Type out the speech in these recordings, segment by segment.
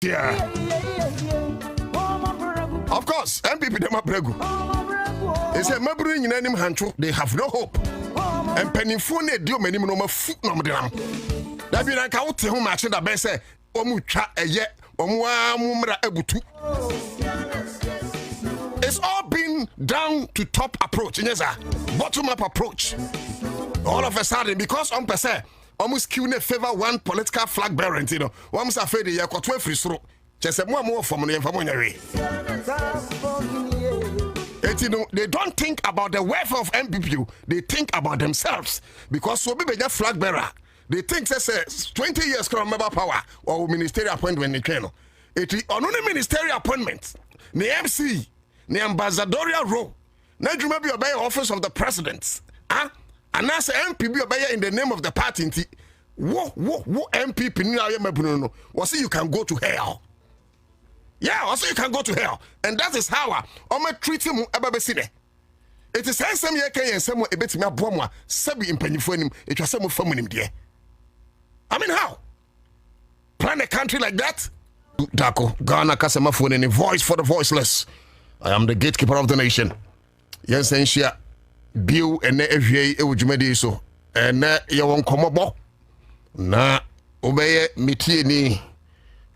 Yeah. Of course, MPP them are prego. They say Mabru in any hancho, they have no hope. And Pennyphone do many no foot no madam. That be like out to whom I should have been say, Omucha a yet, Omwa Mumra Ebutu. It's all been down to top approach, yes, bottom up approach. All of a sudden, because on per se, almost kill favor one political flag bearer, you know. One must have you got 12 free through. Just a more from the infamy. They don't think about the welfare of MPP, they think about themselves. Because so be a flag bearer. They think that's 20 years from member power or ministerial appointment in Kano. It is only ministerial appointment. The MC, the ambassadorial role. Now you may be obey office of the president. And as MPP obey in the name of the party. Wo MPP now was you can go to hell. Yeah, also you can go to hell. And that is how I treat him ababesine. It is some year can and some a bit me abomwa sabi in pennyphone it was some from him dear. I mean how? Plan a country like that? Darko, Ghana Kasama phone and a voice for the voiceless. I am the gatekeeper of the nation. Yes, and share Bill and FVA Ewjumedi so. And you won't come up. Na obeye mitie ni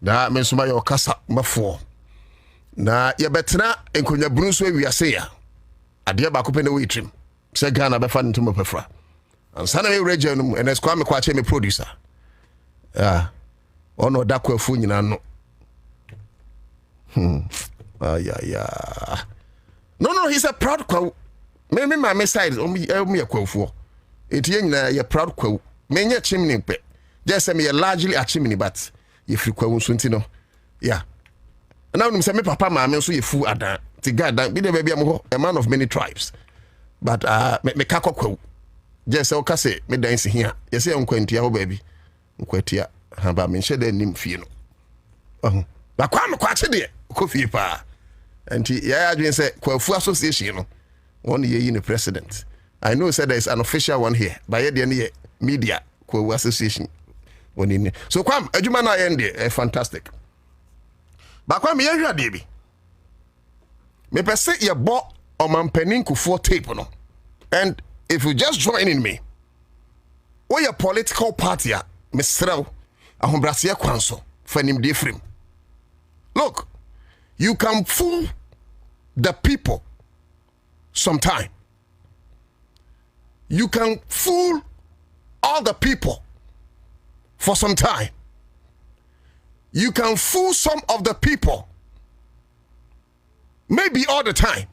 da mensuma yo kasa mafo na ye betena enkonya brunso awiase ya ade ba kopene we trim se Ghana be fa ntum pefra ansa na me region no enes kwa me kwa che me producer ono Darko afu nyina no no he's a proud kwa me my side me kwafu etie nyina ye proud kwa menye chimney pe just say me largely a chimney but ye free kwa wonso no yeah now no say me papa ma me so ye fu adan ti gadan bi de baby am ho a man of many tribes but me ka kokwa just say o ka say me dance here ye say nkwantia ho baby nkwatia ha ba me hye da nim fie no ba kwa me kwa che de ko fie pa anti ya adwen say kwa fu association no one ye in the president. I know said there is an official one here by the media association. So kwam adwuma na end fantastic. Ba kwam ye hwa de bi. Me pese ye bo omampanin kufo tape no. And if you just join in me, or your political party mesrew ahombrase kwanso fanim de frame. Look, you can fool the people sometime. You can fool all the people for some time. You can fool some of the people, maybe all the time.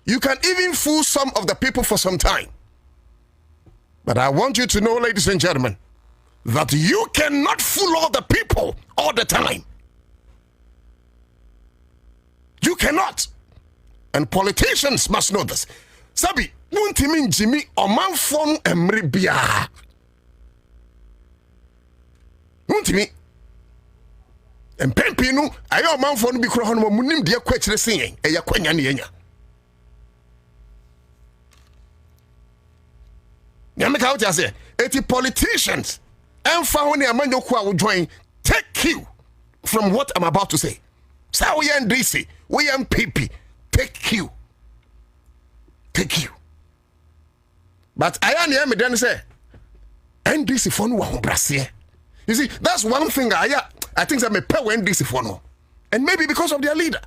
You can even fool some of the people for some time. But I want you to know, ladies and gentlemen, that you cannot fool all the people all the time. You cannot. And politicians must know this. Sabi, Muntimi Jimmy or man from Emribia. Muntimi. And Pempino, I am man for be crown munim dear question singing, a yaquanya. Yamaka, I say, 80 politicians and found a man will join. Take cue from what I'm about to say. So we and DC, we and PP, take cue. Take you. But I am then say, NDC phone wa Brazil. You see, that's one thing I think that may pay NDC phone. And maybe because of their leader.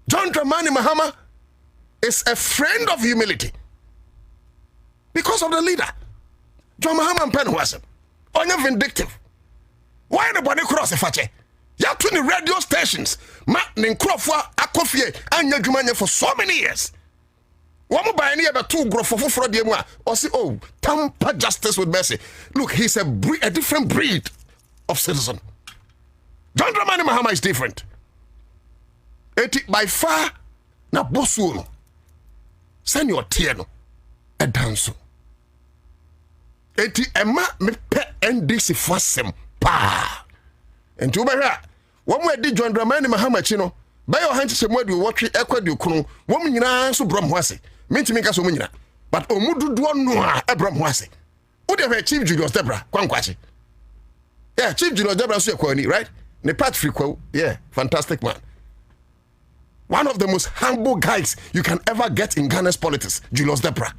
John Dramani Mahama is a friend of humility. Because of the leader. John Mahama and Pen was only vindictive. Why nobody cross a fache? You have 20 radio stations. Martin Crawford, Akofie, and Yajumanya for so many years. One by any other two grow for the or say, oh, tamper justice with mercy. Look, he's a different breed of citizen. John Dramani Mahama is different. By far, na bosu send your tiano a dance. Emma me pe NDC fasem pa. And you better one way did John Dramani Mahama chino. By your hands, some way you watch it, echo you kunu, woman in answer brom wasi. Mean to make us woman. But Omudu do no Abram wasi. Would have Chief Julius Debra, Kwankwachi. Yeah, Chief Julius Debra Sukwani, right? Ne Patrick, yeah, fantastic man. One of the most humble guys you can ever get in Ghana's politics, Julius Debra.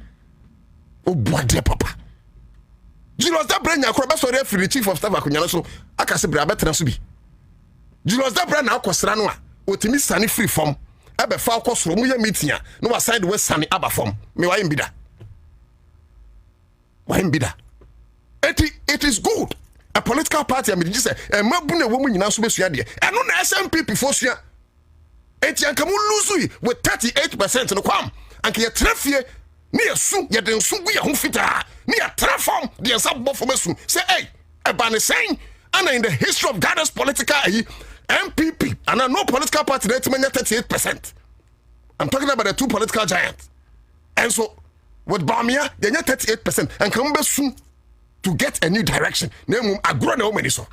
Oh, boy, dear papa. Julius Debra, sorry for the chief of staff, so I can say, Brabetra. Julius Debra now, Cosranoa, what in sunny free form. Ebe Falcos from Muya meeting, no aside West Sunny Abba form. Me, why bida? Why bida? It is good. A political party, I mean, just say, and Mabuna woman in our Subesuadia, and on SMP before Sia. Etiankamu lose with 38% in the quam, and can traffic near soon, yet then soon we are home fitter, near transform the sub buffomesu. Say, hey, a banner saying, and in the history of Ghana's political MPP, and I know political party that 38%. I'm talking about the two political giants. And so, with Bamia, they're 38%, and come back soon to get a new direction. Name Accra100.5 many so.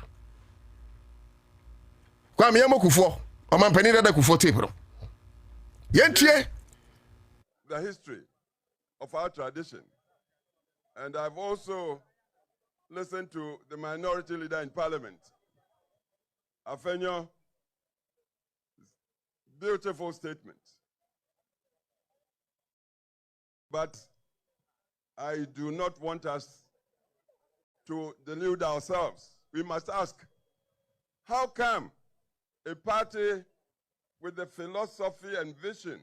Kwame Yamokufo. The history of our tradition, and I've also listened to the minority leader in parliament, Afenyo's beautiful statement. But I do not want us to delude ourselves. We must ask, how come a party with the philosophy and vision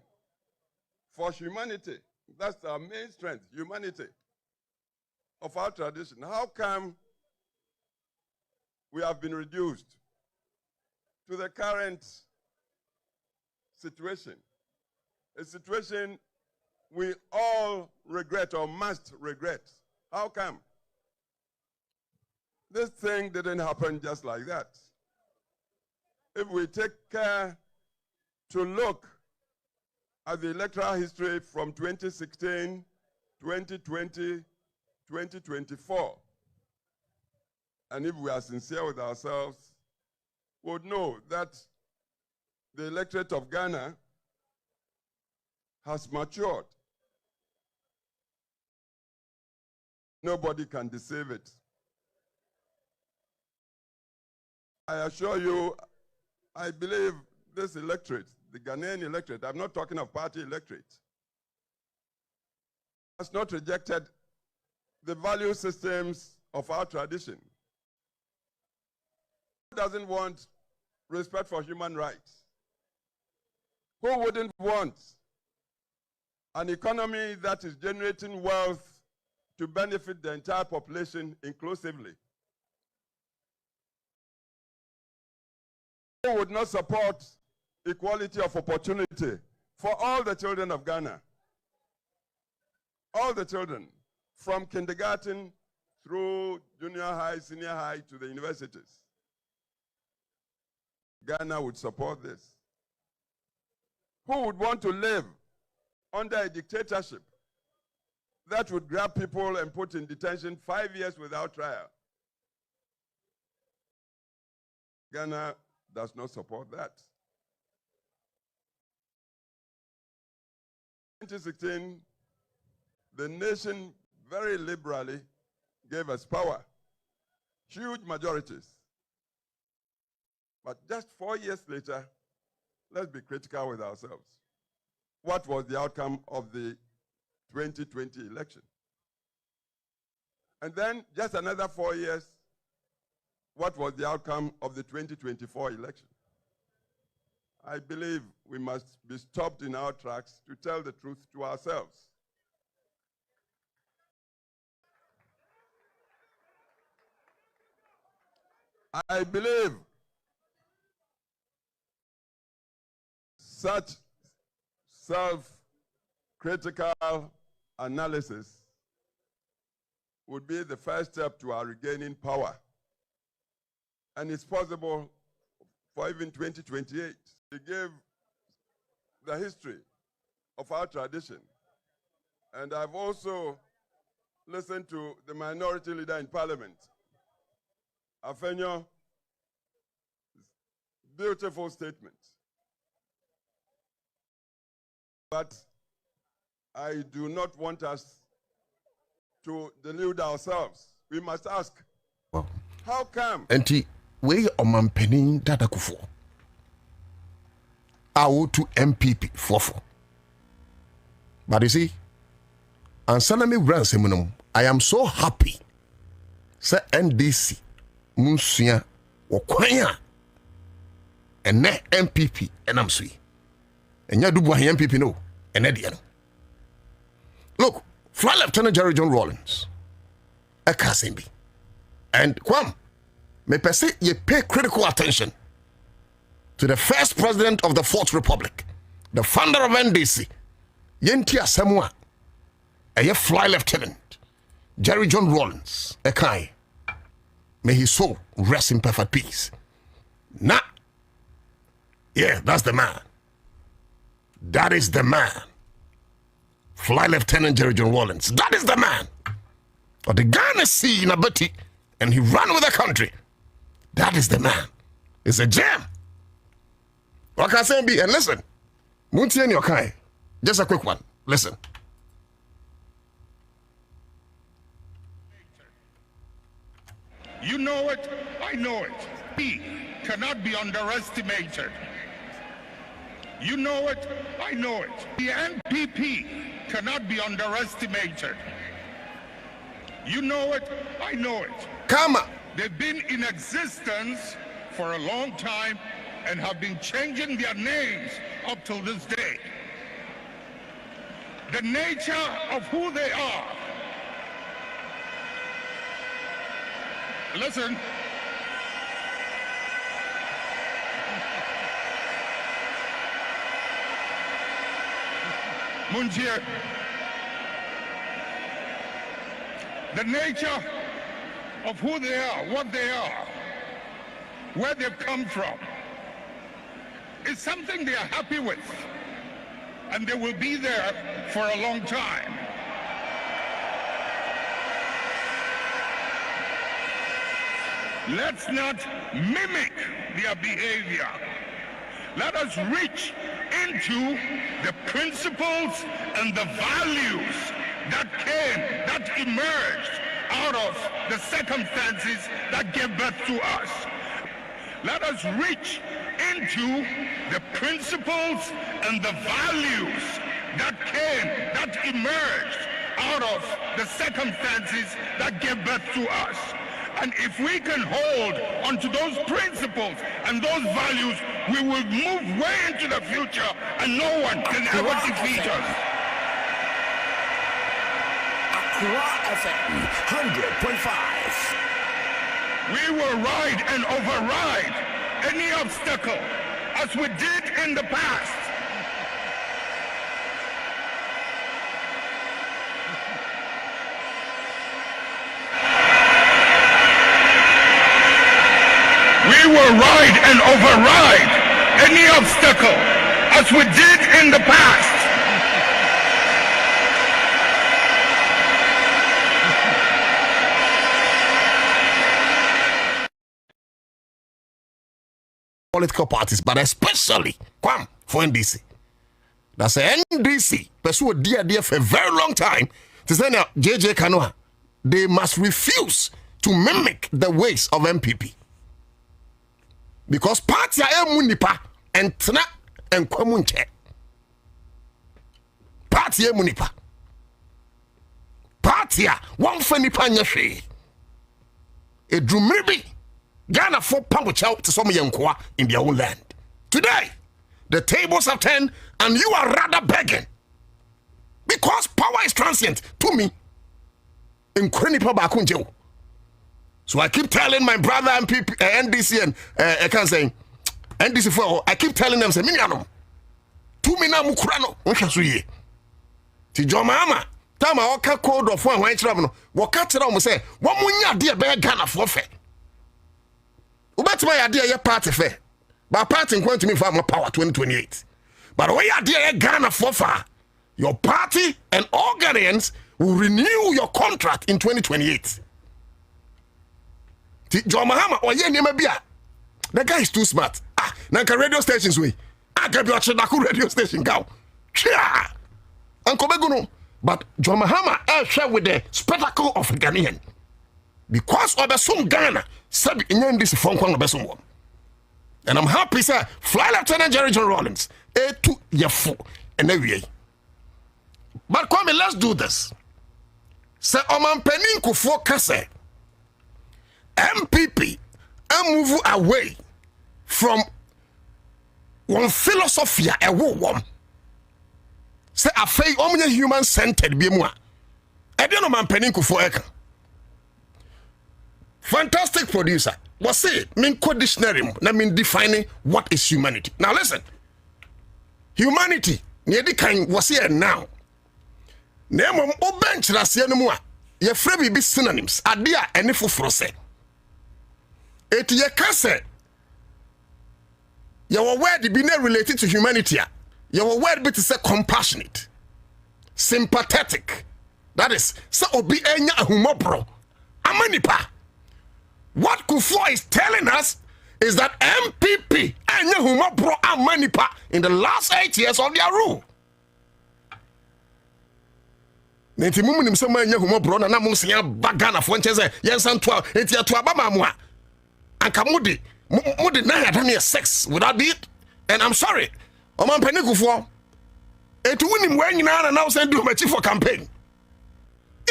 for humanity, that's our main strength, humanity, of our tradition, how come we have been reduced to the current situation, a situation we all regret or must regret? How come? This thing didn't happen just like that. If we take care to look at the electoral history from 2016, 2020, 2024, and if we are sincere with ourselves, we would know that the electorate of Ghana has matured. Nobody can deceive it. I assure you, I believe this electorate, the Ghanaian electorate, I'm not talking of party electorate, has not rejected the value systems of our tradition. Who doesn't want respect for human rights? Who wouldn't want an economy that is generating wealth to benefit the entire population inclusively? Who would not support equality of opportunity for all the children of Ghana? All the children, from kindergarten through junior high, senior high, to the universities. Ghana would support this. Who would want to live under a dictatorship that would grab people and put in detention 5 years without trial? Ghana does not support that. 2016, the nation very liberally gave us power, huge majorities. But just 4 years later, let's be critical with ourselves. What was the outcome of the 2020 election? And then just another 4 years, what was the outcome of the 2024 election? I believe we must be stopped in our tracks to tell the truth to ourselves. I believe such self-critical analysis would be the first step to our regaining power. And it's possible for even 2028. We gave the history of our tradition. And I've also listened to the minority leader in parliament, Afenyo's beautiful statement. But I do not want us to delude ourselves. We must ask, how come we omanpenin Dada Kufuor. Awo to MPP fofo. But you see, and Sanami Ransemunum, I am so happy. Say NDC, Munsia, Okwanya, and ne MPP, and I'm sweet. And ya do MPP no, and Ediano. Look, Flight Lieutenant Jerry John Rawlings, a Kasimbi, and Kwam, me perceive ye pay critical attention to the first president of the Fourth Republic, the founder of NDC, Yentia Samoa, a Flight Lieutenant Jerry John Rawlings, a Kai. May his soul rest in perfect peace. Nah, yeah, that's the man. That is the man. Flight Lieutenant Jerry John Rawlings. That is the man. But the Ghana see in a butty and he ran with the country. That is the man. It's a gem. What can I say? And listen, Munti and Yokai. Just a quick one. Listen. You know it, I know it. He cannot be underestimated. You know it, I know it. The NPP cannot be underestimated. You know it, I know it. Come on. They've been in existence for a long time and have been changing their names up till this day. The nature of who they are. Listen. Munjir, the nature of who they are, what they are, where they've come from, is something they are happy with, and they will be there for a long time. Let's not mimic their behavior. Let us reach into the principles and the values that emerged out of the circumstances that gave birth to us. Let us reach into the principles and the values that emerged out of the circumstances that gave birth to us. And if we can hold onto those principles and those values, we will move way into the future and no one can ever defeat us. Accra100.5. We will ride and override any obstacle as we did in the past. We will ride and override any obstacle as we did in the past. Political parties, but especially for NDC. That's a NDC pursue a dear for a very long time. To say now, JJ Kanoa, they must refuse to mimic the ways of MPP. Because party are munipa and tna and kwamunche. Party are munipa. Party are one fenipa nyashe. A drumribi. Ghana for pambuchao to some yankwa in their own land. Today, the tables have turned and you are rather begging. Because power is transient to me. In Kwenipa Bakunjo. So I keep telling my brother and NDC and I can't say NDC for I keep telling them say Miniano. 2 mina mukurano. Onshasuye. Ti Jomama. Tama waka code of one no. Waka tira mo say, "Wo munya de be Ghana for fe." Ubetima ya de ye party fe. But party going to me for my power 2028. But when you de Ghana for fa, your party and all Ghanaians will renew your contract in 2028. John Mahama or ye name bia. The guy is too smart. Nanka radio stations we. Can be a radio station cow. Chia. Uncle Beguno. But John Mahama share with the spectacle of a Ghanaian. because of the sum Ghana, sabi inyan this phone call obesum wom. And I'm happy, sir. Fly Lieutenant Jerry John Rawlings, A2 Yafu, and every. But come, let's do this. Sir Oman Penin Kufo Kase, MPP, and move away from one philosophy, a womb. Say a fake omni human centered be moi. I don't know man Penin Kufo Eka. Fantastic producer. What's it? Mean code dictionary. I mean defining what is humanity. Now listen. Humanity. Near the kind was here now. Name o bench last year no more. Ye free be synonyms. Adia any for frose. It ye can say. Your word be not related to humanity. Your word be to say compassionate, sympathetic. That is so obi enya humobro. Amanipa. What Kufo is telling us is that MPP enya humobro amanipa in the last 8 years of their rule. Nenti mumu nim se ma enya humobro na mo sia bagana fo nche se yensan to enti ato abama mo a anka mudi na ya done 6 without it. And I'm sorry. Oman Penin Kufo etu unim we nyina na now send do machi for campaign.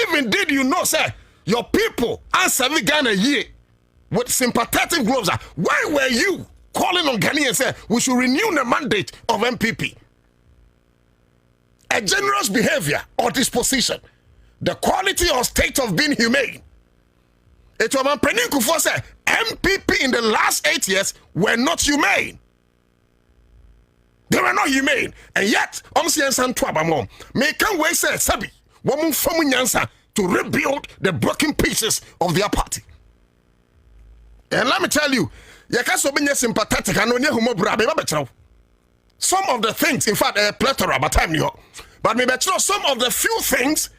Even did you know, sir, your people answer Ghana year with sympathetic gloves. Why were you calling on Ghanaians and say we should renew the mandate of MPP? A generous behavior or disposition, the quality or state of being humane. It was Oman Penin Kufo said MPP in the last 8 years were not humane. They were not humane. And yet, me can we say Sabi. To rebuild the broken pieces of their party. And let me tell you, sympathetic and some of the things, in fact, a plethora, but time you. But maybe some of the few things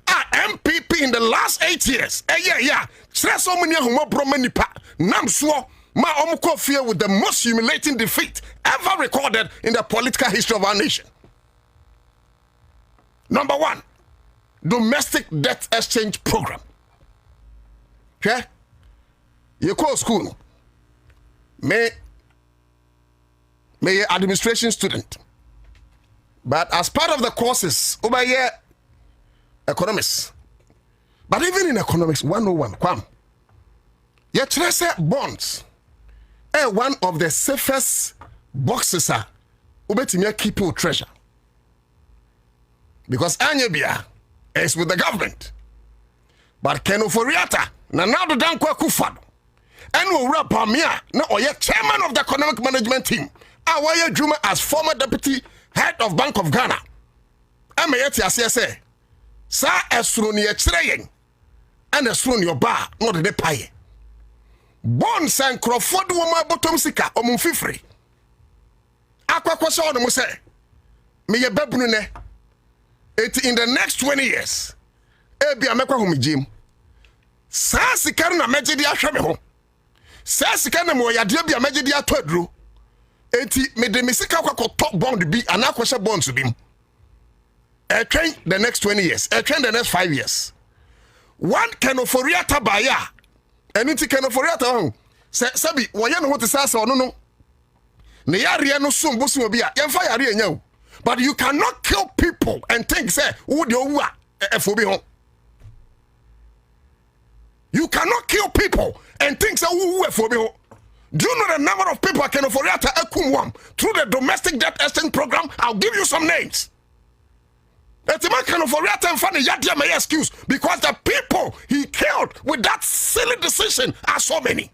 are MPP in the last 8 years. Yeah. So many Namswo ma omuko fear with the most humiliating defeat ever recorded in the political history of our nation. Number 1. Domestic debt exchange program. Okay? You call school. May administration student. But as part of the courses, over here, economics. But even in economics 101, Kwam, you treasure bonds. One of the safest boxes are ubetimi keep your treasure. Because Anyabia is with the government. But Keno Foriata, now the Darko Kufado, and will rap Pamia, now or yet chairman of the economic management team, Awaya Juma as former deputy head of Bank of Ghana. Amayeti CSA, Sa Esruni Extraying, and Esruni your bar, not the pie. Bonds and Crawford woman bottom sika omumfifri. Akwa kwasa ono mo say, me ye babunu ne. In the next 20 years, ebi amekwa humijim. Sa sika na megidi ahwe me ho. Sa sika na mo yade bi amegidi ato aduro. Enti me de me sika kwa top bond bi anakwasha bonds bi. Train the next 20 years. Train the next 5 years. One kenoforiata baya. Enti kenoforiata ho. Sabi woye no hote sasa ono no. Ne yare no so mboso obi a yemfa yare enya o. But you cannot kill people and think say who de owu a efobi ho. You cannot kill people and think say who efobi ho. Do you know the number of people can afford to through the domestic debt exchange program? I'll give you some names. That man can afford to find a excuse because the people he killed with that silly decision are so many.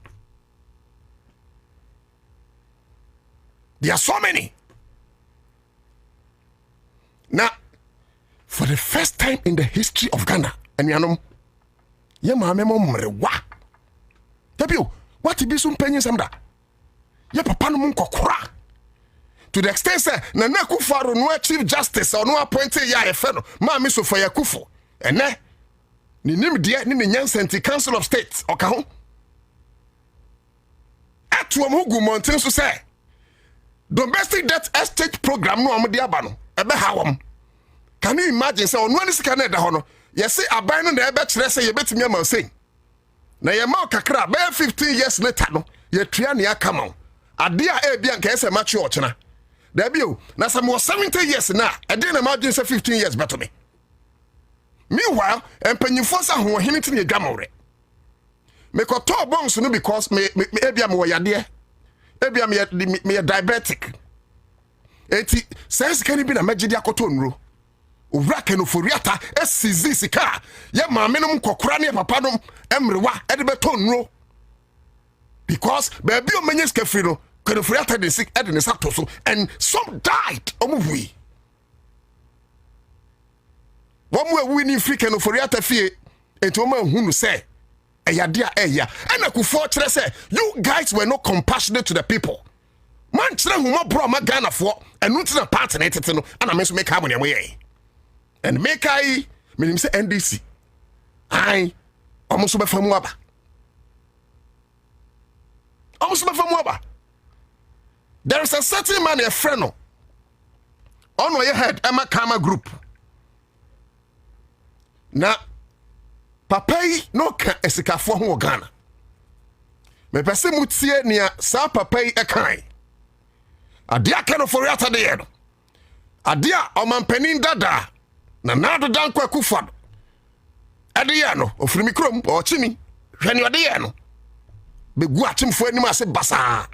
There are so many. Now, for the first time in the history of Ghana, and you know, what be some penny some da? Ya papa no munko kora. To the extent say na Akufo no chief justice or no appointed ya efe no ma mi so for Akufo. Ene ni nim de ni nyansenti council of state oka ho. Atuom hugu mountain so say domestic debt exchange program no am de aba no ebe hawam. Can you imagine say onu ani sika na da ho no? Yes say aban no na ebe kire say ye betimi am say. na ye ma kakra be 15 years later no ye tua ne aka ma adia e bia nka ese machi ochena da bio na some 70 years na e dey na imagine say 15 years better me. Meanwhile empanyimfo sa ho hene ti ne dwamore me ko to bongs no because me ebia me woyade ebia me diabetic enti sense kan bi na magidi akoto nro ovra kan oforiata esizi sika ye maame no kokora ne papa no emrewa e de beto nro because baby o menye ska free no kan oforiata de sick e de ne sato so and some died omuvui womu ewu ni free kan oforiata fie enti o ma hunu say eyadia eya and akufo kire say you guys were not compassionate to the people. Man kire huma bro ma Ghana for enu tina party na tete no ana me so make harmony amoye and make I menim say NDC ai omo so befamu aba there is a certain man a friend no ono ye head Emma Kama group na papa yi no ka esikafo ho Ghana me pese mutie nia sa papa yi ekan adia ka no foriata de ye no adia omanpanin dada na nado danko akufado ade ye no ofiri mikrom o chimi hwani ade ye no begu atimfo anim ase basa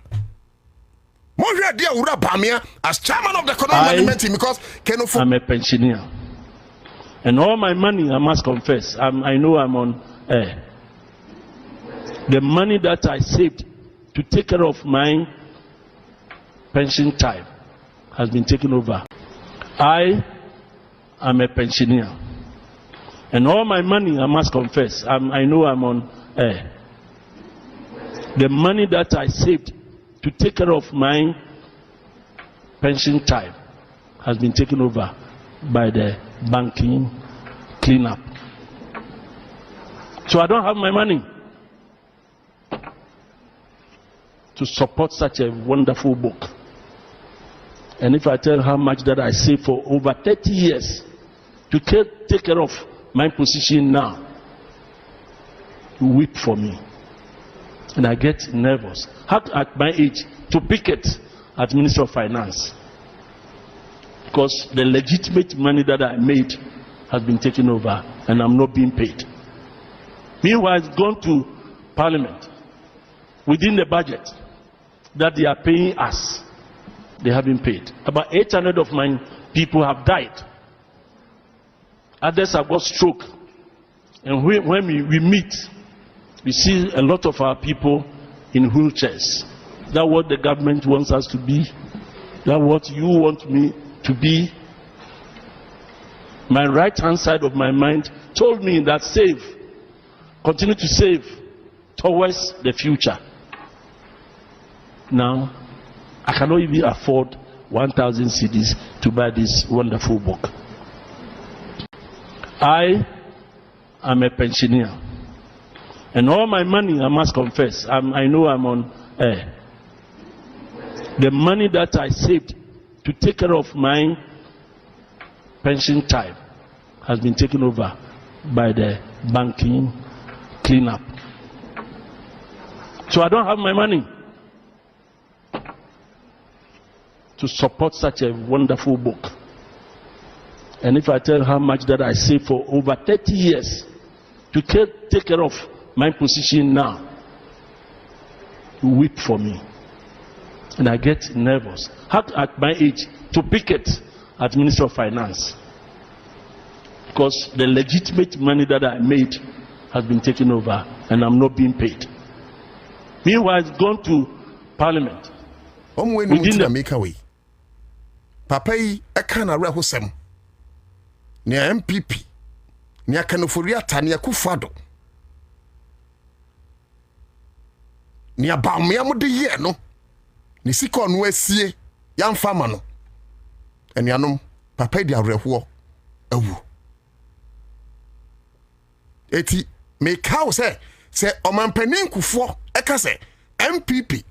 mo hwe ade awura bamia as chairman of the economic management team because kenofo I'm a pensioner and all my money, I must confess, I know I'm on air. The money that I saved to take care of my pension time has been taken over. I am a pensioner. And all my money, I must confess, I know I'm on air. The money that I saved to take care of my pension time has been taken over by the banking cleanup. So I don't have my money to support such a wonderful book. And if I tell how much that I saved for over 30 years to take care of my position now, you weep for me. And I get nervous. How at my age to picket as Minister of Finance? Because the legitimate money that I made has been taken over and I'm not being paid. Meanwhile, it's gone to Parliament within the budget that they are paying us. They have been paid. About 800 of my people have died. Others have got stroke. And when we meet, we see a lot of our people in wheelchairs. That's what the government wants us to be. That's what you want me to be. My right hand side of my mind told me that save, continue to save towards the future. Now, I cannot even afford 1,000 cedis to buy this wonderful book. I am a pensioner. And all my money, I must confess, I know I'm on air. The money that I saved to take care of my pension time has been taken over by the banking cleanup. So I don't have my money to support such a wonderful book. And if I tell how much that I saved for over 30 years to take care of my position now, you weep for me. And I get nervous. How at my age to picket as Minister of Finance? Because the legitimate money that I made has been taken over and I'm not being paid. Meanwhile, it's gone to Parliament. Within the make away. Papa yi ekana rehosem. Ne MPP. Ne akanoforiata ne akufado. Ne abamia mo de ye no. Ne sika no asie yamfa ma no. Enuanom papa yi de areho awu. Eti me kaw se omanpanin kufo eka se MPP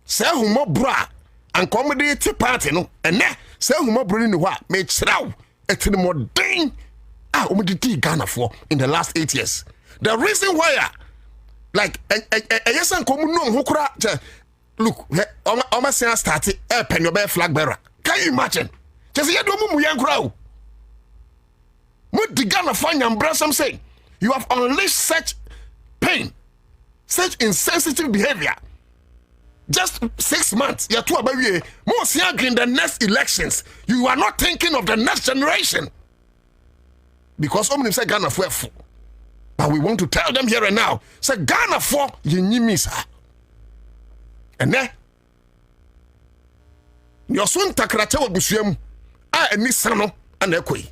se humo bra ankomode ti party no ene se humo bro ni ho a me kiraw etini modern omode di Ghana for in the last 8 years. The reason why Like, yes, and come no hukura. Look, Oma Sena started a pen your flag bearer. Can you imagine? Just yet, do young crowd. What the gun of fine and brassam say? You have unleashed such pain, such insensitive behavior. Just 6 months, you're too about you. Most young in the next elections, you are not thinking of the next generation. Because Omni said Ghana for. But we want to tell them here and now. Say Ghana for you misa. And then your son takrate wa busuam a ani sano and ekoi.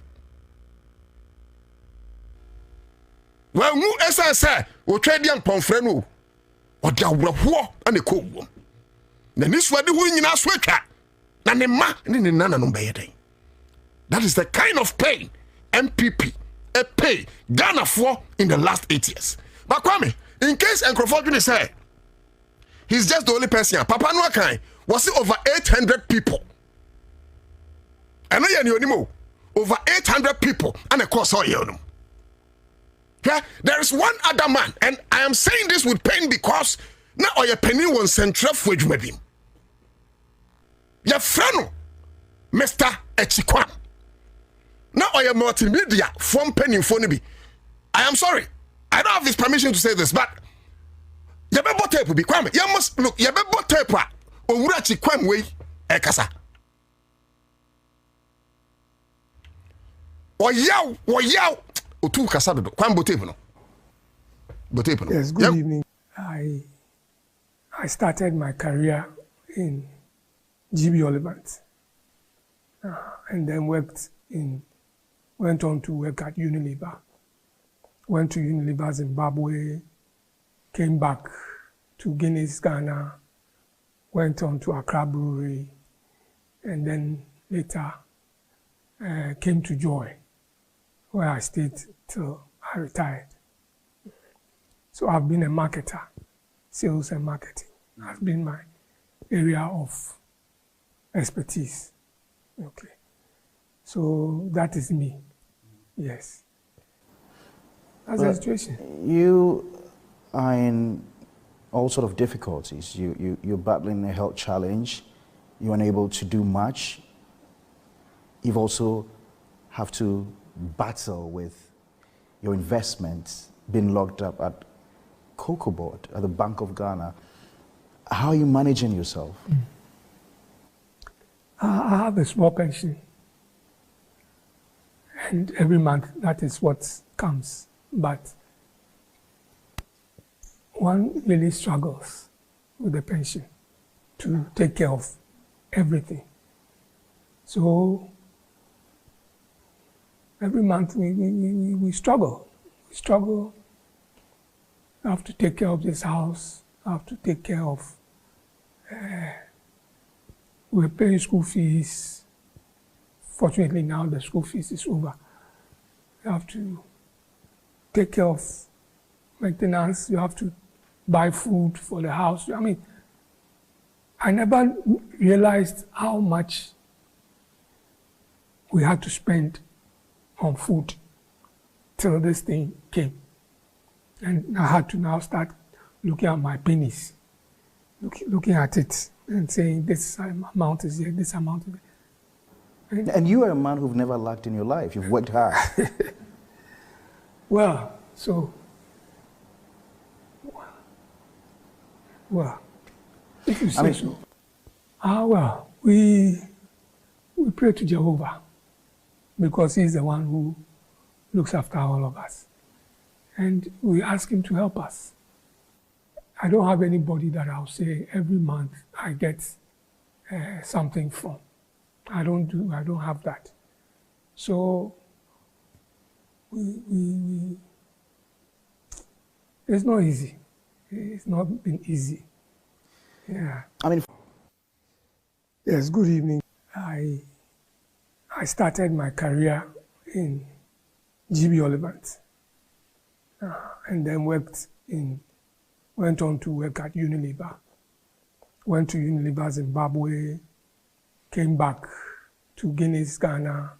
Well, mu esa say o twedian pomfre no o da wraho and ekɔ. Na ni swade hu nyina so atwa. Na ne ma ne ne nana no bɛyɛ den. That is the kind of pain MPP pay Ghana for in the last 8 years. But Kwame, in case Accra100 say he's just the only person. Papa Nwakai was over 800 people. I know you anymore. Over 800 people and a course all you know. Yeah, there is one other man, and I am saying this with pain because now your penny was central for with him. Your friend, Mr. Echikwan. Now your multimedia from penny for me. I am sorry. I don't have his permission to say this, but you better tape be kwame. You must look. You better tape. Owura Echikwan way ekasa. Oyaw. Otu kasa dodo. Kwame botape no. Botape no. Yes, good evening. I started my career in GB Olivant, and then went on to work at Unilever. Went to Unilever Zimbabwe, came back to Guinness, Ghana, went on to Accra Brewery, and then later came to Joy, where I stayed till I retired. So I've been a marketer, sales and marketing. Has been my area of expertise. Okay. So that is me. Yes. That's the situation. You are in all sort of difficulties. You're battling a health challenge. You're unable to do much. You've also have to battle with your investments being locked up at Cocoa Board at the Bank of Ghana. How are you managing yourself? I have a small pension. And every month, that is what comes. But one really struggles with the pension to take care of everything. So every month we struggle. We struggle. I have to take care of this house. I have to take care of, we're paying school fees. Fortunately now the school fees is over. You have to take care of maintenance. You have to buy food for the house. I mean, I never realized how much we had to spend on food till this thing came. And I had to now start looking at my pennies, looking at it and saying this amount is here, this amount is here. And you are a man who've never lacked in your life. You've worked hard. Well, if you say so. Well, we pray to Jehovah because he's the one who looks after all of us. And we ask him to help us. I don't have anybody that I'll say every month I get something from. I don't have that. So it's not easy. It's not been easy. Yeah. Yes, good evening. I started my career in GB Olivant, and then went on to work at Unilever. Went to Unilever Zimbabwe, came back to Guinness, Ghana,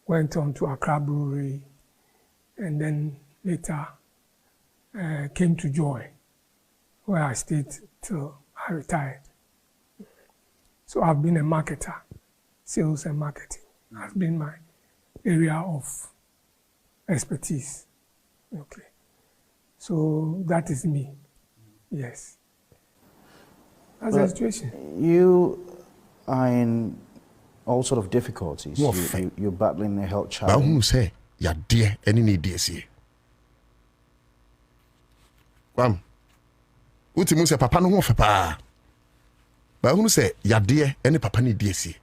went on to Accra Brewery, and then later came to Joy, where I stayed till I retired. So I've been a marketer. Sales and marketing has been my area of expertise. Okay. So that is me. Yes. That's the situation. You are in all sort of difficulties. You're battling a health challenge. But who say, yeah, dear, any need dear see? Utimu say papa no ho fe pa. But who say, yeah, dear, any papa need dear see?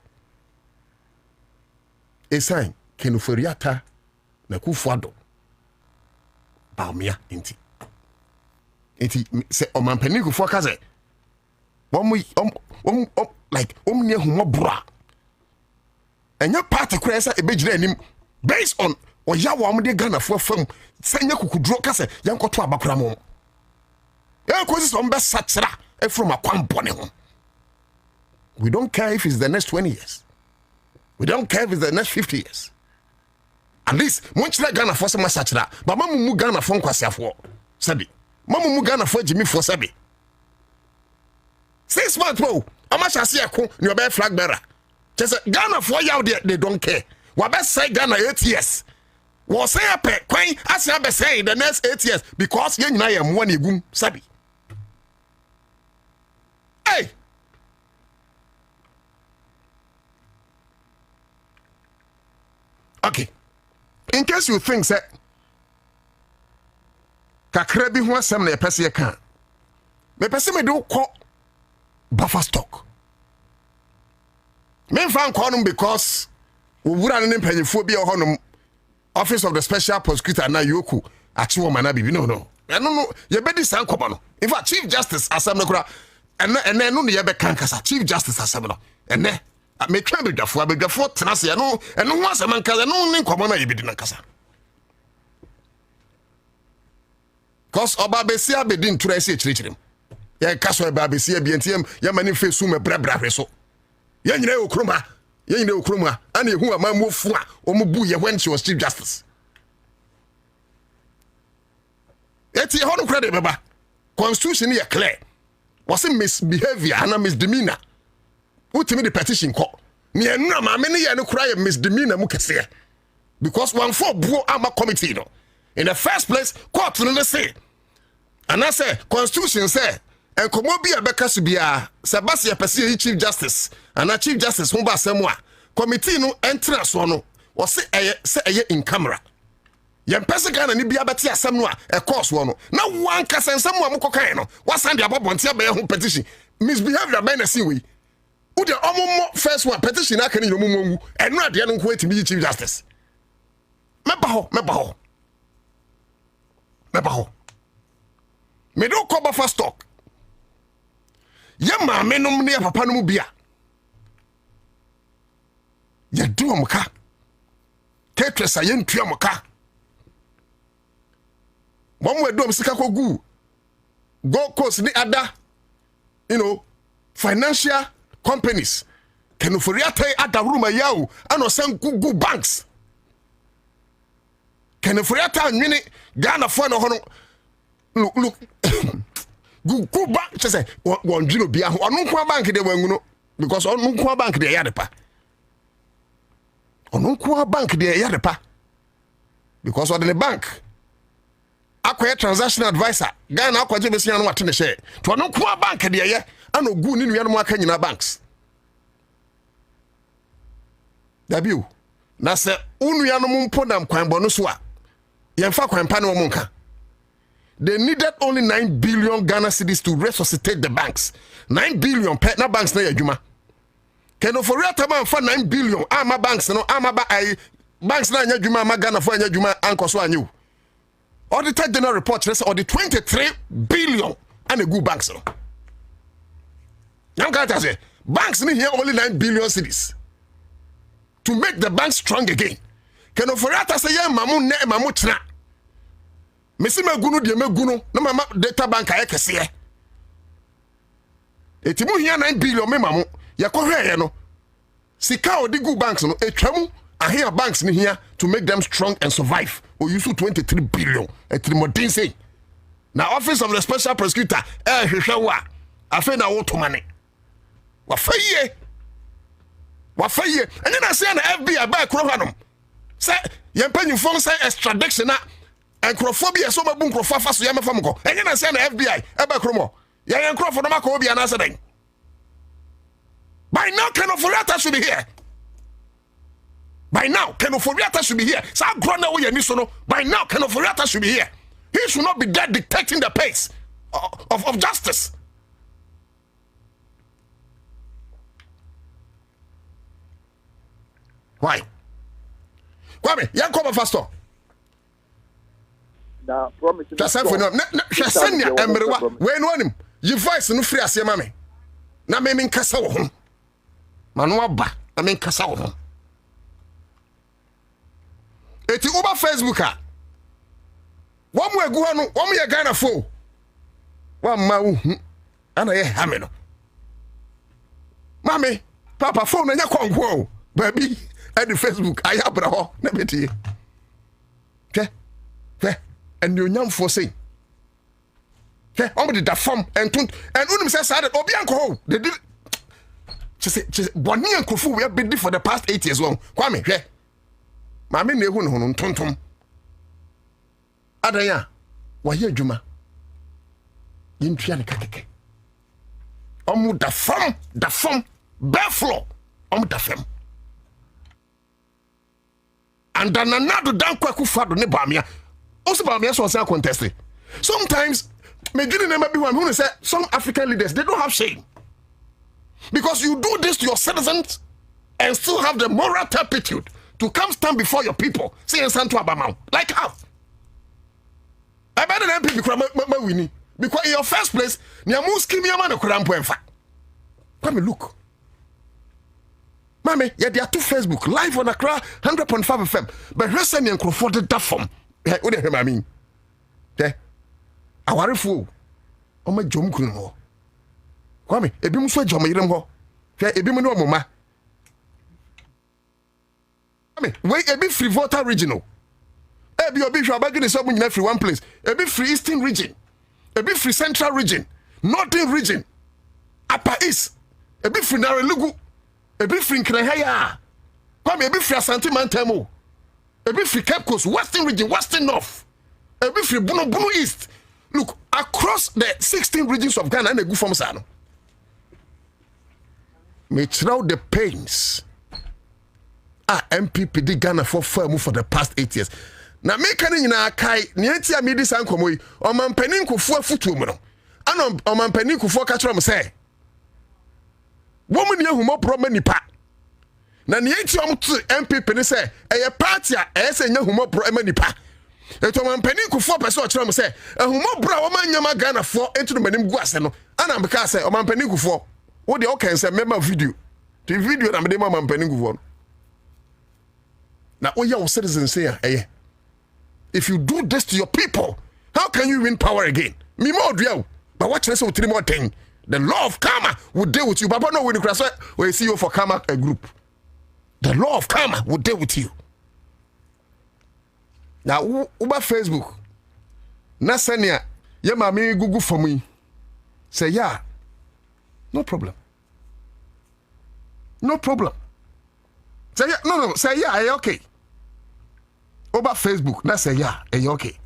A sign, kenuforiata, na kufuado. Baumia, inti. Inti, say, o man peniku for kaze. Like, near humo bra. And your party cresa a bejre him based on or yawa de Ghana for film, send you could draw cassa, yanko to abakramo. Your causes on best satira, from a quam bonnet. We don't care if it's the next 20 years. We don't care if it's the next 50 years. At least, much like Ghana for some satira, but Mamu Ghana for Quasia for Sabi. Mamu Ghana for Jimmy for Sabi. 6 months, bro. How much I see a cool, your bad flag bearer. Just Ghana for you there, they don't care. What best say Ghana 8 years? What say a pet, quain, as I be say the next 8 years, because you and I am one goom, Sabi. Hey! Okay. In case you think that kakra bi ho asem na epese ye kan. Me pese me do call buffer stock. Me fan call them because we wura ne mpanyefo bi ohonum office of the special prosecutor na yoku achiwo mana bibi no. No ye be di san koba no. In fact chief justice asem no kura ene no ye be kan kasa chief justice asem no. Ene me twa bedwafo tenase ya no eno ho asem nkaza no ne nkomo na ye bedi nankasa. Cause oba besi abedi ntura ese chirichirim. Ye kaso oba besi abientiem ya mani fesu me brabra hweso. Ye nyina okroma ana ehu amamofu a omubu ye when she was chief justice. Eti ho no credit beba. Constitution ye clear. Was it misbehavior and misdemeanor? Utimi the petition ko. Ni enu ma me ne ye no kura ye misdemeanor mu kese. Because one for buo ama committee no. In the first place, court no say. And I say constitution say and komo bi abeka so bia sebasi apese chief justice and a chief justice ho ba asem a committee no entra so no o say eye in camera. Yem pese Ghana ni bia beti asem no a e course wo no na wan kasa nsem a mokokan no wasan de abobonte abe ho petition misbehavior by na see we who the omomo first one petition aka ni omomo enu ade no nko etimi chief justice meba ho me do ko buffer stock ye ma me no ne papa no mu bia ye do omka ketresa ye ntua omka mom we do omsika ko gu go coast ni ada financial companies can for yata ada room yawo ano san gu banks can for yata nwini Ghana for no hono look go bank just say one dino bia ho onu kwa bank de wanguno because onu kwa bank de ya de pa onu kwa bank de ya de pa because of the bank akwai transaction advisor Ghana akwaje besia no wate ne share to onu kwa bank de ya ana gu ni nua no aka nyina banks dabiu na se unua no mpo nam kwan bo no so a yemfa kwan pa no mo nka. They needed only 9 billion Ghana cedis to resuscitate the banks. 9 billion per na banks na yadwuma. Keno for real time for 9 billion ama banks no ama ba ai banks na yadwuma ama Ghana for yadwuma ankoso anyu. Auditor General report says or the 23 billion and a good banks no. Now can't say banks need here only 9 billion cedis to make the banks strong again. Keno for real say ya mamu tna. Mesi magunu de magunu na mama data bank ayekese etimu hia 9 billion me mamu yakohwe no sika odigu banks no etwamu ahia banks ni hia to make them strong and survive or use 23 billion etimodin say Now office of the special prosecutor hwehwe wa afa na wo to mane wa faye and then I say na FBI ba kro hanom say yempanyufo say extradition na encrophobia so mabu encropho afa so yemfa mko and then I say na FBI e ba kro mo ya encropho no maka obi ana say by now Kenoforiata should be here. By now Kenoforiata should be here. So grona we ni so no by now Kenoforiata should be here. He should not be there dictating the pace of justice. Why? Kwame, yan come faster. Na promise. Just for no. Hwasanya emrewa. We no anim. Ye voice no free ase ma me. Na me nkasa wo ho. Manu aba, na me nkasa wo ho. Eti uba Facebook a. Wamu egu ho no, wamu ye Ghana fo. Wamma wo hu. Ana ye ha me no. Mami, papa phone na nya konko. Baby, at the Facebook, I have ho na beti. And you nyam for say. Ombe da form and unim say sad obi anko ho. They did just boni ankofu we be for the past 8 years long. Kwame, hwe. Mami na ehu no no tontom. Adanya, wa ye adwuma. Yintwa ne kakeke. Omu da form, bare floor. Omu da fam. And then another Darko Akufo-Addo ne Bamia. Also Bamia so say contest. Sometimes me giving them be one who say some African leaders they don't have shame. Because you do this to your citizens and still have the moral turpitude to come stand before your people. Say and stand to Abamau. Like how? I better than people ma winning. Because in your first place, Nyamu scheme your man okrampo enfa. Come look. Mami, yeah, there are 2 Facebook live on Accra100.5FM. But recently, I'm confronted that form. What do you mean? There, I worry for. Oh my jom kuno. Kwame, ebi mu so jom yirem ho. Hwe ebi mu no mama. Kwame, we ebi free voter regional. Ebi obi hwa bagini so mu nyina free one place. Ebi free eastern region. Ebi free central region. Northern region. Upper east. Ebi free Narelugu. Ebi free Nkranhaya. Kwame ebi free Asante Mantemo. Ebi free Cape Coast, Western region, Western North. Ebi free Bunu East. Look, across the 16 regions of Ghana, and a good from Sano. Me throw the pains. MPP di Ghana for the past 8 years. Na me kan nyina kai, nianti a me di san komo yi, o man panin kufu afutu mu no. Ana o man panin kufu ka kira mo say. Woman ye humo problem nipa. Na nianti o mtu MPP ni say, eye party a ese nya humo problem nipa. Eto man panin kufu pese o kira mo say, humo bra wo man nyama Ghana for entu no manim gu ase no. Ana mbeka say o man panin kufu. Wo de o kan say member video. The video na me de man panin kufu. Na oya wo citizens say eh. If you do this to your people, how can you win power again? Me more do, but watch this with 3 more things. The law of karma will deal with you. But no, when you see you for karma a group, the law of karma will deal with you. Now, Uber Facebook, Nasania, yeah, mommy Google for me. Say yeah, no problem. No problem. Say yeah, no. Say yeah, okay. Over Facebook, na say yeah, okay.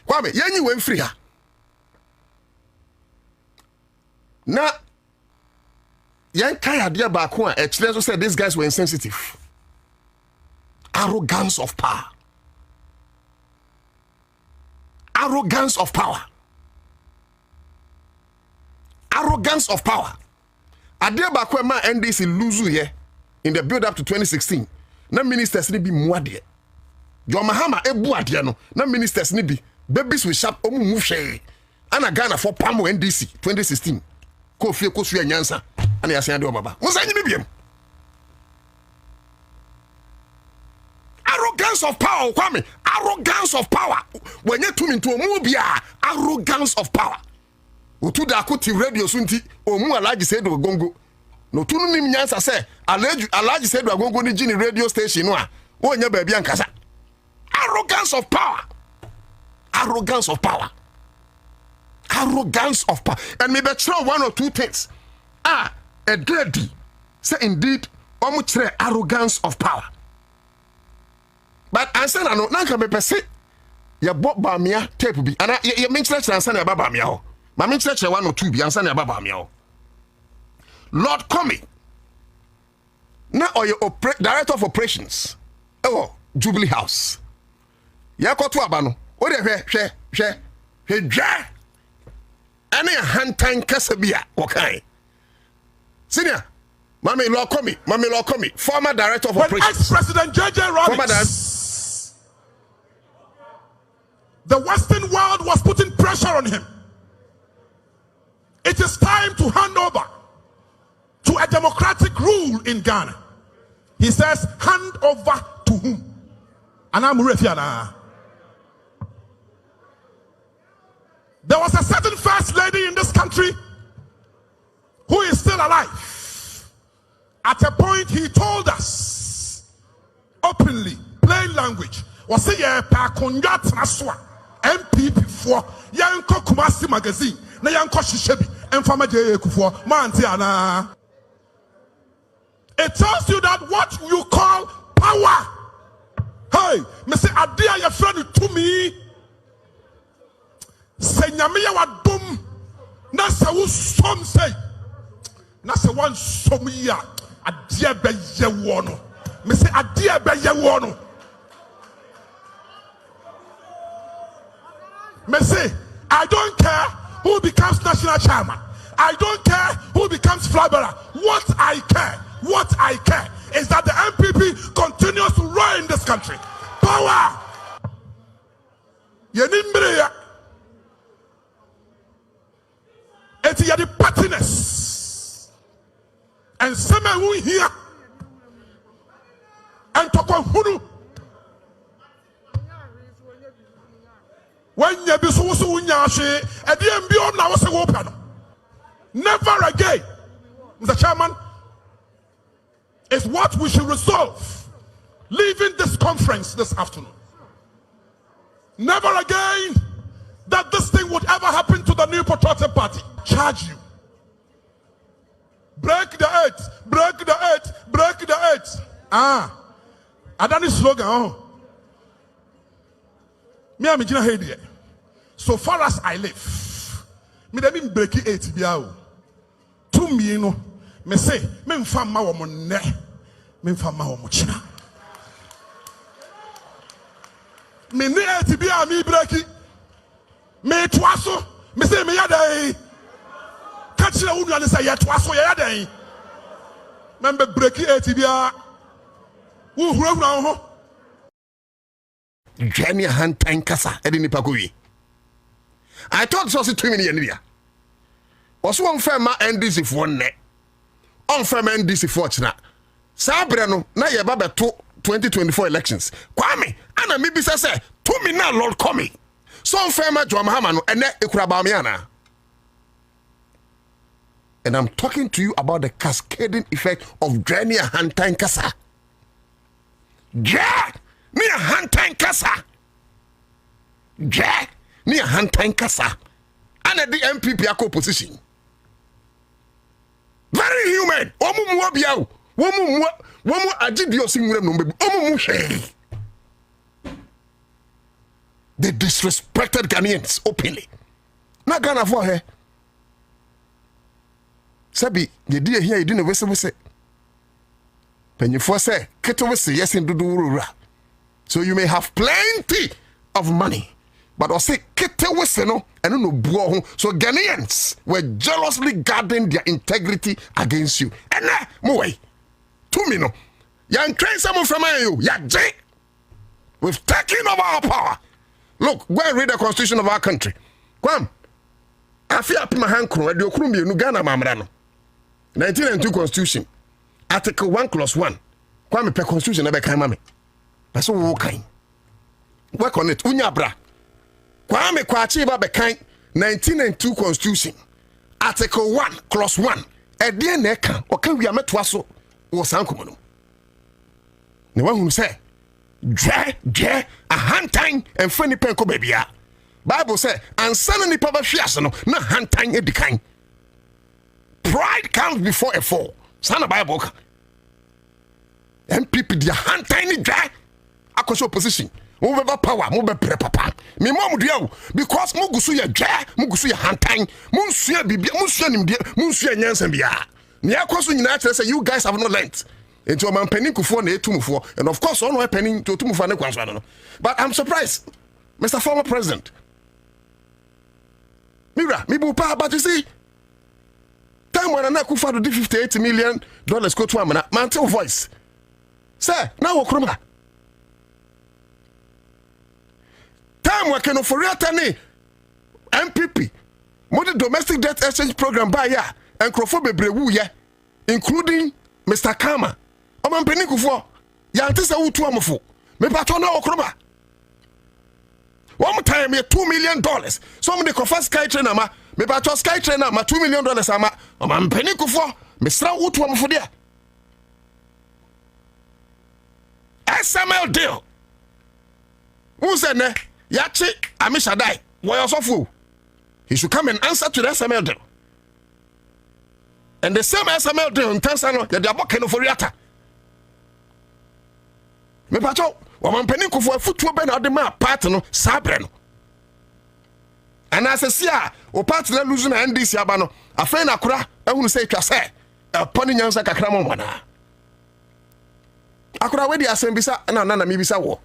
Kwame, yenyi wen free ha. Na yan kaya dia ba ko a so said these guys were insensitive. Arrogance of power. Arrogance of power. Arrogance of power. Adia ba ko ma NDC lose here. In the build up to 2016, na ministers ni bi muade. Jo Mahama ebu ade no, na ministers ni bi babies with sharp omu move share. Ana Ghana for Pamo NDC 2016. Ko fie ko su anyansa. Ana yasan de obaba. Musa nyi bibiem. Arrogance of power, Kwame. Arrogance of power. When you tumi to omu bia, arrogance of power. Otu Darko ti radio sunti, omu alaji say do gongo. No tunu nim nyansa say alaji said we are going to the radio station no a wonya baabi ankasa Arrogance of power. Arrogance of power. Arrogance of power. And maybe try one or two things. A dirty. Say indeed, almost arrogance of power. But I said, I know, now can be say, ya bought Bamia tape be, and you mentioned that answer about Bamia. My mention 1 or 2 be answer about Bamia. Lord Comey. Now, or your director of operations. Oh, Jubilee House. Ya ko to abano. O de hwe dwa. Ane hand time kasa bia wakai. Senior, Mami Lord Comey, former director of operations. Ex-President J.J. Rollins. The Western world was putting pressure on him. It is time to hand over to a democratic rule in Ghana. He says, hand over to whom? And I'm Refiana. There was a certain first lady in this country who is still alive. At a point, he told us openly, plain language, was say MPP for Yanko Kumasi magazine, na Yanko Shishebi, and Fama J. Kufo, Mantiana. It tells you that what you call power. Hey, Mr. Adia, your friend to me. Senyamiya wa dum. Nasa wu som say. Nasa one somiya. Adia be ye wono. Mr. Adia be ye wono. Messi, I don't care who becomes national chairman. I don't care who becomes flag bearer. What I care is that the MPP continues to rule in this country. Power. Yenimbriya. It's the pettiness. And some who here and talk on who. When you be so never again, Mr. Chairman, is what we should resolve leaving this conference this afternoon. Never again that this thing would ever happen to the New Patriotic Party. Charge you. Break the earth, break the earth, break the earth. Adani slogan. Oh. Me am Jina Hedi. So far as I live, me dey mean break it biao. To me no, me say me mfa ma wo mo ne, me mfa ma wo mo china. Me ne et bia me break it. Me twaso, me say me yadai. Catch the woman and say ya twaso yadai. Member break it bia. Who now? Jenny hand time kasa edini pakowi. I thought so 2 million year. Was one firm NDC for net. On firm NDC for china. Sabrano na ye baba to 2024 elections. Kwame, ana maybe say 2 million Lord Comey. So firm Joamahama no ene ekurabamiana. And I'm talking to you about the cascading effect of Jenny hand time kasa. Yeah. Ni a hand time kasa. Yeah. Ni a hand time kasa. And the MPP ako position. Very human. Omu muwabiao. Womu ajidio singure numbe. Omu mushe. They disrespected Ghanaians openly. Na Ghana for her. Sabi, ye die here, you didn't wese. Penyifo say, keto wese yes in dudurura. So you may have plenty of money. But I say, kete wese no, and no buo. So Ghanaians were jealously guarding their integrity against you. And way, 2 million. Yan train someone from you. Ya J. We've taken over our power. Look, go and read the constitution of our country. Come. I feel up my hand crew. I do Kurumbi, Uganda, Mamrano. 1992 Constitution. Article 1, Clause 1. Kwame per Constitution, never came, mammy. That's all kind. Work on it. Unyabra. Kwame Kwachiba Bekai 1992 Constitution. Article 1, Clause 1. A dear neka, or can we have met Wasso or Sankumono? The one who say, dre a hantan and funny penko baby. Bible say and son ni papa hwiase no na hantan edikan. Pride comes before a fall. Sana Bible ka. MPP dia hantan ni dre akose opposition. Mo beba power, mo be pre papa. Me mom do because mo gusu ye dre, mo gusu ye hantan, mo nsua bibia, mo nsua nimde, mo nsua nyansa bia. Ne akoso nyina tell say you guys have not learned. Into man penning kufo na etumufo, and of course on penning to tumufo na kwanso no. But I'm surprised, Mr. Former President. Mira, me bu pa, but you see, time when I kufa do $58 million go to amana, man tell voice. Sir, now okroma. Time when can for tani MPP, more domestic debt exchange program by ya, and crofo bebrewu ya, including Mr. Kama. Oman penny kufo, ya antisa utu amofo. Me pato na okroma. One more time, $2 million. Some of the confess sky trainer, me pato sky trainer, $2 million ama. Oman penny kufo, me sra utu amofo dia. SML deal. Who said ne? Yachi Amishadai. Why also fool? He should come and answer to the SML deal. And the same SML deal in Tanzania, they are working for Riata. Me pato, woman penny for football ben or the ma partner, Sabreno. And as I see, o partner losing and this yabano, a friend Accra, I will say to say, a pony yansa Accra100.5FM. Accra where the Assembisa and another Mibisa war.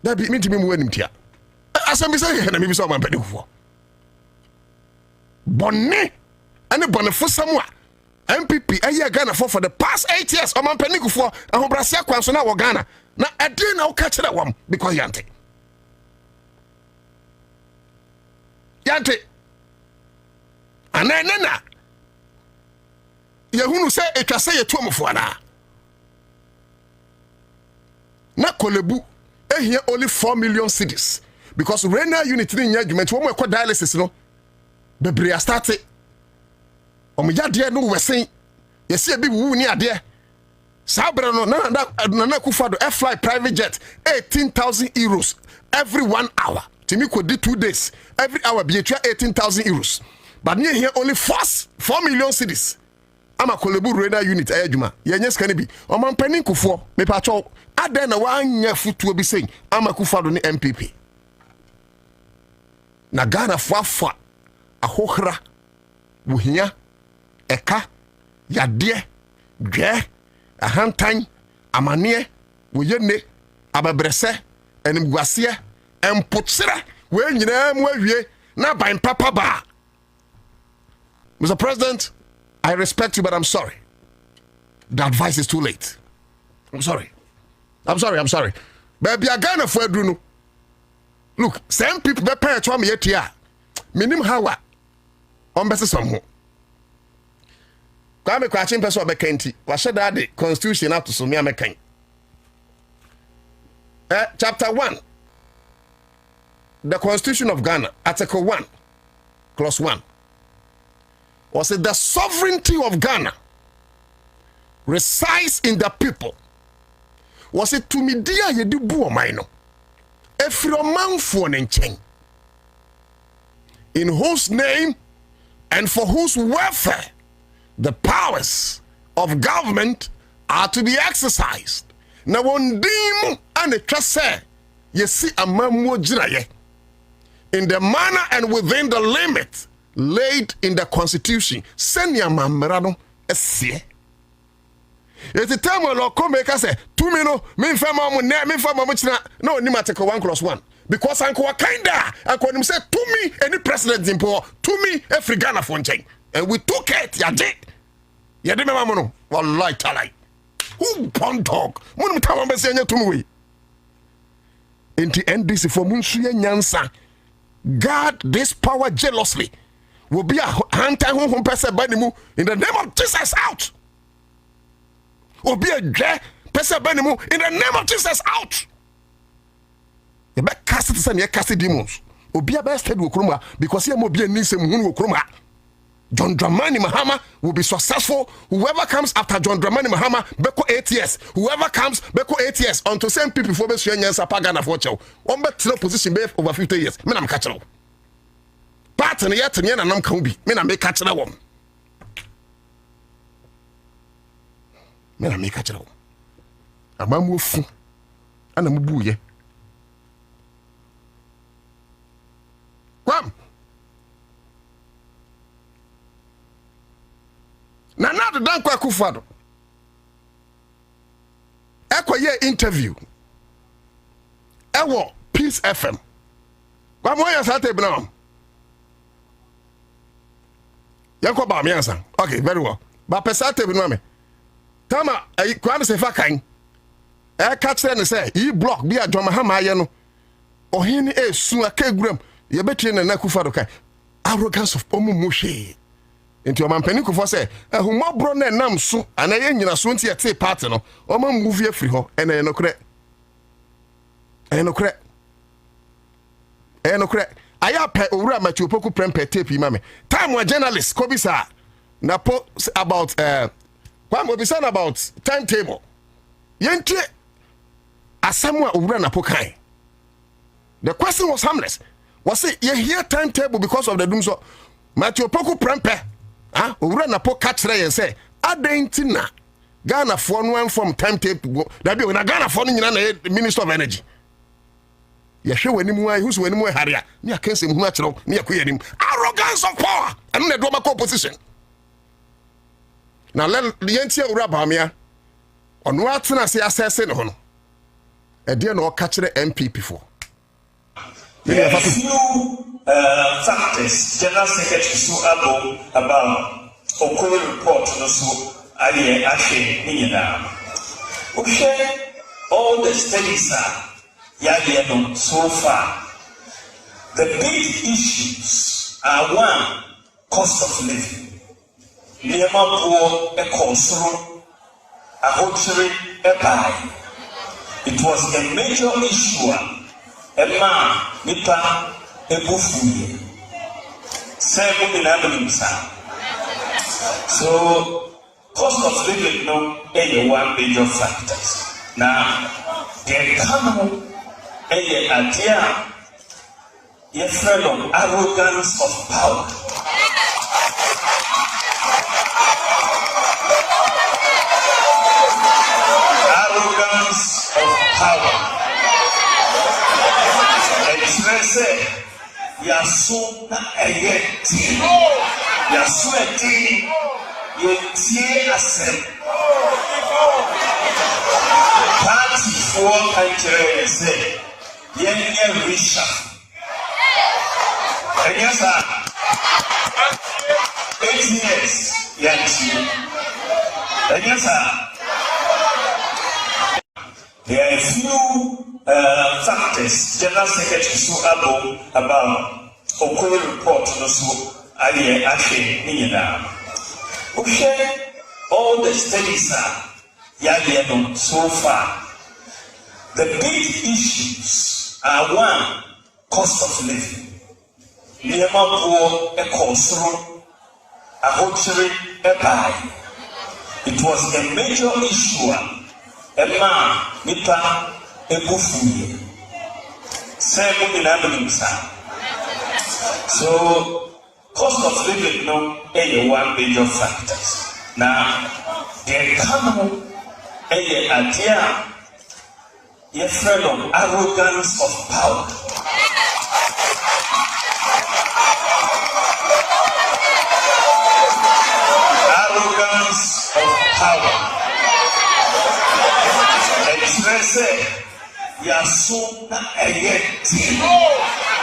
That be me to me winning here. Assembisa and a Mibisa man penny for. Bonnet and a bonnet for someone. MPP a year Ghana for the past 8 years. O man penny for a Hobrasia Kwansona or Ghana. Now I didn't know catch that one because Yante. And then Yahunu say it can say a tomb for an hour. Na kolebu here only 4 million cedis because renal unit in judgment one more dialysis no bebre started omuya de no we sen yesi e bi wu ni ade sabra no na kufado air fly private jet 18,000 euros every 1 hour timi ko di 2 days every hour be 18,000 euros but near here only 4 million cedis ama kolebu renal unit ayadwuma yenye skani bi o man panin kufo me pa cho aden na wanya futuo bi sen ama kufado ni MPP na Ghana fafa ahohra wuhia eka yade dwe ahantan amane woyene ababrese enimguase empotsira we nyina mu awie na ban papa ba. Mr. President, I respect you, but I'm sorry. The advice is too late. I'm sorry. Baby, I Ghana for Bruno. Look, some people be pay to me yet here. Minim hawa. On better some more. Kwame Kwachin person be kenti. Wa sheda the constitution out to so me amekan. Chapter 1. The Constitution of Ghana, Article 1, Clause 1. Was it the sovereignty of Ghana resides in the people? Was it to me dear ye do bu omino? If your man for nchen, in whose name and for whose welfare the powers of government are to be exercised. Now one dim and a trust ye see a mamu jiraye in the manner and within the limit laid in the constitution. Send your mamrano a see. It's the time when Lord come make us say, 2 minutes, me fama no, ni Article 1 Clause 1. Because Uncle Wakanda, Uncle him said to me, any president in power, to me, every Ghana fontaine. And we took it, ya did. Ya did, Mamma, wallahi talai. Who pond dog? Mun tawa mbese to me. Inti NDC for Munsuya Nyansa. Guard this power jealously. Will be a hunter who person by the in the name of Jesus out. Will be a person by the in the name of Jesus out. You better cast it and you cast demons. Will be a best head with Kruma because you will be a niece and moon with Kruma. John Dramani Mahama will be successful. Whoever comes after John Dramani Mahama, beko 8 years. Whoever comes, beko 8 years. Until same people for be showing yansa pagana for chow. One bet no position be over 50 years. Me nam catch now. Part and yet and nam can be. Me nam make catch now. Me nam make catch now. Amamu fu. Ana mubu ye. Kwam. Na the Darko Akufo-Addo ekwoye interview ewo Peace FM kwa mo yansa tape now yanko ba me yansa okay very well ba pesa tape no me tama kwa me se fa kan catch them say e block bi adwoma ha ma ye no ohini esu akaguram ye betwe na Akufo-Addo kai arrogance of omumu hwe. Into your man Peniko say, who more bro nam so, and I ain't a soon to a party no, or man movie free ho, and I no crack. I no crack. I no crack. I have pet over at your poco prempe tape, mammy. Time where journalists, Kobisa, Napo about what will be said about timetable. Yente, as someone over Napokai. The question was harmless. Was it you hear timetable because of the doom so? Matthew Poku Prempe. Owura na po catch and say adentina Ghana for no from timetable that be na Ghana for no nyina na Minister of Energy ye hwe wanimu ai who's wanimu haria me akanse mu akero me akoyanim arrogance of power and na do ma opposition na le yentia owura baamia ono atena se assess no no e de na o catch MPP for factors General Secretary so about Okoro report no so aye ahwe nyina all the studies are no so far. The big issues are one, cost of living. Nema poor a consoro a hotel a buy. It was a major issue. Emma nipa ebufuye seven in Abelimsa. So cost of living no any one major factors. Now the come a idea a friend of arrogance of power. Arrogance of power. Say, Yasu na ayeti, Yasu eti, yeti asem. Party for country say, yenye risha. And yes, 8 years, yanchi. And yes, there are a few factors General Secretary so about Okoro report no so aye ahwe nyina. All the studies are no so far. The big issues are one, cost of living. Nema poor a consoro a hotel a buy. It was a major issue. Emma nipa ebufuye seven in Abelimsa. So cost of living no any one major factors. Now the come a idea a friend of arrogance of power. Arrogance of power. Say, Yasu na ayeti,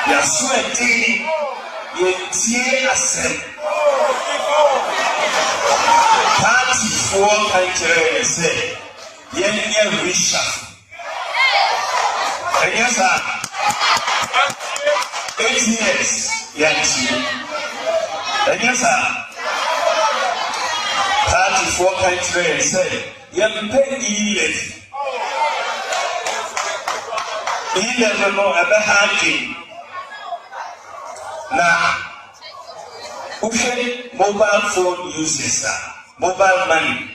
Yasu eti, yeti asem. Party for country say, yenye risha. And yes, 8 years, yanchi. And yes, party for country say, yenye he never know about hacking. Now, Mobile phone users, mobile money,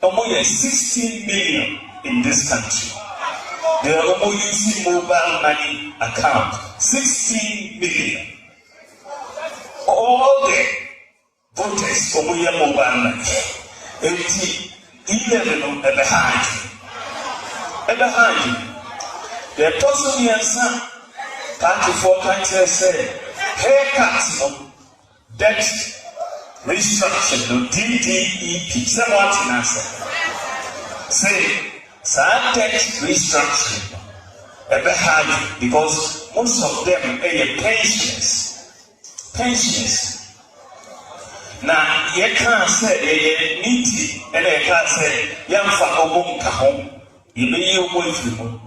almost 16 million in this country. They are almost using mobile money account, 16 million. All the voters almost mobile money. 11 at the high. The person answer, party for countries say, haircuts of debt restructuring, DDEP, somewhat in answer. Say, sad debt restructuring, ever hard because most of them are pensioners. Now, you can't say a meeting, and I can't say, young for home, you may you wait for them.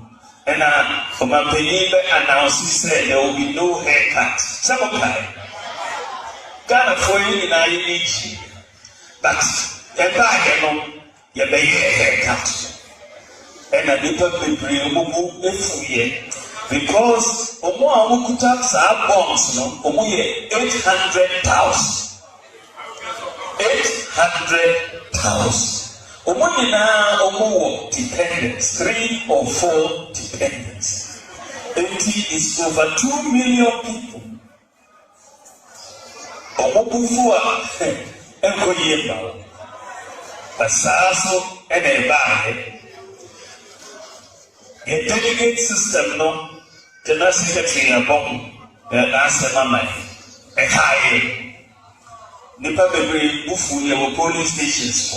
And for my penny, announced said there will be no haircut. Some of them. Ghana for you in our age, but a bag, you may haircut. And a little bit because Omo could tax our bonds, no, Omo 800,000. 800,000. Omo dependents, 3 or 4 dependents. 80 is over 2 million people. Omobufua enkoyemba basaso enebane a delegate system no tena secretary abom na asema mai e high nipa bebre bufu ye wo police stations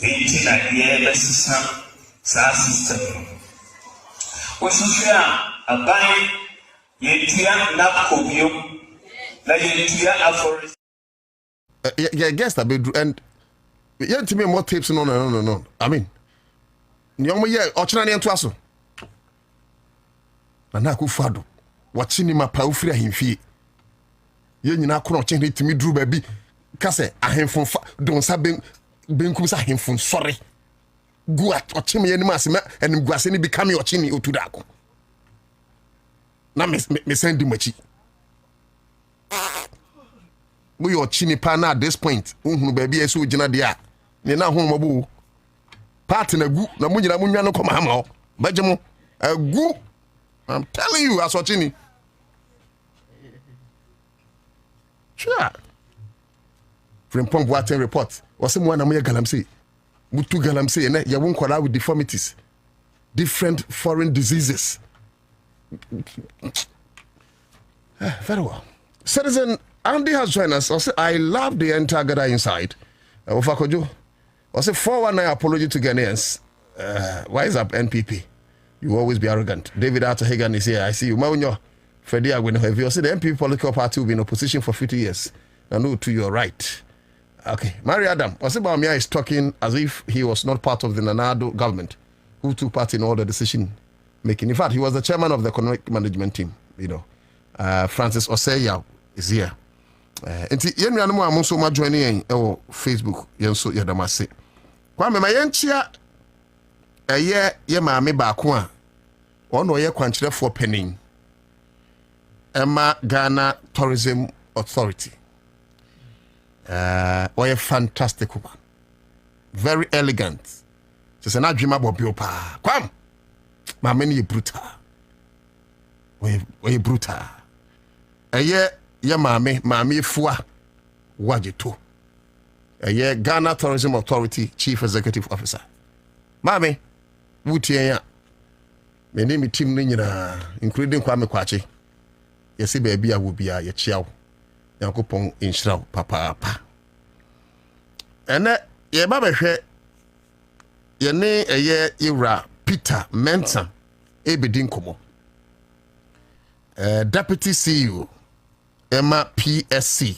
ko intina ye lesisa sa system wo sofia abai ye tia napkobio. Yeah, guess that bedroom and yeah, to me more tapes no. I mean, nyomo ye ochina ne ntoaso. Na ku fado. Watching him pa ufiri ahemfie. Ye nyina ko no chene timi duru ba bi kase ahemfo don sa benkum sa ahemfo sori. Gu ochime ye ni masema enim guase ni bi kame ochini otudako. Na me send machi. We are chini pana at this point. Baby, I saw Jina dia. Nina home abu. Part in a goo. Na munja munya no come hamo. Bajamo a goo. I'm telling you, I saw chini. Sure. From Pump Water report. Was someone a mere galamsey. Mutu galamsey and ya won't call out with deformities. Different foreign diseases. Very well. Citizen Andy has joined us. I love the entire gather inside. Ofakojo. I say 419 apology to Ghanaians. Wise up NPP. You always be arrogant. David Arthur Hagan is here. I see you. Maunyo Freddy Agwin have you. I say the NPP political party will be in opposition for 50 years. I know to your right. Okay. Mary Adam. I say Bamia is talking as if he was not part of the Nanado government who took part in all the decision making. In fact, he was the chairman of the economic management team. You know. Francis Oseya is here. Enti yenu anu amu so ma join yen e Facebook yen so yadamase. Kwa me ma yenchia ye maame ba ko a ono ye kwankyerefo penin. Emma Ghana Tourism Authority. Oye fantastic woman. Very elegant. Just an adwima bobio pa. Kwam. Maame ni brutal. Oye brutal. Eye ye maame fua wajeto. Eye Ghana Tourism Authority Chief Executive Officer. Maame wutie ya. Me ni mi team ni nyina including Kwame Kwache. Ye se baby a wo bia ye chiawo. Yankopon inshiraw papa. Ene ye ba behwe ye ne eye Ira Peter Mensa ebedi nkomo. Deputy CEO Emma PSC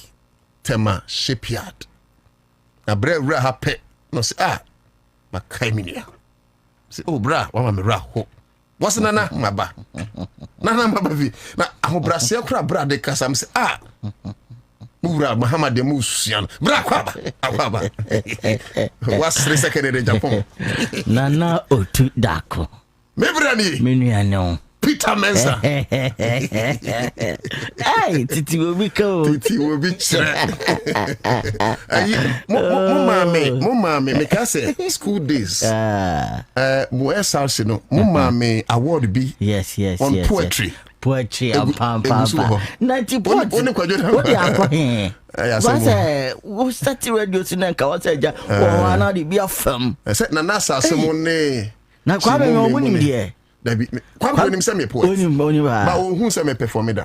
Tema Shipyard. Na bra happy no say makaiminia. Say bra wa me ra ho. What's nana maba? Nana maba vi. Na ahobrase kura bra de kasam say Mura Muhammad Musian. Bra kwaba. What's the second in Japan? Nana otu Darko. Mebrani. Menu ano. Peter Mensah. Hey, Titi will be cool. Titi will be Mama, me can say school days. Where South, you know, Mama award be. Yes. On poetry. Yes. Poetry and pam. 90 points. What what's that radio sinenka? What's that? Oh, na di be a film. I said, Nasa, someone. Na kwame mo woni die. Dabi kwame nim say me poet. Oni ba. Ba who say me perform da.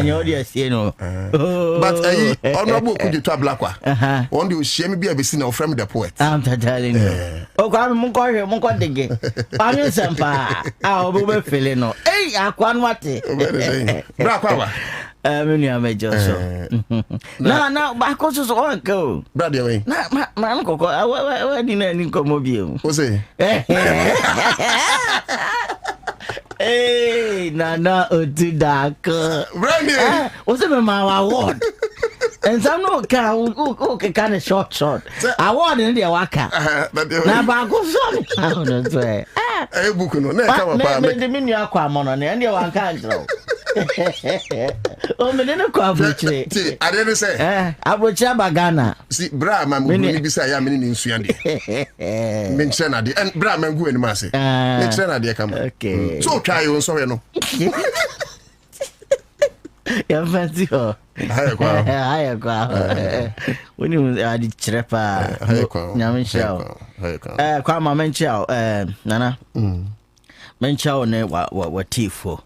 You dey see no. But honorable could you to Blackwa. On the shame be a na from the poet. I'm telling you. O kwame mo ko dege. Kwame sempa. Obo be feel no. Akwan wate. Blackwa. Menu amejo so. Na ba ko so on go. Brother we. Na ma ko we di na ni ko mo bi o. O say. Hey, Nana Otu Darko. Brand what's the award? And some no can kind of short. Award in the waka. Na ba go so. I don't say. Eh book no na come pa me. Me menu akwa mo no and the one can draw. Oh, me no ko abuchire. See, I didn't say. Abuchire bagana. See, bra man go ni bisa ya me ni nsuan de. Me nche na de. And bra man go anima say. Me nche na de come. Okay. So try you sorry no. Ya fancy ho. Haya kwa. Woni adi chirepa. Nyame chao. Kwa ma menchao nana. Menchao ne wa tifo.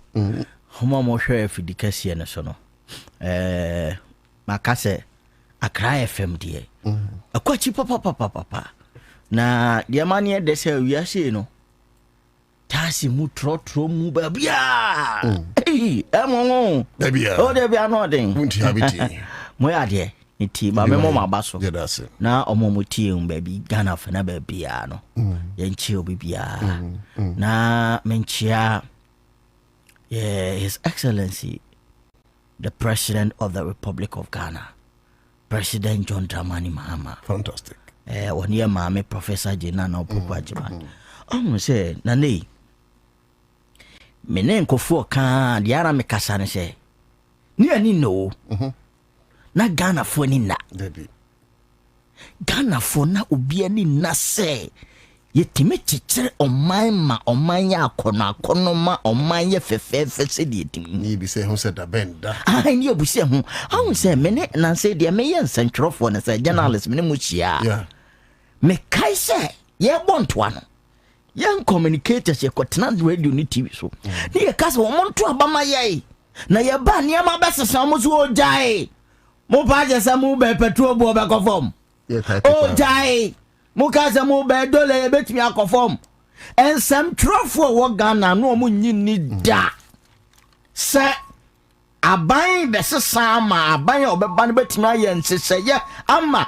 Homo mo hwe fidikasi ne so no. Makase Accra100.5FM die. Akwachi papa. Na dia manie de se wiase no. Tasi mu trotro mu babia. Emongo. Babia. Oh debia no den. Munti habiti. Mo ya de. Iti ba me mo mabaso. Yes. Na omomutie baby Ghana fa na babia no. Yenchi obibia. Na menchia His Excellency the President of the Republic of Ghana, President John Dramani Mahama. Fantastic. One year mama Professor Jenana Opokuagyemang. Say nane menen kofo kan de ara me kasa ne say ni ani no na Ghana fo ni na Ghana fo na obi ani na say yetime chichire oman ya akono ma oman ye fefefe se de yetime ni bi say hu se da benda ni obusi hu hu say mene na say de me ye nsentwerofo ne say journalist mene mu chia me kai say ye bontoa no young communicators ye kotena radio ni TV so ni ye kasa wo monto abama ye na ye ba ne ma besesa mo so ojai mo ba je sa mo be petrol bo be conform ojai mo kasa mo be dole betimi akonform en sam trofo wo Ghana no mo nyini da se aban besesa ma aban obeba no betimi aye nseseye ama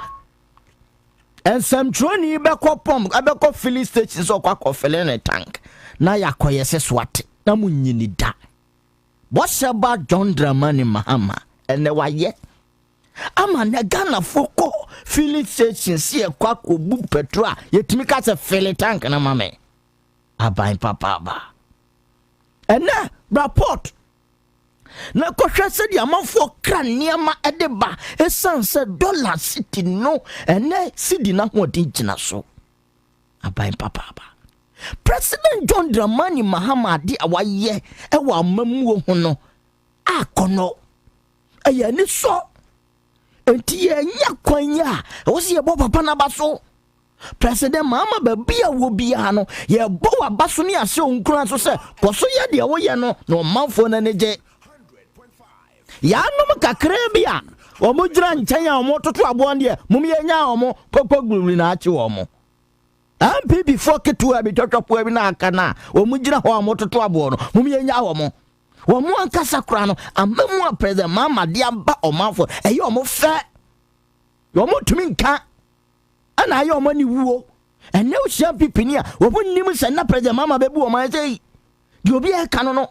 and some troni bekopom abeko filling station so kwa filling tank na yakoye se swat na munyini da what's about John Dramani Mahama and the waye ama na Ghana foko filling station see kwa ko bu petrol yetimi ka se filling tank na mame aban papa ba and na report na kohwe se dia manfo kra niama edeba esanse dollar city no ene city na ho din gina so aban papa ba President John Dramani Mahama di awaye e wa mamuo ho no akono aya ni so enti ye nya kwanya wo se ye bo papa na baso President Mahama ba bia wo bia no ye bo wa baso ni ase onkran so se koso ye de wo ye no no manfo na neje ya no kakra bia o mo jira nchen ya o mo toto abo de mum ye nya o mo popo gburu na achi o mo ampi before ketu abi toto po abi na aka na o mo jira ho o mo toto abo no mum ye nya o mo ankasa kra no amamu President Mahama de aba o manfo e ye o mo fe yo mo tumi nka ana ye o mo ni wuo ene o hia pipini a o bo nim se na President Mahama bebu o man sei di obi e ka no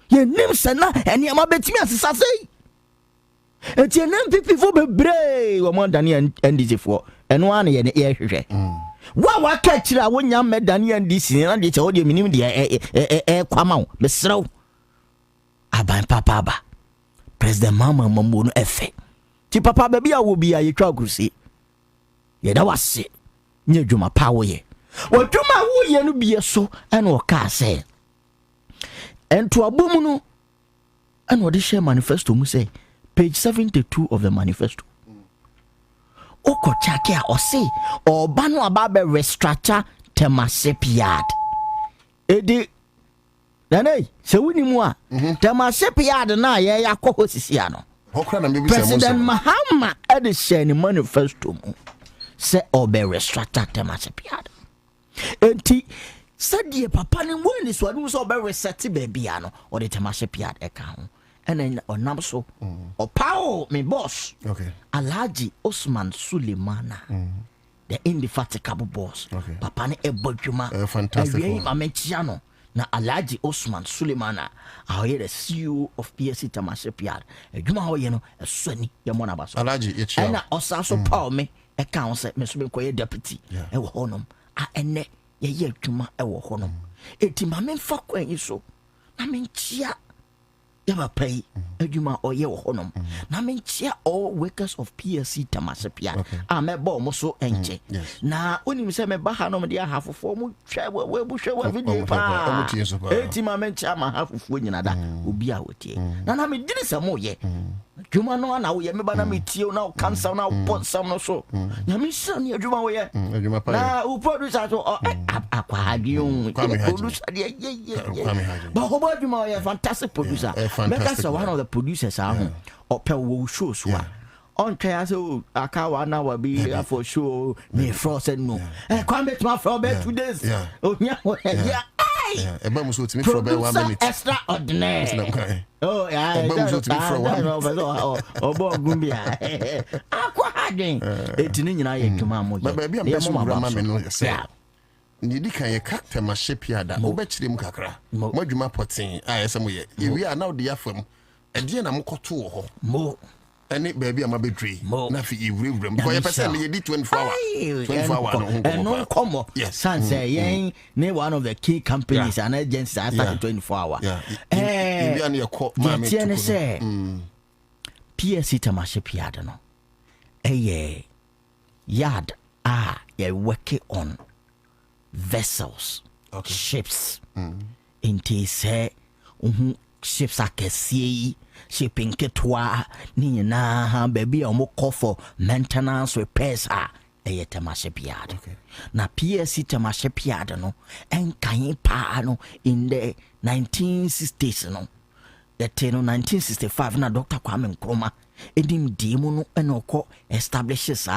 ye nim se na ene ama betimi asesa sei eti enem pipi fo bebre wo mo dane ndc fo eno an ye ne ye hwehwe wa ka kira wonya me dane ndc na de che wo de minim de kwama wo besrew aban papa aba President Mama Mambo no efe ti papa baby a wo bia ye twa kurusi ye da wase nye dwuma pa wo ye wo dwuma wo ye no bia so ene o ka se ento abom no ene o de share manifesto mu say page 72 of the manifesto oko chake a o say oba no aba be restructure Temasek Yard edi nanay se woni mu a Temasek Yard na ye yakọ sisi ano President Mahama edi share ni manifesto mu se obe restructure Temasek Yard enti sadie papa ni mo ni so adu so obe reset baby ano o de Temasek Yard e ka ho ena onam so o pao me boss Alhaji Osman Sulemana the indefatigable boss papa ne ebodwuma fantastic no na Alhaji Osman Sulemana ahoye the CEO of PSC Temasek Yard edwuma ho ye no esoni ye mo na baso Alhaji ye chia ena osa so pao me e kan se me so be koye deputy e wo honom a ene ye ye edwuma e wo honom eti ma me fa kwan yi so na me nchia yaba pay adwuma oye wo honom na me nchia all workers of PSC Temasek Yard a me bo mo so enche na onim se me ba ha no me dia hafofo mo twa we bu hwe wa video pa eti ma me nchia ma hafofo nyina da obi a wotie na me diri se mo ye adwuma no na wo ye me ba na me tie na cancer na pon sam no so na me se ni adwuma wo ye adwuma pa na u producer so akwa hadion producer ye ba ho ba adwuma wo ye fantastic producer because one of the producers are or per show so on try so Accra100 will be for show me frost and no come back my for 2 days oh yeah e ba muso timi for 1 minute extraordinary oh yeah muso timi for 1 minute obo gumbia akwa hadin etini nyina ye twuma mo ba bia me so grama me no say Nidi kan ye kakta ma shepia da obechire mu kakra madwuma potin a yesa mo ye ewi a na ode yafam ede na mokoto wo ho mo eni baabi a mabedri na fi iwrewrem because ye person ye di 24 hour no komo sanse yen ne one of the key companies and agencies after 24 hour ewi an ye ko ma me to say PSC Temasek Yard no yard ye working on vessels ships inti se ships akesi shipping ketwa ni na baby omo call for maintenance repairs Temasek Yard na PSC Temasek Yard no enkan pa no in the 1960s no the 1965 na Dr. Kwame Nkrumah edim dimu no enoko establishes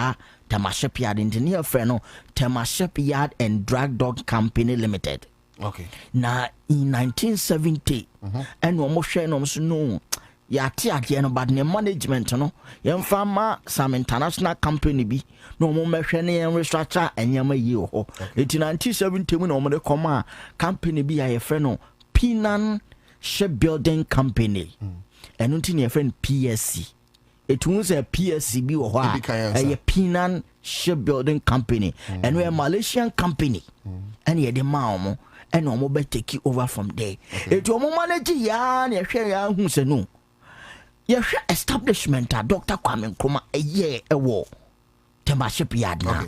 Temasek Yard engineer friend no Temasek Yard and Drag Dog Company Limited. Na in 1970 and no mo hwe no so no ya ti ade no but ne management no yem fama some international company bi no mo mehwe ne yem restructure enyama yi ho. In 1970 mu no mo de come company bi ya friend no Pinan Shipbuilding Company. And until your friend PSC. It was a PSC bi wo a Pinan Shipbuilding Company and we a Malaysian company and ye de maomo and no be take over from there. It wo manage ya na hwe ya hu se no. Ye hwe establishment Dr. Kwame Nkrumah a year ewo Temasek Yard na.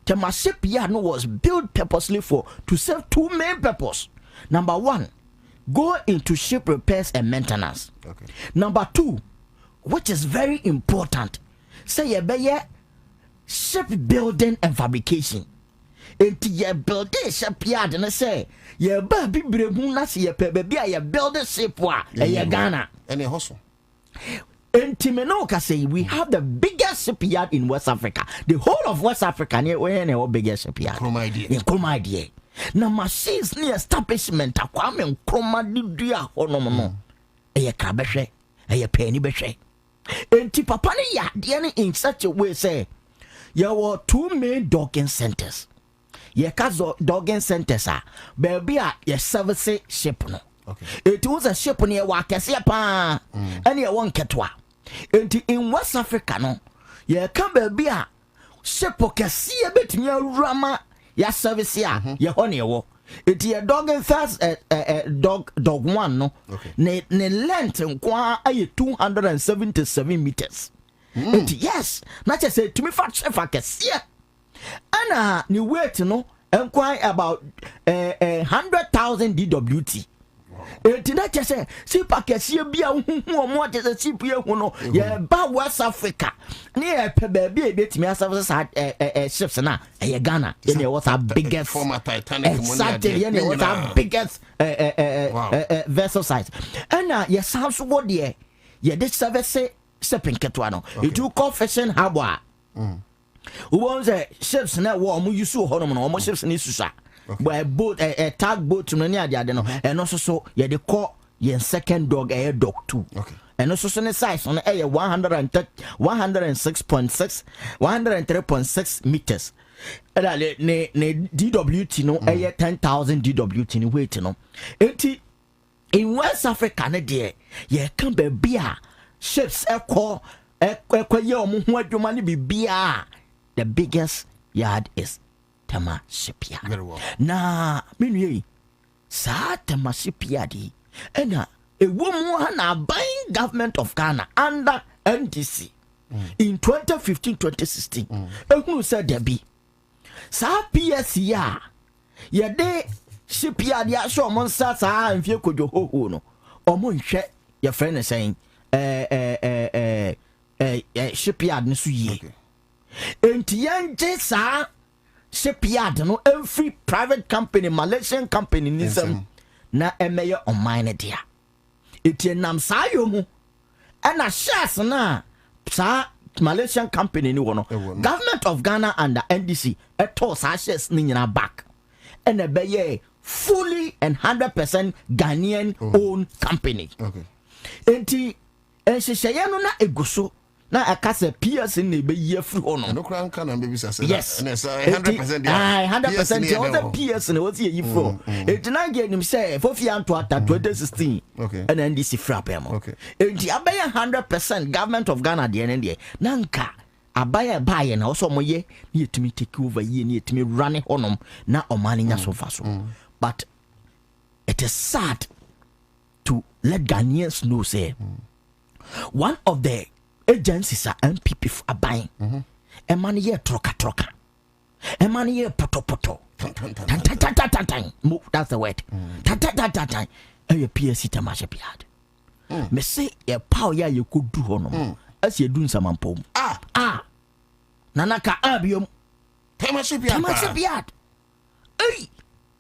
Temasek Yard no was built purposely to serve two main purposes. Number 1, go into ship repairs and maintenance. Number 2, which is very important, say ye be ship building and fabrication. Enti ye build ship yard and say ye ba bibremu na se ye pe be ye build ship wa ye Ghana. Any hustle. Enti me no ka say we have the biggest shipyard in West Africa. The whole of West Africa near where the biggest shipyard. Nkrumah idea. Na machines ni establishment Kwame Nkrumah didua honom no. Eye krabehwe, eye pani behwe. Enti papa ni ya de in such a way say there were two main docking centers. Ye ka docking centers baby ye service ship no. It was a ship near Wakese pa and ye won ketwa. Enti in West Africa no ye ka baby ship okese betumi awrama ya service ya ye ho ne wo It a dog first dog one no. Ne length nkwa ay 277 meters. Yes, not just say to me fat chef akese. Ana ni weight no nkwa about 100,000 DWT. Not just say see pakese bia hu mo just see bia hu no ye ba West Africa. Near baby betimi asafo ships na Ghana. Ye was our biggest former Titanic. Exactly, ye was our biggest vessel size. And yes, sounds what ye this service stepping ketwano. It do call fishing harbor. Who wants ships na war mu yusu hono no mo ships ni susa. But boat a tugboat to near the other no and also so ye the call ye second dog a dog too. Okay. And also so size on a 103.6 meters. And ne DWT no a 10,000 DWT ni weight no. In West Africa na dear ye can be beer ships ye be beer. The biggest yard is Tema shipyard. Very well. Na minui sa Tema shipyard ena a woman buying government of Ghana under NDC in 2015-2016. Who said there be sa PSC ya de shipyard ya show monster sa and few kojo ho no omo nhwe your friend is saying shipyard ni so ye enti yanje sa shipyard no every private company Malaysian company nisem na emeye on mine dia eti nam sa yomu ana shares na sa Malaysian company ni wono government of Ghana and the NDC eto sa shares ni nyina back and ebeye fully and 100% Ghanaian owned company. Okay. Enti enhyehyeye no na eguso na akase PS in be year free ono. No kran kan am be say. Yes. And it's 100% there. 100% there was PS in what year for. Enti na get him say for fianto ata 2016. Okay. And NDC frapem. Okay. Enti abaya 100% government of Ghana the end there. Nanka abaya buy na also moye na yetimi take over ye na yetimi run honom na omani nya so faso. But it is sad to let Ghanaians know say one of the agencies are MPP are buying. A man here troka. A man here poto. That's the word. And your PSC Tamasha Piad. Me say a power you could do on as you're doing some pom. Nanaka Abium Tamasha Piad. Hey.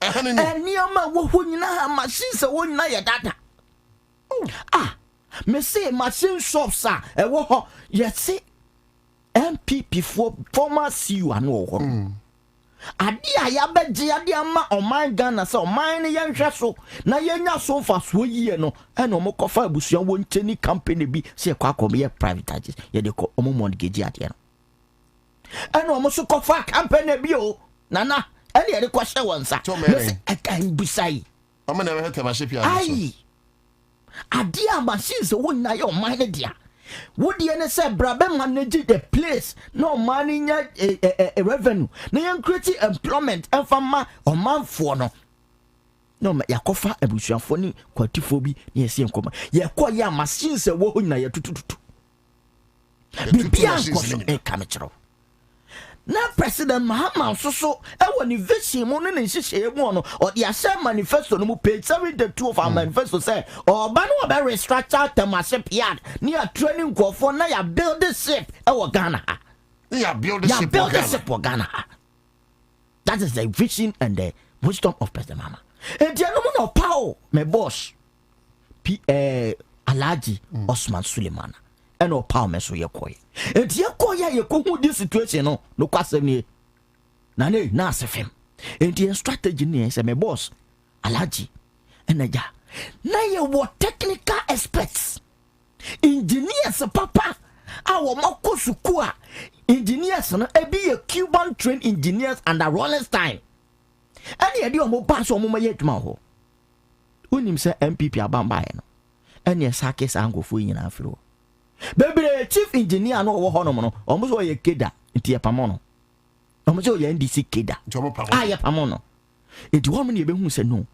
And near my woman, machines are one night data. Me say machine shops, sir. Yes, see, MPP for former CU and no. Adia yabeji adia ma o man Ghana so mine yan hweso na yenya so fa so yie no e no mokofa abusuan won cheni company bi se kwa kom ye privatize ye de ko omo mortgage ade no e no mo so kofa company bi o nana e de ko hye wonsa e kan busai omo na we tema ship ya ai adia machines won na ye o mine dia would you say Brabe manage the place? No money, a revenue. No, you create employment and farmer or man for no. No, Yakofa, a bush phony, quantiphobia, yes, you come. Yakoya machines a woman na ya tutu. Be a camera. Now, President Mahama so I want to visit Monin and she one or the Assam manifesto no page 72 of our manifesto say or Banu about restructure the Masip yard near training go for now you build the ship our Ghana. Yeah, build the ship for Ghana. That is the vision and the wisdom of President Mahama. And the no power, my boss Alaji Osman Suleiman. And no power meso ye koy. And ye koy ye ko hu this situation no kwasem ni. Na ne na asefem. And the strategy ni say my boss Alaji enaja. Na ye what technical experts. Engineers papa. Our mako sukua. Engineers no e be a Cuban trained engineers under Rollenstein. And ye di omo pass omo ma ye dwuma ho. Unim say MPP abamba no. And ye sake sangofo nyina afiro. Baby, chief engineer no wo hono no almost wo ye keda nti ye pamono almost wo ye NDC keda ya pamono It one minute who say no.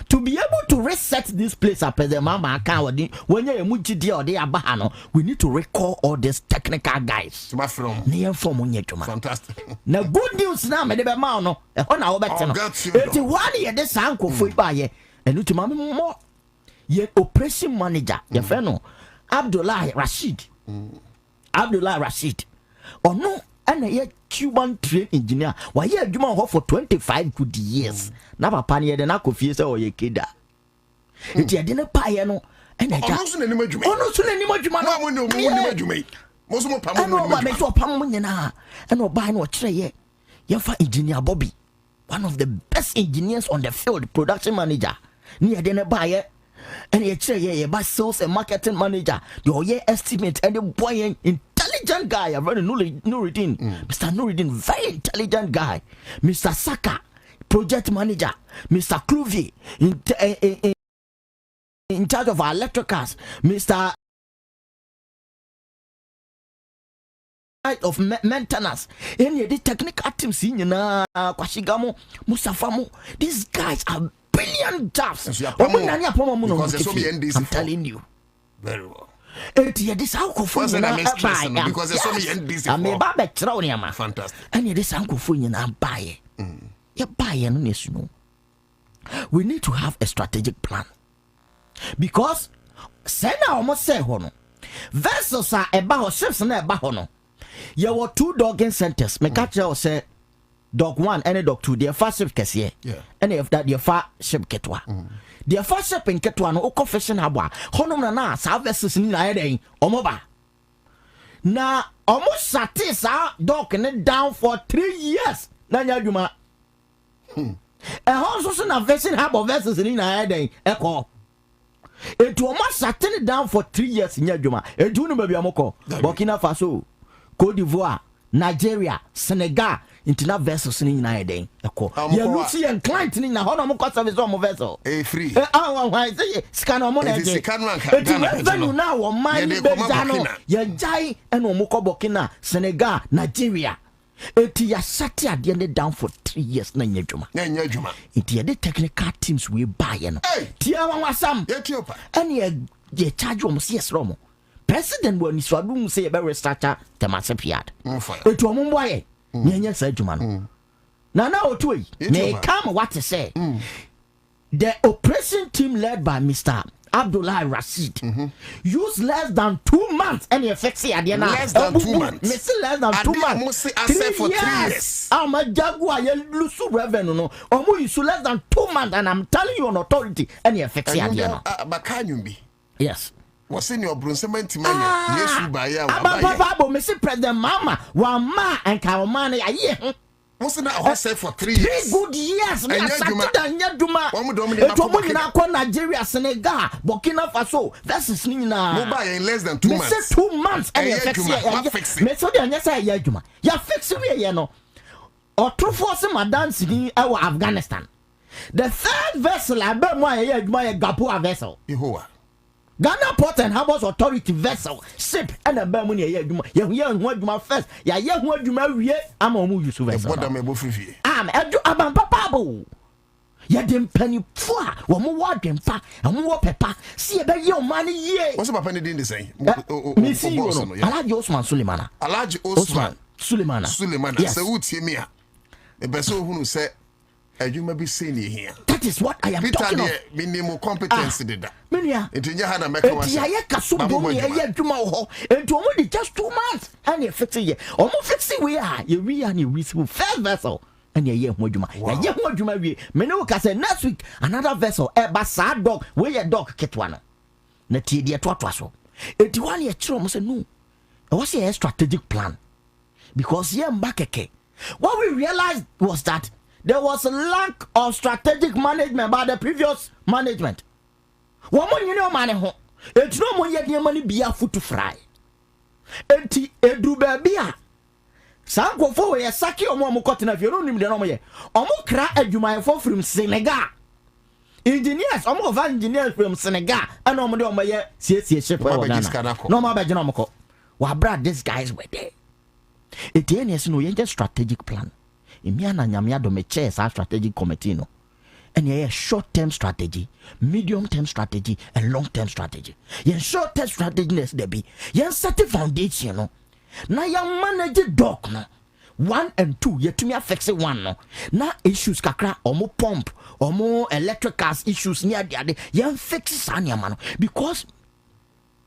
To be able to reset this place up as a mama account when you're or they are bahano, we need to recall all these technical guys. Near from fantastic. Now good news now, me debe ma no. On our better. It's 1 year this uncle for buy and to mamma more. Ye operation manager, your friend Abdullah Rashid. Abdullah Rashid. Or no, and a Cuban train engineer. Why ye do for 25 good years. Never panier than I could feel or ye kida. It ye didn't pay no. And I can't any much. Oh, no, soon any much. Most more Pamela make your Pamela and no buy no tray. You're for engineer Bobby, one of the best engineers on the field, production manager. Near dinner buyer. And you say, yeah, but sales and marketing manager, your year estimate, and the boy, intelligent guy, a very Nuruddin, Mr. Nuruddin, very intelligent guy, Mr. Saka, project manager, Mr. Cluvy, in charge of our electricals, Mr. of maintenance, any of the technical teams in Kwashigamo, Musafamo, these guys are brilliant jobs. I'm telling you. Very well. This uncle for because there's so many NDC. I'm a baby Troniama. Fantastic. And this uncle for you and buy it. You buy and you know. We need to have a strategic plan. Because send almost say hono. Vessels are about ships and about hono. You were 2 dogging centers. Me catch you say dog 1 and dog 2. Their first ship kesiye. And if that your far ship ketwa. Their first ship in ketwa no confession habwa. Hono na sa vessels ni na eden omoba. Na almost satisa dog and down for 3 years. Na nyaduma. And also na vessel habo vessels ni na eden eko. It almost sat down for 3 years in Yajuma. A junior baby amoko, Burkina Faso, Cote d'Ivoire, Nigeria, Senegal, into vessels in United. You Lucy and client in a Honomoco service on vessel. A free. I say, scan on money. It's now on my Bezano, Yajai and Omoko Burkina, Senegal, Nigeria. It is sat at the end down for 3 years. Nanyajuma. It is the technical teams we buy. Tiawa wasam. And ye charge almost yes, Romo. President when is room say about restructure the Massapiad. It will Mumbai. Nanya said Juman. Now, two may come what to say. The operation team led by Mr. Abdullah Rashid used less than 2 months and effects at the end. Less than 2 months. Less than 2 months. 3 years. I'm a jaguar, you lose revenue. No, or you less than 2 months, and I'm telling you on authority and effects at the end. But can you be? Yes. What's in your Brunsement money? Yes, you buy out. Papa, Mr. President Mama, one ma and Kaomani a year. Wasn't that I said for 3 years? 3 good years. And Nigeria, Senegal, Burkina Faso. That's a Nina. Mobile in less than 2 months. 2 months. And you're fixing it. You're fixing it. Or 2 forces my dancing in our Afghanistan. The third vessel, I bet my Gapua vessel. Ghana Port and Harbours Authority vessel, ship, and a Bermuda. You want my first. Ya, what you marry? I'm a movie to vessel. I'm a papa. Ya didn't penny poor, one more water and fat, and more pepper. See about your money, ye. What's about penny in the same? Missy Alhaji Osman Sulemana. Alhaji Osman Sulemana. Yes, I would see me. A vessel who said, you may be seen here. That is what I am talking about. Minimum competence did that. Minia, it in your hand, make a and to only just 2 months. And you're fixing it. Almost fixing we are. You and you receive first vessel. And you're what you might. Yeah, what you might be. Menoka said next week another vessel. A bassard dog. Where your dog Ketwana. Natidia Twatwaso. 81 year chum said no. It was a strategic plan. Because here Mbakeke. What we realized was that there was a lack of strategic management by the previous management. Woman, you know, money home. It's no more yet your money be a food to fry. Enti edu babia. Sanko for a saki or more cotton if you don't need the normal. Omo cra eduma from Senegal. Engineers, almost engineers from Senegal, and no more on my CSC ship. No more by Genomico. What brought these guys were there? It is no just strategic plan. Imiana nyamiado me chairs our strategic committee no. and a short-term strategy, medium-term strategy, and long-term strategy. Yen short-term strategy is there be yen set a foundation no. Now yen manage dock no. 1 and 2 yet to me affects one no. Now issues kakra or more pump or more electric cars issues near the other yen fixes anya man because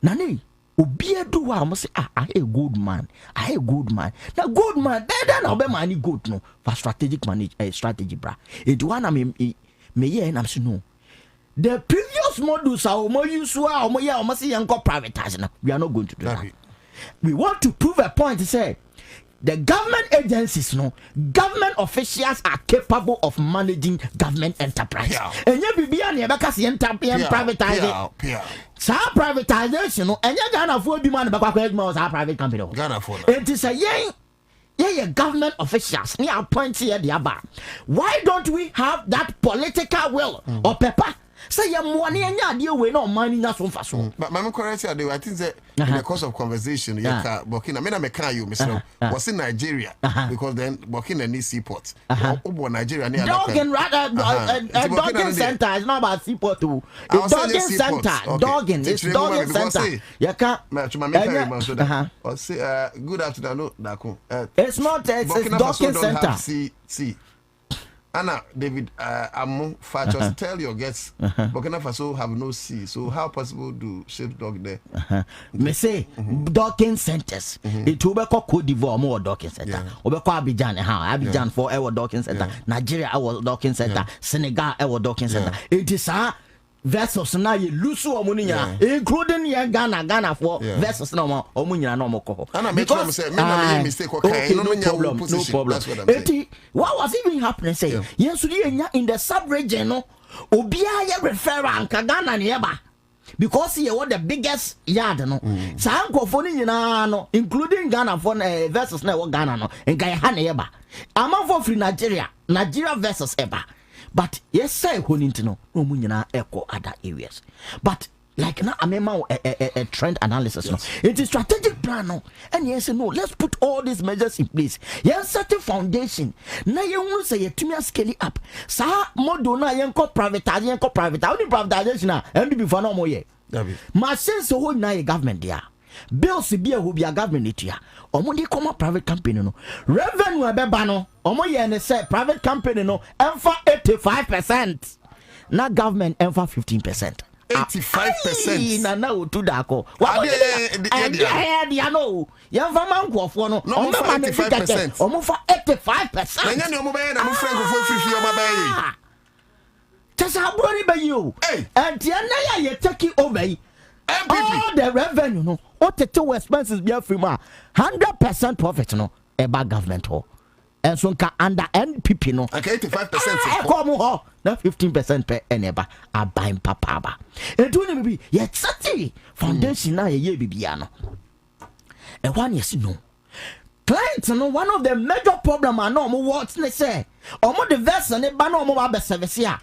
nani obia do wa mo say I a good man. I a good man. Now good man better na be money good no for strategic manage strategy bra. It one I me yeah and I'm saying no. The previous models are more useful or more yeah or say yanko privatizing. We are not going to do that. We want to prove a point to say the government agencies, no, government officials are capable of managing government enterprise. And you be an because privatizing. So privatization, no, and you're gonna afford the money back our private company. It is a yeah, government officials near appoint here the above. Why don't we have that political will or paper? Say your money and your deal with no money not so fast. But my correct I think that in the course of conversation, Burkina, I mean, you, Mr. was in Nigeria because then Burkina needs seaports. Nigeria near Dogging Dogging Center is not about seaport too. It's Dogging Center. Dogging. It's Dogging Center. You can't. Or say good afternoon, Darko. It's not. It's Dogging Center. See. Anna, David, just tell your guests, Burkina Faso have no sea, so how possible do ships dock there? Me say, docking centers. It will be called Cote d'Ivoire, more docking center. Or be called Abidjan, Abidjan for our docking center. Nigeria, our docking center. Senegal, our docking center. It is our vessels now you lose Omunia, including Ghana for vessels no more Omunia no more. Because no mistake, okay, no problem. That's what I'm saying. What was even happening? Say, yes, in the sub-region, no, Obia refer and Ghana nearby. Because he was the biggest yard, no. Sanko for no, including Ghana for vessels now Ghana no, and Guyana nearby. I'm for free Nigeria versus Eba. But yes, say no munyina echo other areas. But like now I'm a trend analysis. No, it is strategic plan. No, and yes, no, let's put all these measures in place. Yes, set a foundation. Now you want to say to me scale up. Sa model na yenko private. Only privatization na and before no more ye. My sense so na ye government there. Bills be a who be a government it ya. Omo come a private company no. Revenue ebeba no. Omo ye ne say private company no. Enfa 85%. Na government enfa 15%. 85%. Na na to Darko. What the no. Ya fa man kwofo no. Omo fa 85%. Omo fa 85%. Na nya omo be na mo friend go free omo be. Tesa broni be you. And ya na ya take over. All the revenue, no, what the two expenses be free ma 100% profit, no, about government ho, and so can under NPP no. Okay, 85%. Come ho, na 15% per eneba. I buy papa. And do me be yet 30 foundation na ye bibiano. And one yes no. Clients no one of the major problem I know what they say. Omo the vessel ne ba no mo ba service here.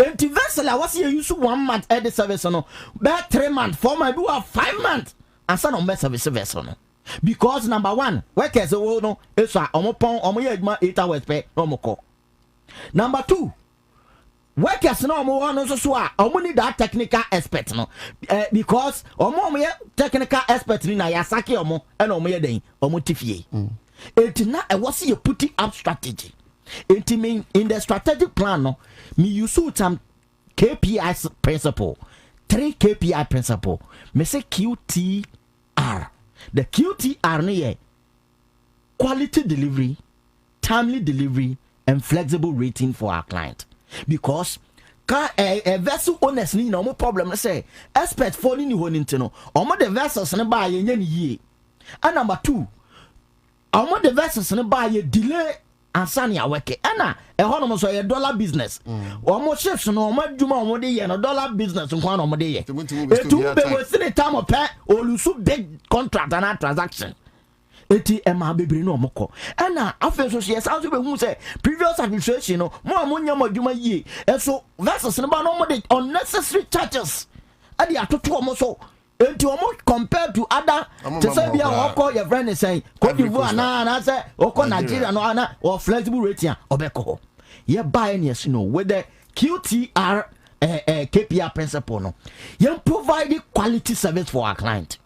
If the vessel I was here use 1 month at the service no, but 3 months, 4 months, do 5 months, and some on service vessel no. Because number one, workers no, it's a omo 8 hours pay no more. Number two, workers no more so omo need that technical expert no, because omo technical expert ni na yasaki omo and omo ye den omo tifie. It na I was you putting up strategy. It mean in the strategic plan no, me use some KPI principle, 3 KPI principle. Me say QTR. The QTR ne quality delivery, timely delivery, and flexible rating for our client. Because a vessel owners ni no more problem. I say expert for ni ho ni no. Omo the vessels ne buy ye ye. And number 2, omo the vessels ne buy ye delay ansani aweke ana ehono so ye dollar business omo ships no omo adwuma omo de ye no dollar business nkwa no omo de ye etu be we see the time of pay olusu big contract and transaction eti ema bebre no omo ko ana afa so yes also be hu say previous administration no mo amonya adwuma ye eso versus no ba no omo de unnecessary charges ade atoto omo so enti omo compared to other to say bia oko your friend is saying Cote d'Ivoire na say oko Nigeria no ana or flexible rating obeko ye buy and yes no with the QTR KPR principle no you provide quality service for our client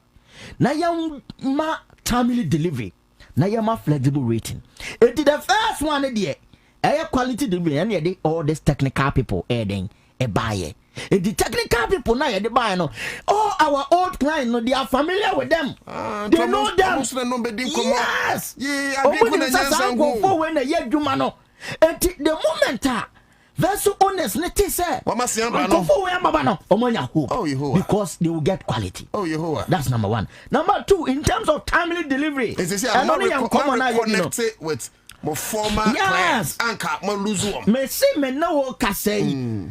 na you ma timely delivery na you ma flexible rating it did the first one there quality delivery and ye all these technical people adding a buyer. The technical people now they buy no. All our old clients no, they are familiar with them. They know them. Yes. Yeah, I when a year do mano. And the moment vessel owners let it say. Because they will get quality. That's number one. Number two, in terms of timely delivery. I'm not connected with my former clients. Me see me no say.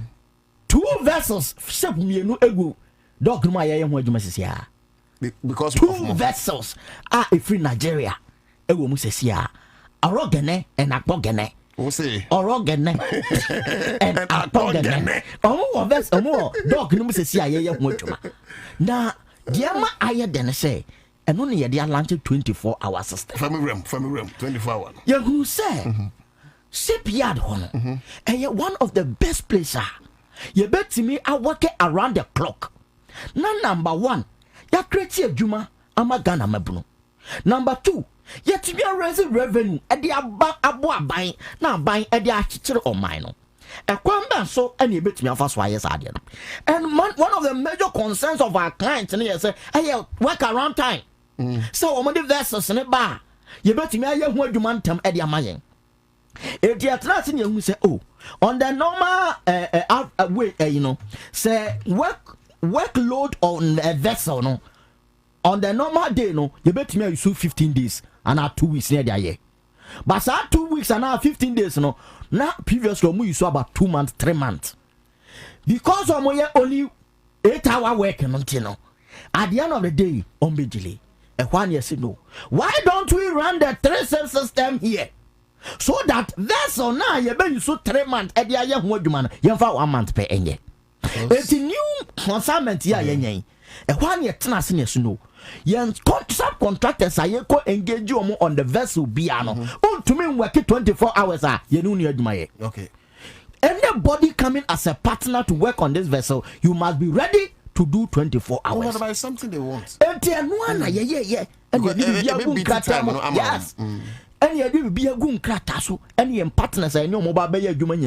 2 vessels ship me no egu dog no aye ho adwuma sesia because 2 vessels are free Nigeria ewo mu sesia arogene and akpogene o say arogene and akpogene omo vessel omo dog no mu sesia ye ho adwuma na dia ma aye den say eno ne ye dia launch 24 hour system family room 24 hour ye who say shipyard hono one of the best places. You bet me I work around the clock. Now number 1, ya create a juma ama Ghana mabuno. Number 2, yet to be a revenue at the abo buying now buying at the architecture or mine. A kwamba so any bit me first why yes I did. And one of the major concerns of our clients and here say, hey, work around time. So on the vessels in a bar. You bet me I want to man tam at the amazing. If you are trying to say, oh, on the normal way, say workload on a vessel, no, on the normal day, no, you bet me you sue 15 days and now 2 weeks near the year. But so 2 weeks and now 15 days, no, now previously you saw about 2 months, 3 months. Because of my only 8-hour working until now. At the end of the day, on Bijili, and 1 year said no. Why don't we run the 3-step system here? So that vessel now you been so 3 months at the year man you for 1 month per enye. It's a new consignment here yenye. E 1 year tena senior no. Yen subcontractors are ko engage you on the vessel biano. To me work 24 hours you no need my. Okay. Anybody coming as a partner to work on this vessel, you must be ready to do 24 hours. What about something they want? And yeah. And yes. And you be a good cratasso, and your partners I know mobile bay human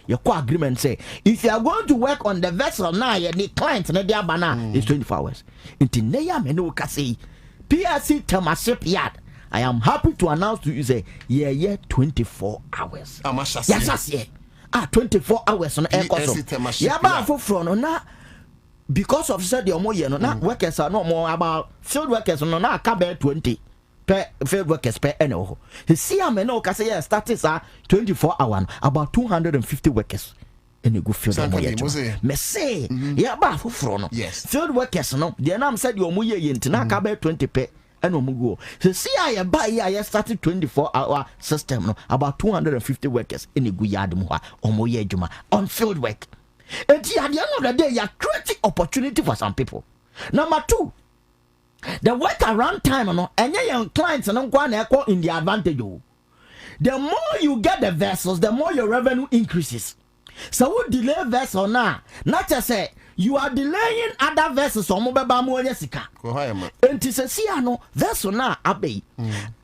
your co-agreement say if you are going to work on the vessel now, the client and their banner is 24 hours. Until Naya Menoka say PRC Township Yard. I am happy to announce to you say 24 hours. Yes, 24 hours on air course. Yeah, for front na because of said your more no workers are no more about field workers no na cabe 20. Per field workers per annual. The CMNO can say status are 24 hours, about 250 workers in a good field. Messay, yeah, but for front. Yes, field workers no. The name said your muye yintina cabe 20 per annual. The CIA by started 24-hour system no about 250 workers in a good yard or moye juma on field work. And at the end of the day, you're creating opportunity for some people. Number 2. The work around time and your clients and equal in the advantage. The more you get the vessels, the more your revenue increases. So we delay vessel now. Not just say you are delaying other vessels or mobile bamu Jessica. And to say vessel now abe.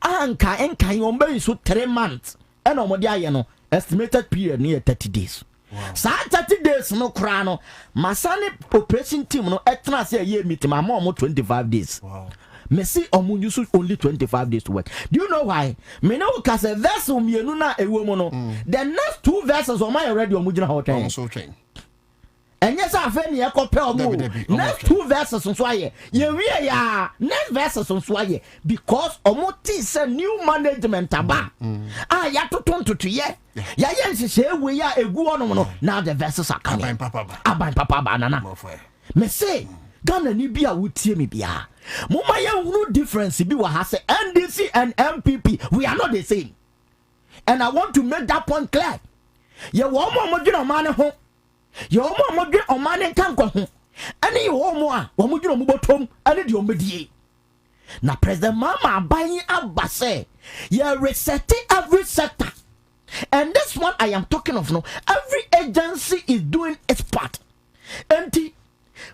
Anka yombe so 3 months. And omodia estimated period near 30 days. Wow. 30 days no crano. Masani operation team no etna say year meeting my mom 25 days. Wow. Messi omu use only 25 days to work. Do you know why? Me no cause a vessel me no na ewo mo no. The next 2 vessels on my already omu jina hotel. So train. And yes, I feel you compare next 2 vessels on swaye. Ya next vessels on swaye because omoti is new management aba. Ya to turn to ye. Ya yensi say we ya egu ono no. Now the vessels are coming. Aban papa banana. Me say Ghana ni bia wutie me bia. Mama ya no difference bi wa ha say NDC and MPP we are not the same. And I want to make that point clear. Ye wo mo dwena man ho. Your mom get on man and can't go home. Any more, one would you bottom, and it your medie. Now, President Mama buying up Basse, you're resetting every sector. And this this one I am talking of, no, every agency is doing its part. And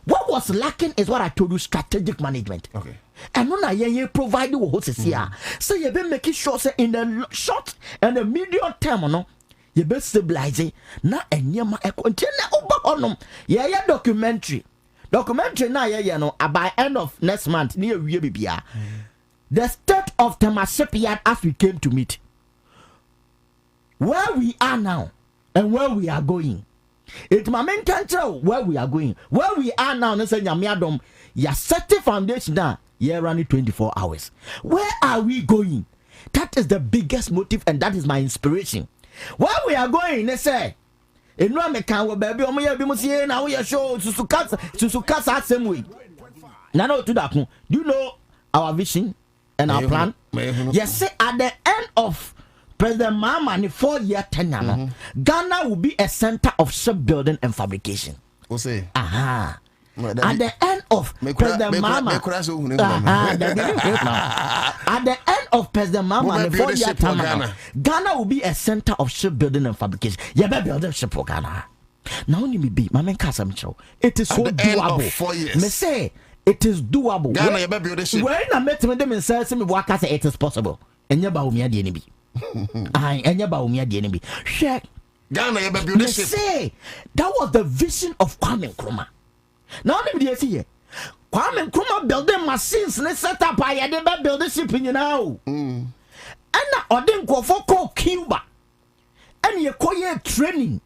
what was lacking is what I told you, strategic management. Okay. And when I provide you hosts here, so you've been making sure say in the short and the medium term, no, you best stabilize na enyama e continue oba honum. Yeah, documentary na yeah no by end of next month near bibia. The state of Temasipiyat as we came to meet, where we are now and where we are going. It's my main country where we are going. Where we are now, ya set the foundation now. You're running 24 hours. Where are we going? That is the biggest motive, and that is my inspiration. Where we are going, they say. In no me can baby, now we are show Susukasa same way. Now to that. Do you know our vision and our plan? Yes, say at the end of President Mahama in 4-year tenure, Ghana will be a center of shipbuilding and fabrication. At the end of President Mahama, at the end of President Mahama in 4-year tenure, Ghana will be a center of shipbuilding and fabrication. You better build a ship for Ghana. Now only me be, Mama Kasam, it is so doable. Me say it is doable. Ghana, you better build a ship. When I met them and said, "Me work as it is possible," and you bow me at the enemy. And you bow me at the enemy. Check. Ghana, you better build a ship. Say that was the vision of Kwame Nkrumah. Now let me see here. Kwame Nkrumah building machines. Let's set up. I never build a ship in you now. And I didn't go for Cuba. And you call your training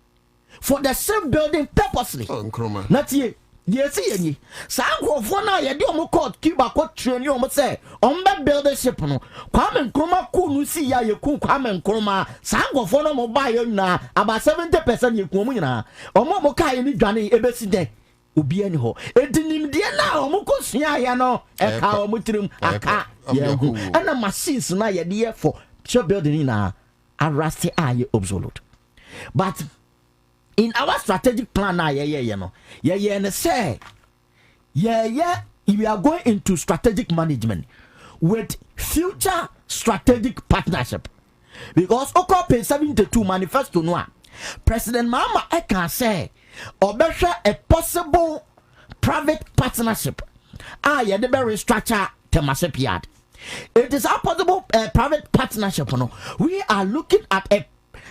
for the same building purposely. Oh, Nkrumah. Not here. Yes, ye. Sango for now, you do call Cuba, call train you almost say, on that build a ship. No, Kwame Nkrumah couldn't see ya, you could Kwame Nkrumah. Sango for no mobile na about 70% you come in. Or Momokai in Johnny Ebeside. Ubi anyhow. It didn't na Omukos ya no, a cow mutrim, a car. And a machines na ya dear for shipbuilding in a rusty eye obsolete. But in our strategic plan now, and say, we are going into strategic management with future strategic partnership. Because Oko page 72 manifesto no, President Mahama I can say, or better a possible private partnership. The very structure Temasipiyat. It is a possible private partnership. No, we are looking at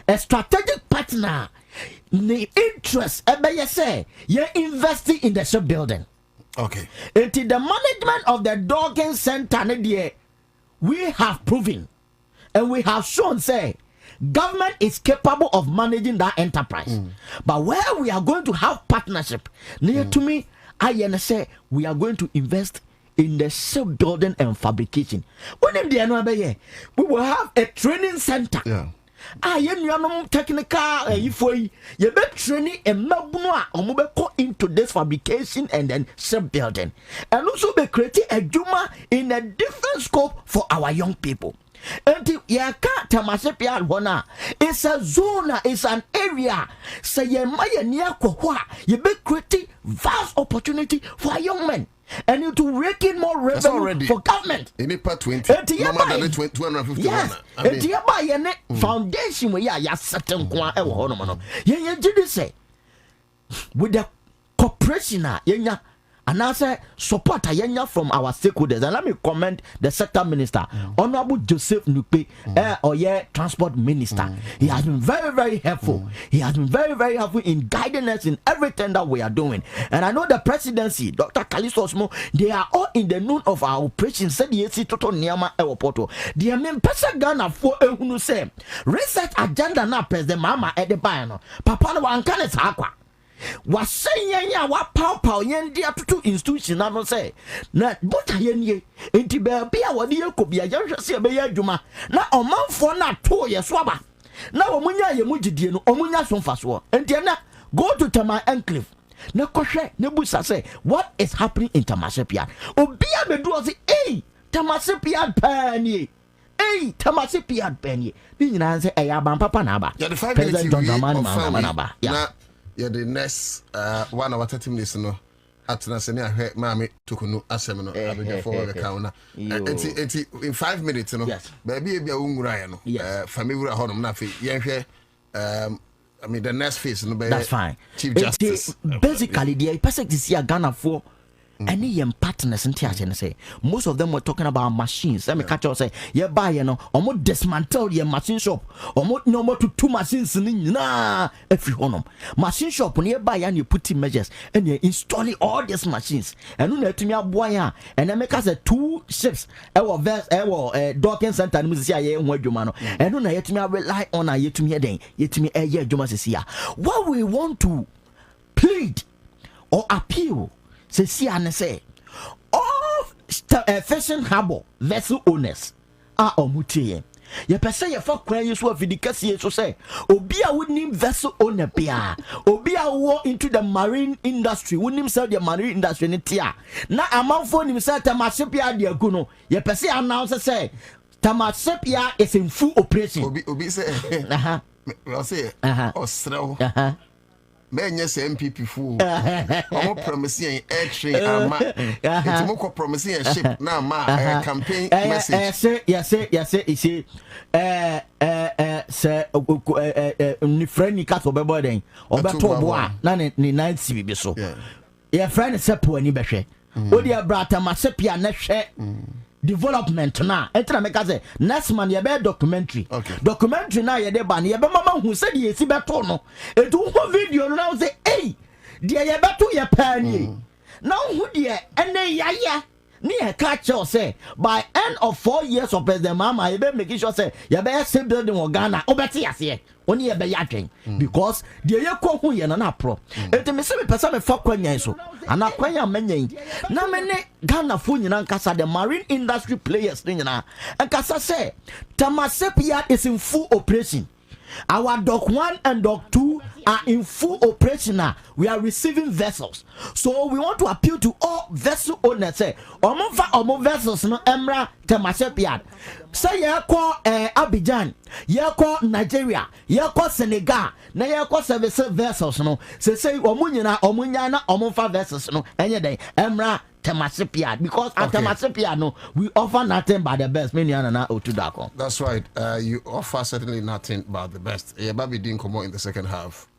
a strategic partner. The interest, say, you're investing in the shipbuilding. Okay. Into the management of the docking center, we have proven and we have shown, say, government is capable of managing that enterprise. But where we are going to have partnership, near to me, I say we are going to invest in the shipbuilding and fabrication. When we will have a training center. Yeah. Technical if you be training a mabunwa or go into this fabrication and then shipbuilding, and also be creating a juma in a different scope for our young people. And Temasipiyat wana, it's a zone, it's an area. Say you be creating vast opportunity for young men. And you to rake in more revenue for government. In the part 20, no 250. Yes, and you buy a foundation where you certain kwa ewo hono mano. You did say with the corporation and answer support from our stakeholders. And let me commend the sector minister, Honorable Joseph Nupe, transport minister. He has been very, very helpful. He has been very, very helpful in guiding us in everything that we are doing. And I know the presidency, Dr. Kalisto Osmo, they are all in the noon of our operation. Said the AC Toto Niama Airport. The main person Ghana for who say research agenda na President Mahama at the Bayano. Papa no one can is aqua. Was saying ya wa pow yen dia to institution no say na bota yen ye enti ba bia wode yakobia ya se be ya adwuma na omanfo na to ye so aba na omunya ye mugidie no omunya so mfaso enti na go to Tama enclave na kohwe na busa say what is happening in Temasipiyat obia be do say Temasipiyat pani Temasipiyat pani ni nyina say ban papa na aba President John Dramani na aba yeah, the next 1 hour 30 minutes no atena se ne ahwe maame tokunu asem no abegya for the counter in 5 minutes no baby e bia wunwura ye no family wura honom na fe yenhwe I mean, the next phase. That's fine. Chief Justice. Basically, the person to see a Ghana for any young partners and say most of them were talking about machines. Let me catch you say, yeah, buy almost dismantle your machine shop, almost no more to 2 machines if you honor machine shop nearby and you put in measures and you installing all these machines and you let me up boy and then make us 2 ships. Docking center and you yet me rely on a yet to me then yet me a year what we want to plead or appeal. Say all fishing harbor vessel owners are omutie. Ye pese ye fa kwan yesu afidikasi so say obi a wonim vessel owner bia obi a wo into the marine industry wonim sell the marine industry ne tia na amanfo nim sell tamasepia de agu no ye pese announce say tamasepia is in full operation. Obi say we say osrew men yes MPP fool omo promising air train ama it mo promising a ship na ma campaign message yes say say ni friend ni cat obebo den obeto boa na ni 90 bibi so your friend say po ani behwe odi abrata masepia na hwe development na etra make say next man ye be documentary na ye de ban ye be mama hu say ye si beto no etu ho video no na say hey de ye beto ye pani na hu de ene yaya ni e catch us say by end of 4 years of president mama ye be make sure say ye be say building wo Ghana obeti ase oni ye be yadwen because de ye ko hu ye na pro etu me se me pesa me fa kwanya so ana kwanya manyan na me ne Ghana fu nyina nkasa the marine industry players ni nyina nkasa say Tamasepia is in full operation. Our Dock 1 and Dock 2 are in full operation now. We are receiving vessels. So we want to appeal to all vessel owners. Say, omo vessels no emra Tamasepia. Say ye call Abidjan, ye call Nigeria, ye call Senegal, na ye call service vessels no. Say omunyana vessels no. Any day emra Tamasepia, because at Tamasepia no, we offer nothing but the best. Darko. That's right. You offer certainly nothing but the best. Baby didn't come out in the second half.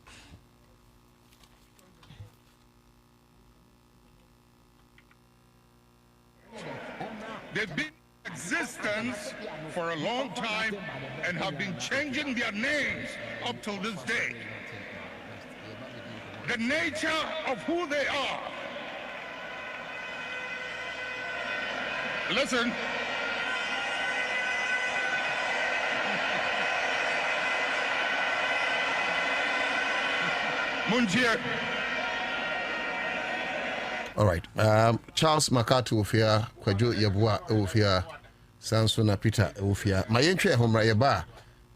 They've been in existence for a long time and have been changing their names up till this day. The nature of who they are. Listen. Munjie. All right. Charles Makatu Ofia, Kwajo Yabua Ofia, Sansona Peter Ofia. My entry at home Yaba,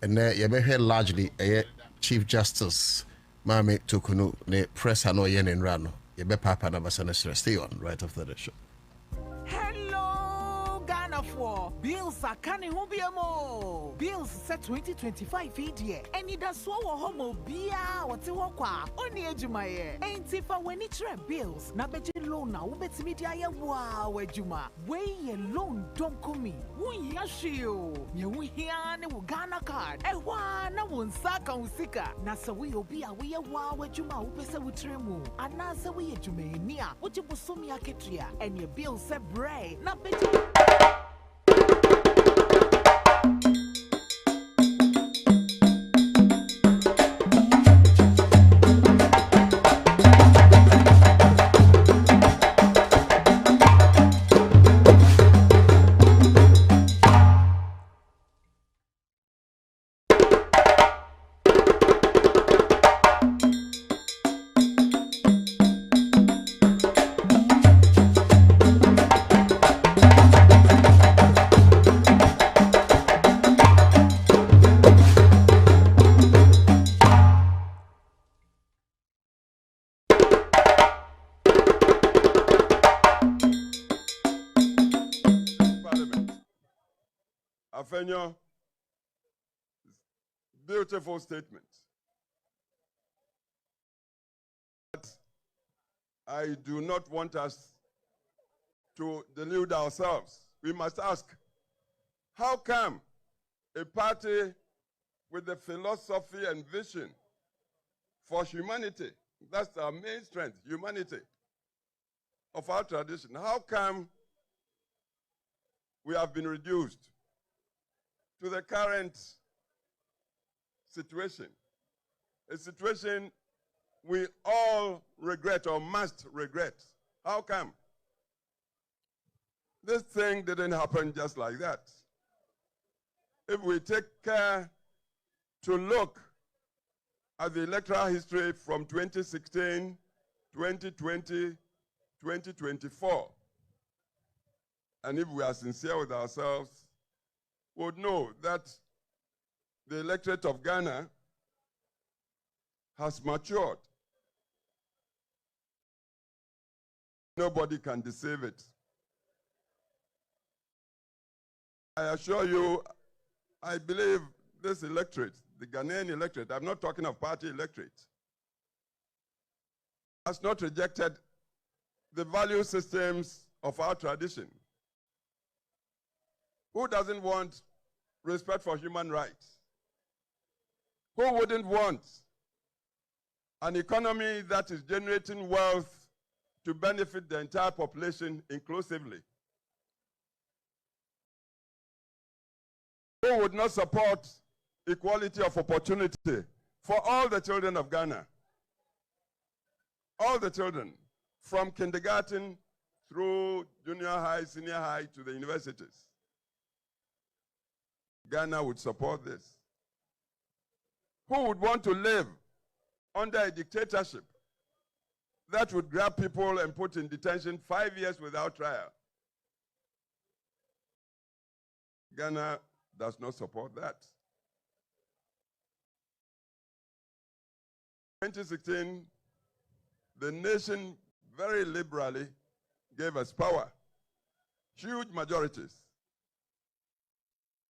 and Yabe largely a Chief Justice Mame Tukunu, ne press Hano Yen and Rano. Yabe Papa Nabasana. Stay on right after the show. For bills are canning mo. Bills set 2025 video. And it does so homo bia what you walk only ejumaye. Ain't if I when it bills. Na beji loan na ubet media ya wow ejuma. Way ye loan don't come me. Wun yashio. Ye wu here ne Ghana card. Ewa na wun saka usika. Na sa we obi a we wow ejuma upese utremu. Ana sa we ejume nia. Uji busumi aketria. And your bill se bray. Na beji. Beautiful statement. But I do not want us to delude ourselves. We must ask, how come a party with the philosophy and vision for humanity. That's our main strength, humanity, of our tradition. How come we have been reduced to the current situation? A situation we all regret or must regret. How come? This thing didn't happen just like that. If we take care to look at the electoral history from 2016, 2020, 2024, and if we are sincere with ourselves, we would know that the electorate of Ghana has matured. Nobody can deceive it. I assure you, I believe this electorate, the Ghanaian electorate, I'm not talking of party electorate, has not rejected the value systems of our tradition. Who doesn't want respect for human rights? Who wouldn't want an economy that is generating wealth to benefit the entire population inclusively? Who would not support equality of opportunity for all the children of Ghana? All the children, from kindergarten through junior high, senior high, to the universities. Ghana would support this. Who would want to live under a dictatorship that would grab people and put in detention 5 years without trial? Ghana does not support that. 2016, the nation very liberally gave us power, huge majorities.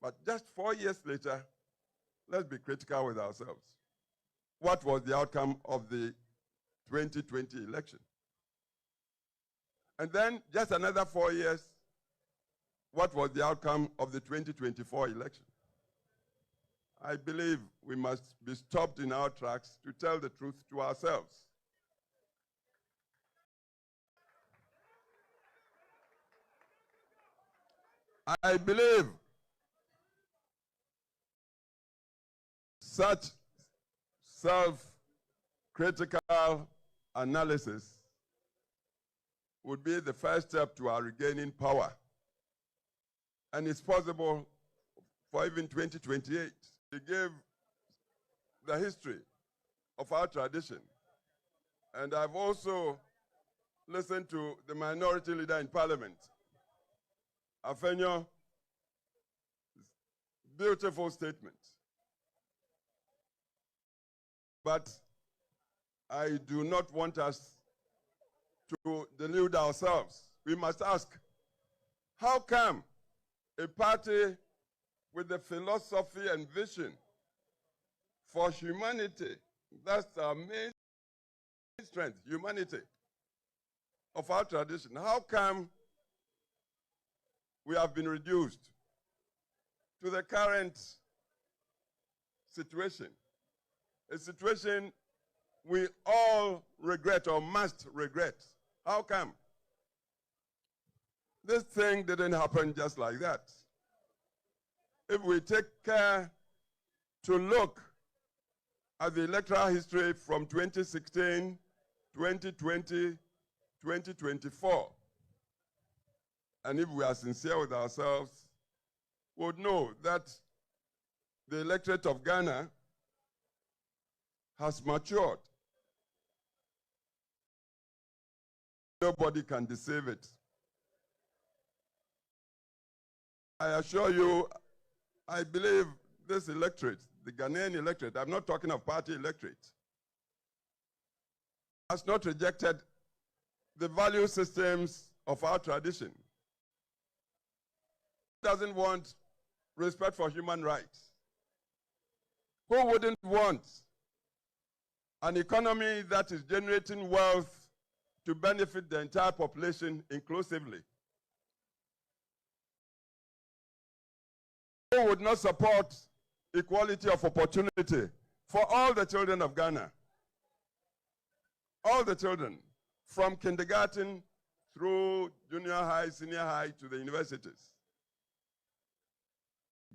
But just 4 years later, let's be critical with ourselves. What was the outcome of the 2020 election? And then just another 4 years, what was the outcome of the 2024 election? I believe we must be stopped in our tracks to tell the truth to ourselves. I believe such self-critical analysis would be the first step to our regaining power. And it's possible for even 2028. We gave the history of our tradition. And I've also listened to the minority leader in parliament, Afenyo's beautiful statement. But I do not want us to delude ourselves. We must ask, how come a party with the philosophy and vision for humanity, that's our main strength, humanity, of our tradition, how come we have been reduced to the current situation? A situation we all regret or must regret. How come? This thing didn't happen just like that. If we take care to look at the electoral history from 2016, 2020, 2024, and if we are sincere with ourselves, we would know that the electorate of Ghana has matured. Nobody can deceive it. I assure you, I believe this electorate, the Ghanaian electorate, I'm not talking of party electorate, has not rejected the value systems of our tradition. Doesn't want respect for human rights. Who wouldn't want an economy that is generating wealth to benefit the entire population inclusively? Who would not support equality of opportunity for all the children of Ghana. All the children, from kindergarten through junior high, senior high, to the universities.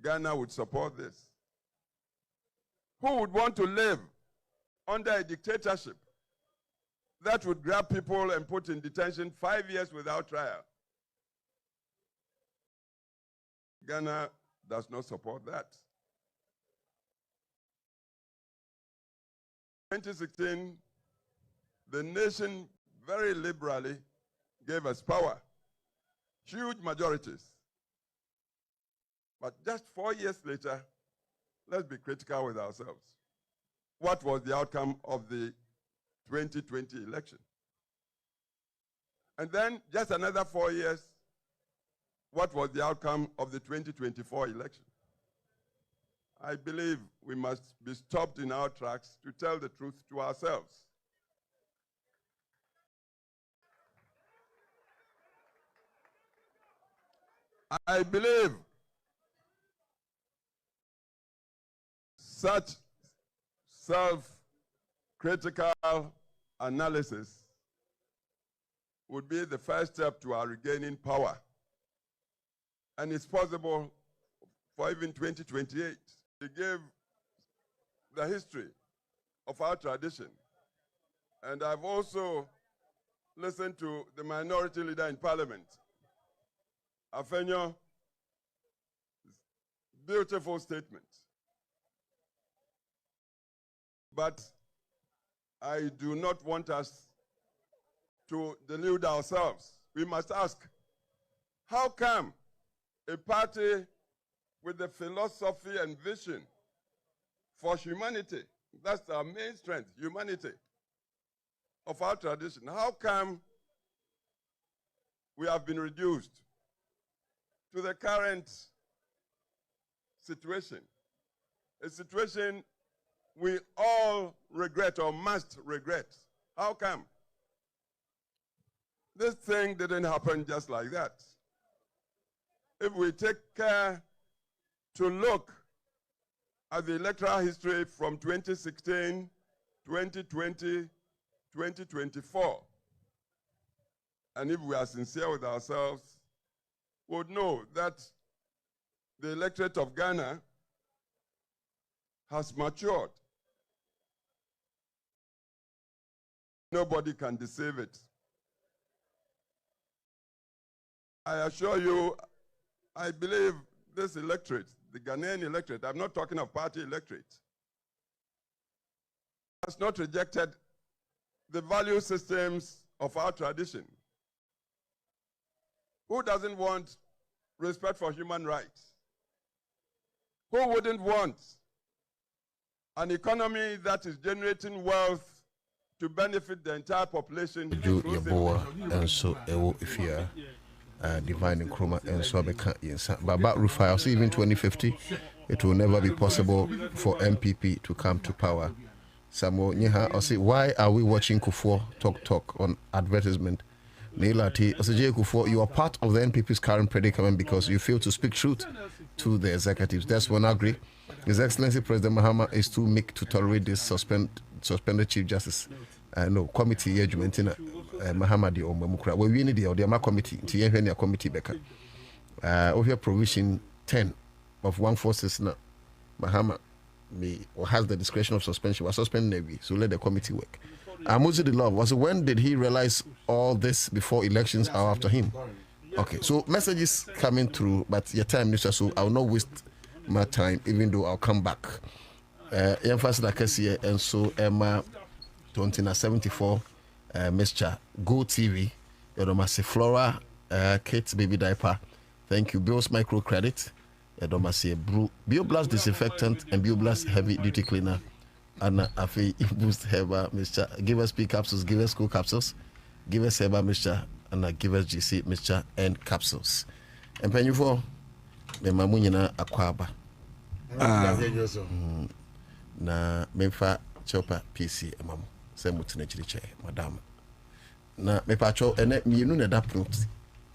Ghana would support this. Who would want to live under a dictatorship that would grab people and put in detention 5 years without trial? Ghana does not support that. 2016, the nation very liberally gave us power, huge majorities. But just 4 years later, let's be critical with ourselves. What was the outcome of the 2020 election? And then just another 4 years, what was the outcome of the 2024 election? I believe we must be stopped in our tracks to tell the truth to ourselves. I believe such self-critical analysis would be the first step to our regaining power. And it's possible for even 2028 to give the history of our tradition. And I've also listened to the minority leader in parliament, Afenyo's beautiful statement. But I do not want us to delude ourselves. We must ask, how come a party with the philosophy and vision for humanity, that's our main strength, humanity, of our tradition, how come we have been reduced to the current situation, a situation we all regret or must regret? How come? This thing didn't happen just like that. If we take care to look at the electoral history from 2016, 2020, 2024, and if we are sincere with ourselves, we would know that the electorate of Ghana has matured. Nobody can deceive it. I assure you, I believe this electorate, the Ghanaian electorate, I'm not talking of party electorate, has not rejected the value systems of our tradition. Who doesn't want respect for human rights? Who wouldn't want an economy that is generating wealth to benefit the entire population? And so if you are divine in chroma and so but about Rufai, I'll say even 2050, it will never be possible for MPP to come to power. Samo Nyeha, I'll say, why are we watching Kufuor talk on advertisement? Neilati, Osije Kufuor, you are part of the NPP's current predicament because you fail to speak truth to the executives. That's one I agree. His Excellency President Mahama is too meek to tolerate this suspended Chief Justice. Committee judgment in Mahama di Omamukra. We need the Odiama committee, Tiania committee Becca. Over provision 10 of 146 now. Mahama has the discretion of suspension. Was suspended Navy, so let the committee work. Amuzi the law was when did he realize all this before elections are after him? Okay, so messages coming through, but your time, Mr. So I'll not waste my time, even though I'll come back. Emphasis like I see, and so Emma 2074, Mr. Go TV, Yodomasi Flora, Kate Baby Diaper. Thank you, Bill's Microcredit, Yodomasi Bioblast Disinfectant and Bioblast Heavy Duty Cleaner. Anna Afi Boost Heba, Mr. Give us P capsules, give us school capsules, give us Heba, Mr. Anna give us GC, Mr. N capsules. And penny for me Mamunina Aquaba. Na Memfa Chopper PC, Mam, Samutinity chair, Madame. Na me pacho, and me no that proofs.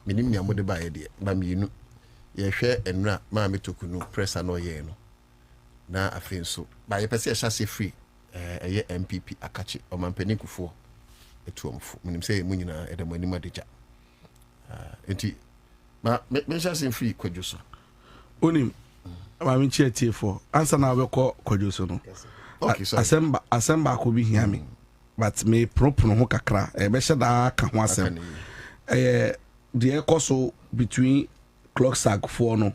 Minimum would buy idea, but me no. Ye share and mammy took no press and no yeno. na afei nso ba yɛ pɛ sɛ yɛhyɛ ase free ɛyɛ MPP akache ɔmampanin kufoɔ etuomfo menim sɛ mu nyinaa ɛda mu anim adagya enti ma menhyɛ ase free kwadwo so onim ma menkyɛ tiefo ansa na wobɛkɔ kwadwo so no asɛm baako bi hia me but me pronopono ho kakra ɛbɛhyɛ daa ka ho asɛm ɛyɛ deɛ ɛkɔ so between clock sack foɔ no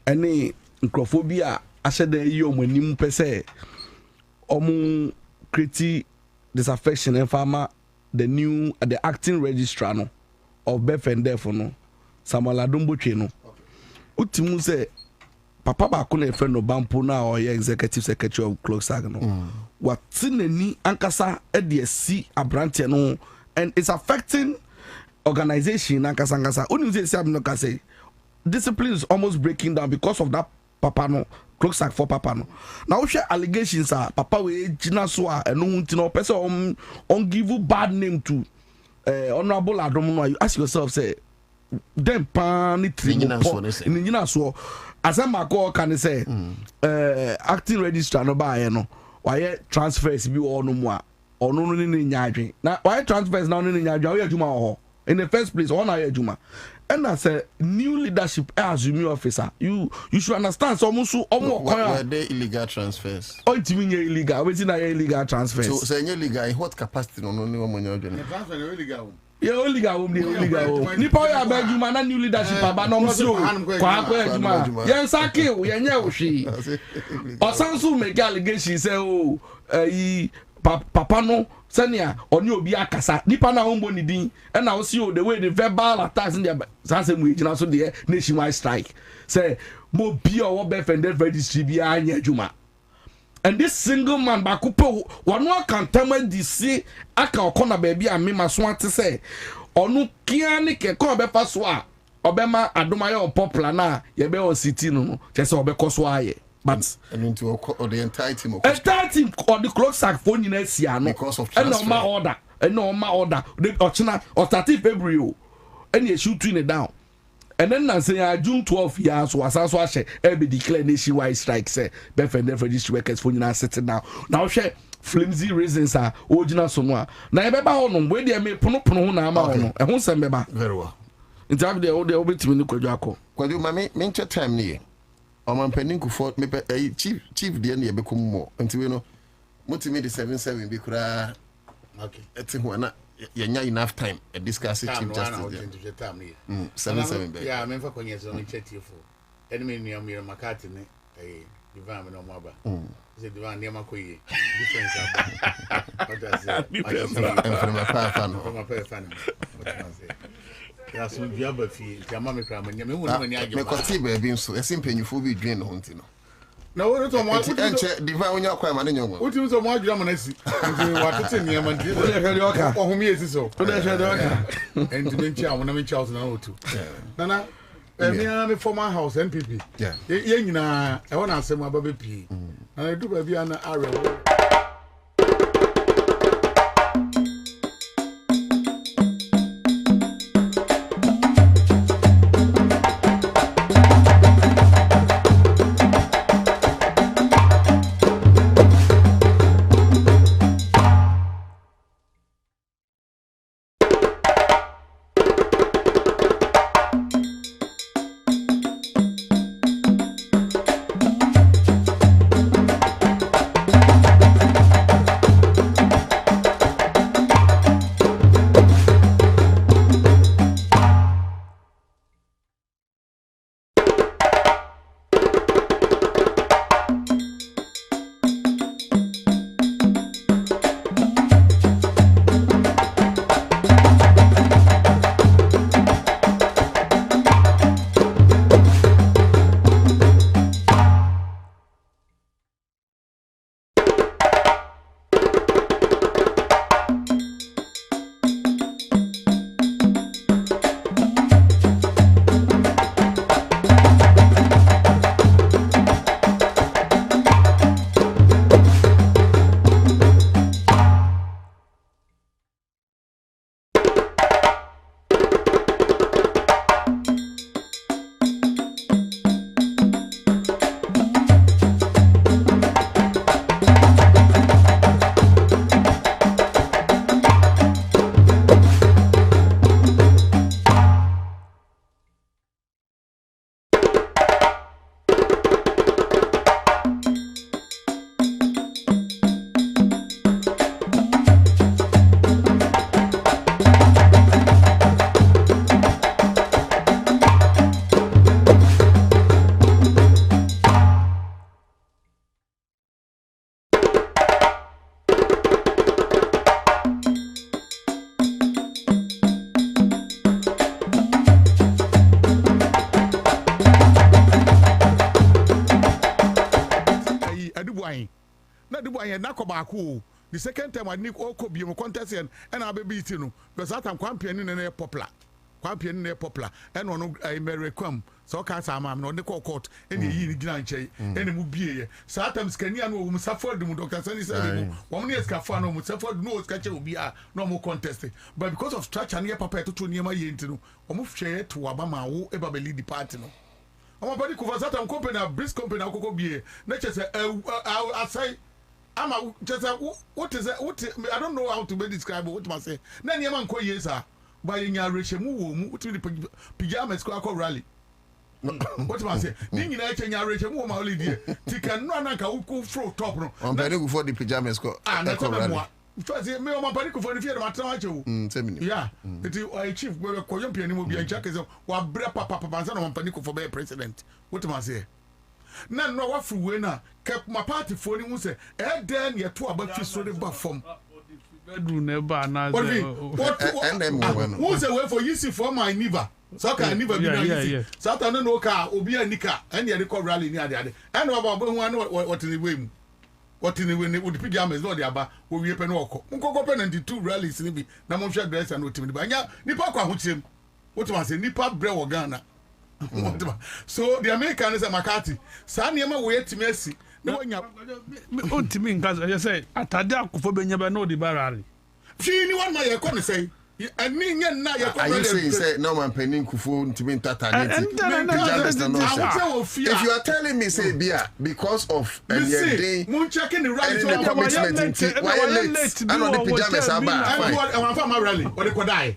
ɛne nkurɔfoɔ bi a ahyɛ da yi ɔmo anim pɛ sɛ ɔmo create disaffection and farmer the acting registrar no of birth and death no Samuel Adombotwe no utimu say papa ba ko na friend no bampo na or executive secretary of clock sag no watinani ankasa e de si abrante no and it's affecting organization ankasa onu say no ka say discipline is almost breaking down because of that papa no clock sack for papa no now we share allegations papa we gina so eno hunti no person on give you bad name to honorable Adom no you ask yourself say dem pan ni trigina so asema ko kan say acting registrar no ba no why transfers bi ono mu a ono no ni nyaadwen na why transfers na ono ni nyaadwen we adwuma ho in the first place ono aye adwuma. And I say new leadership as new officer. You should understand. So were they illegal transfers? Oh, it mean illegal. Waiting na illegal transfers. So say illegal in what capacity? No one you doing. Transfer illegal. Yeah, illegal. Nipa ya be juma na new leadership aba no so. Kwa juma. Yen sake o yen ye o hwi. Osanso make allegation say oh papa no senia oni obi akasa nipa na hombo ni din e na wo see o the way the verbal attacks in the sanse mu ejina so the nationwide strike say mo bi o wo be defend registry bi anya adwuma and this single man ba kupo wonu akantama disi aka okona ba bia mema so ate say onu kia ne ke ko be fa so a obema adomaye on popular na ye be on city no chese obekoso aye. But and into the entire team or the clock sack phone in Siano because of order and normal order they or 30 February and you shooting it down and then say June 12 years was also be declared nationwide strike say defend registry workers for you sitting down now share flimsy reasons are original somewhere now beba on where they may puno na ama on e ho sem beba very well in time they all obetimi ni kwadwo akọ kwadwo mame menche time ni ɔmampanin kufoɔ mepɛ chief deɛ ne yɛbɛkɔ mu mɔ nti we no motumi de 77 bi koraa ɛte ho na yɛnya enough time discuss chief justice there 77 bɛ ya memfa kɔnyɛ sɛ no kyɛtiefo ɛne me nua mmerɛ makate ne divan me no mo aba sɛ divan nneɛma kɔ yie difference aba what does it ya so bia ba fi jama me kra manya me wonu mani agye me kwati ba bi nso ese mpanyufo bi dwen no honti no na wo to mo enche diva onya kwa ma ne nyongo uti so mo adwira mo na si nti watete niam nti wo de hwede oka wo homi esi so wo de hwede oka enti me nchi awona me nchi house na otu nana me former house NPP ye nyina e wona asem aba be pi na edu ba bia na arewo na de boy na ko ba ko the second time I need oko bi mo contest and I be beat no because that time kwampian ni na popular kwampian ni na popular and no American so ka sa am no de court and yi ni gina nche and mu bie so that time skania no mu saford mu Dr. Sani say wo ne skafa no mu saford no ska che obi a no mu contest but because of structure ne papa to niema ye ntino o mu hwe to aba ma wo e ba be lead party no o body ko that time company a brisk company akoko bie na che say I say I'm just what is it? I don't know how to be described. What must say? Na niema nko yesa. Ba nya rehemu wo mu uti pajamas ko akọ rally. What must say? Ni nyina eche nya rehemu wo ma holiday. Tika no anaka uku fro top no. On pay go for the pajamas ko. Akọ rally. First me o ma panic for the fear ma tan ache wo. Yeah. It chief we ko yom piani mo bi ancha keze wa bre papa banza no panic for be president. What must say? Na no wa fruwe na ke ma party for ni mu se e den ye to aba fi so de ba form bedroom never na what who say we for you see for my never so can never be na you so ta no ka obi anika and ye record rally ni ade ade and wa ba hu an what ni we mu what ni we ni would pajamas no de aba wo wie pe no okọ nkoko pe 92 rallies ni bi na mo hwe dress and otimi ba nya nipa kwa hochim what man say nipa bre wo Ghana. So the American is a McCarthy. Sani ema we etimi asi. Na wanya otimi nka you say atade akofo benya no di barari. Fi ni one man ye ko ne say. Ani nya na ye ko. Are you say no man penin kufu ntimi ntata neti. If you are telling me say bia because of day mun checking the right the commitment why late and on the pajamas are bad. And one farmer rally or they could die.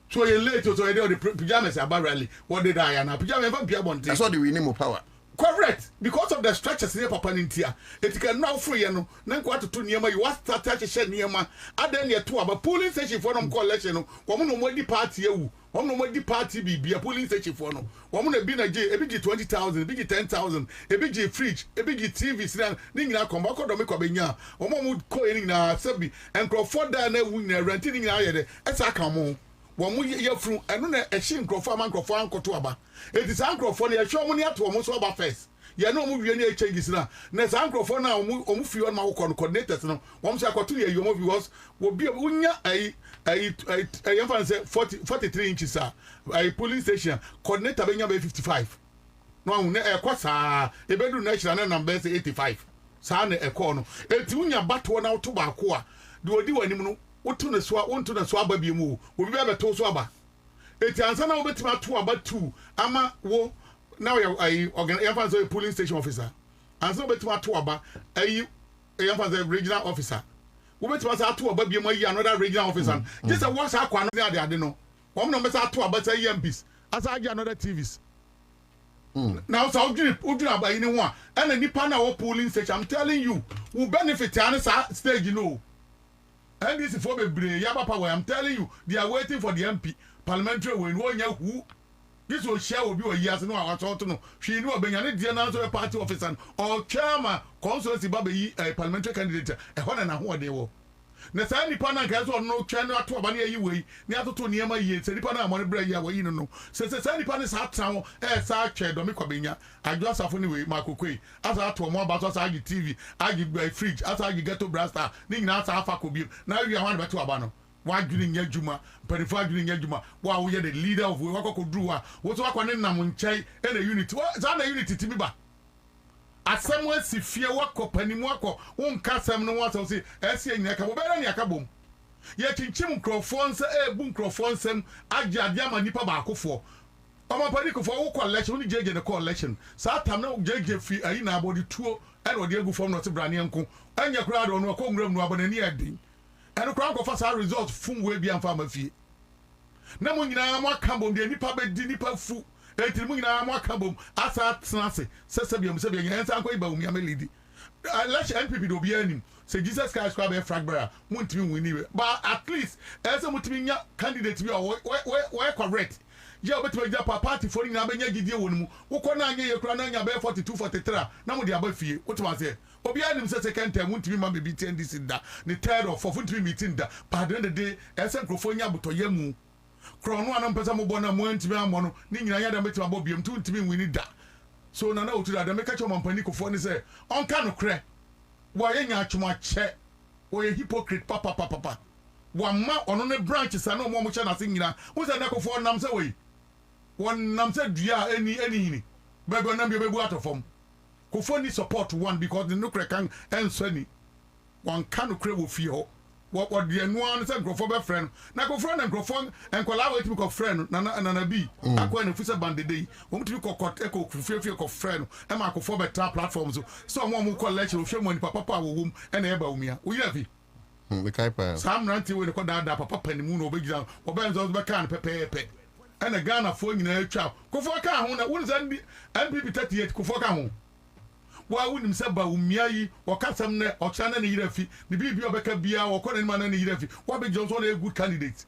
So you late so the pajamas are rally. What did I and pajamas never be able to. That's what we need more power. Correct. Because of the structures near Papa Nintia. It can now free and then quarter to near you was to share near my other near two about polling station for them collection. Woman no more party you. One no more party be a polling station for no. Woman be a big 20,000, a big 10,000, a big fridge, a big TV. Nina come back on the Mekobenya. Woman would call in a subby and Crawford down there winning renting in a as I come on. One more year from a shin Crawford man Crawford Cotuaba. It is Uncle for the show money to almost over face. You know, movie any changes now. Next Uncle for now, move you on my coordinators. No, once I got 2 years, your movie will be a unya a 43 inches, a police station, coordinator being 55. No, a quasa, a bedroom national number 85. San a corner. A tunya but one out to Bakua. Do a do any what to the swab, one to the swab baby move. Will be able to swabba. It's answer now about 2 about 2. Ama wo now I organize a police station officer. And so bet 2 about a regional officer. We bet was 2 about be another regional officer. Just a wash out one there I don't know. One number 2 about EMPs. As I get another TVs. Now so Udra by anyone and a Nipana polling station. I'm telling you, who benefit on stage, you know. And this is for the Yaba power. I'm telling you, they are waiting for the MP. Parliamentary when 1 year who this will share will be a years no I want to know. She knew a Benyanet Diana party officer or chairman consultancy baby a parliamentary candidate a one and a who they were. Nasani Pana has on no channel to a banner way, near to near my years, and Pana money bread ya you know. Since the Sani Pan is hot town, as I chair Domico Benya, I just have anyway, Marco Quay, as I to more about us, I give TV, I give my fridge, as I get to Brasta, Ning Nasa Alpha could be now you are one back to Abano. Why doing Yajuma, but if I doing Yajuma, while we are the leader of Wako Drua, what's what one in Namunchai and a unity? What's a unity to me back? As someone see fear wako penimwako, won't cast some no one to say, as ye Yakabo, Yakabum. Yet in Chim Crofons, a boom Crofonsem, Aja Diama Nipa Bako for. Oma Panico for all collection, only JJ the collection. Satam no JJ fee, I in about the tour, and what you go from not to Branianco, and your crowd on a congram no abonneer. And the crowd of us our results from way beyond farmer fee. Now, when you are more carbon, the nipa bed, the nipa fu, and till we are more carbon, as I snazzy, Sasabium, Sabian, and Sanko Baum, Yammy. I let NPP do be any. Say Jesus Christ, grab a fragber, won't you win? But at least, as a Mutinia candidate, we are where correct. Yeah, but we are party for in Abenya Gideon, who can I get your crown and your 42 43. Now, the above fee, what was it? Obianim him says second time won't be man be ten this in that. The third or fourth to be meeting that. But at the end of the day, as a Crofonia but to Yemu. Crown one and Pesamo Bona went to be a mono, Ning I had a better Bobium 2 to me we need that. So now to that, the make a man panic for say, on can of crack. Why nya chuma che. Why hypocrite papa. Wama ono ne branches ano mo cha na singina. Wo say na Akufo nam say we. Won nam say dua any hini. Bebe nam be bebu atofom. Akufo ni support one because the nukre kan enso ni. One can nukre wo fi ho. What the no one say Akufo be friend. Na Akufo na Akufo en kola we timi ko friend na bi. Akwa na fusa band dey. Wo mutimi ko eko fie ko friend. E ma Akufo be tra platforms so mo ko lecture wo hwe mo ni papa wo wom e na e ba umia. Wo yafi. We kaipa. Sam ranti we ko da papa panimu no obegina obenzo be kan pepepe. And a Ghana for in a trap. Kufoka hona won say NPP 38 kufoka ho. Wa wonim say ba umiayi o kasam ne o chana ne yirafi. Ne bibi obeka bia o kone man ne yirafi. Wa be Johnson a good candidate.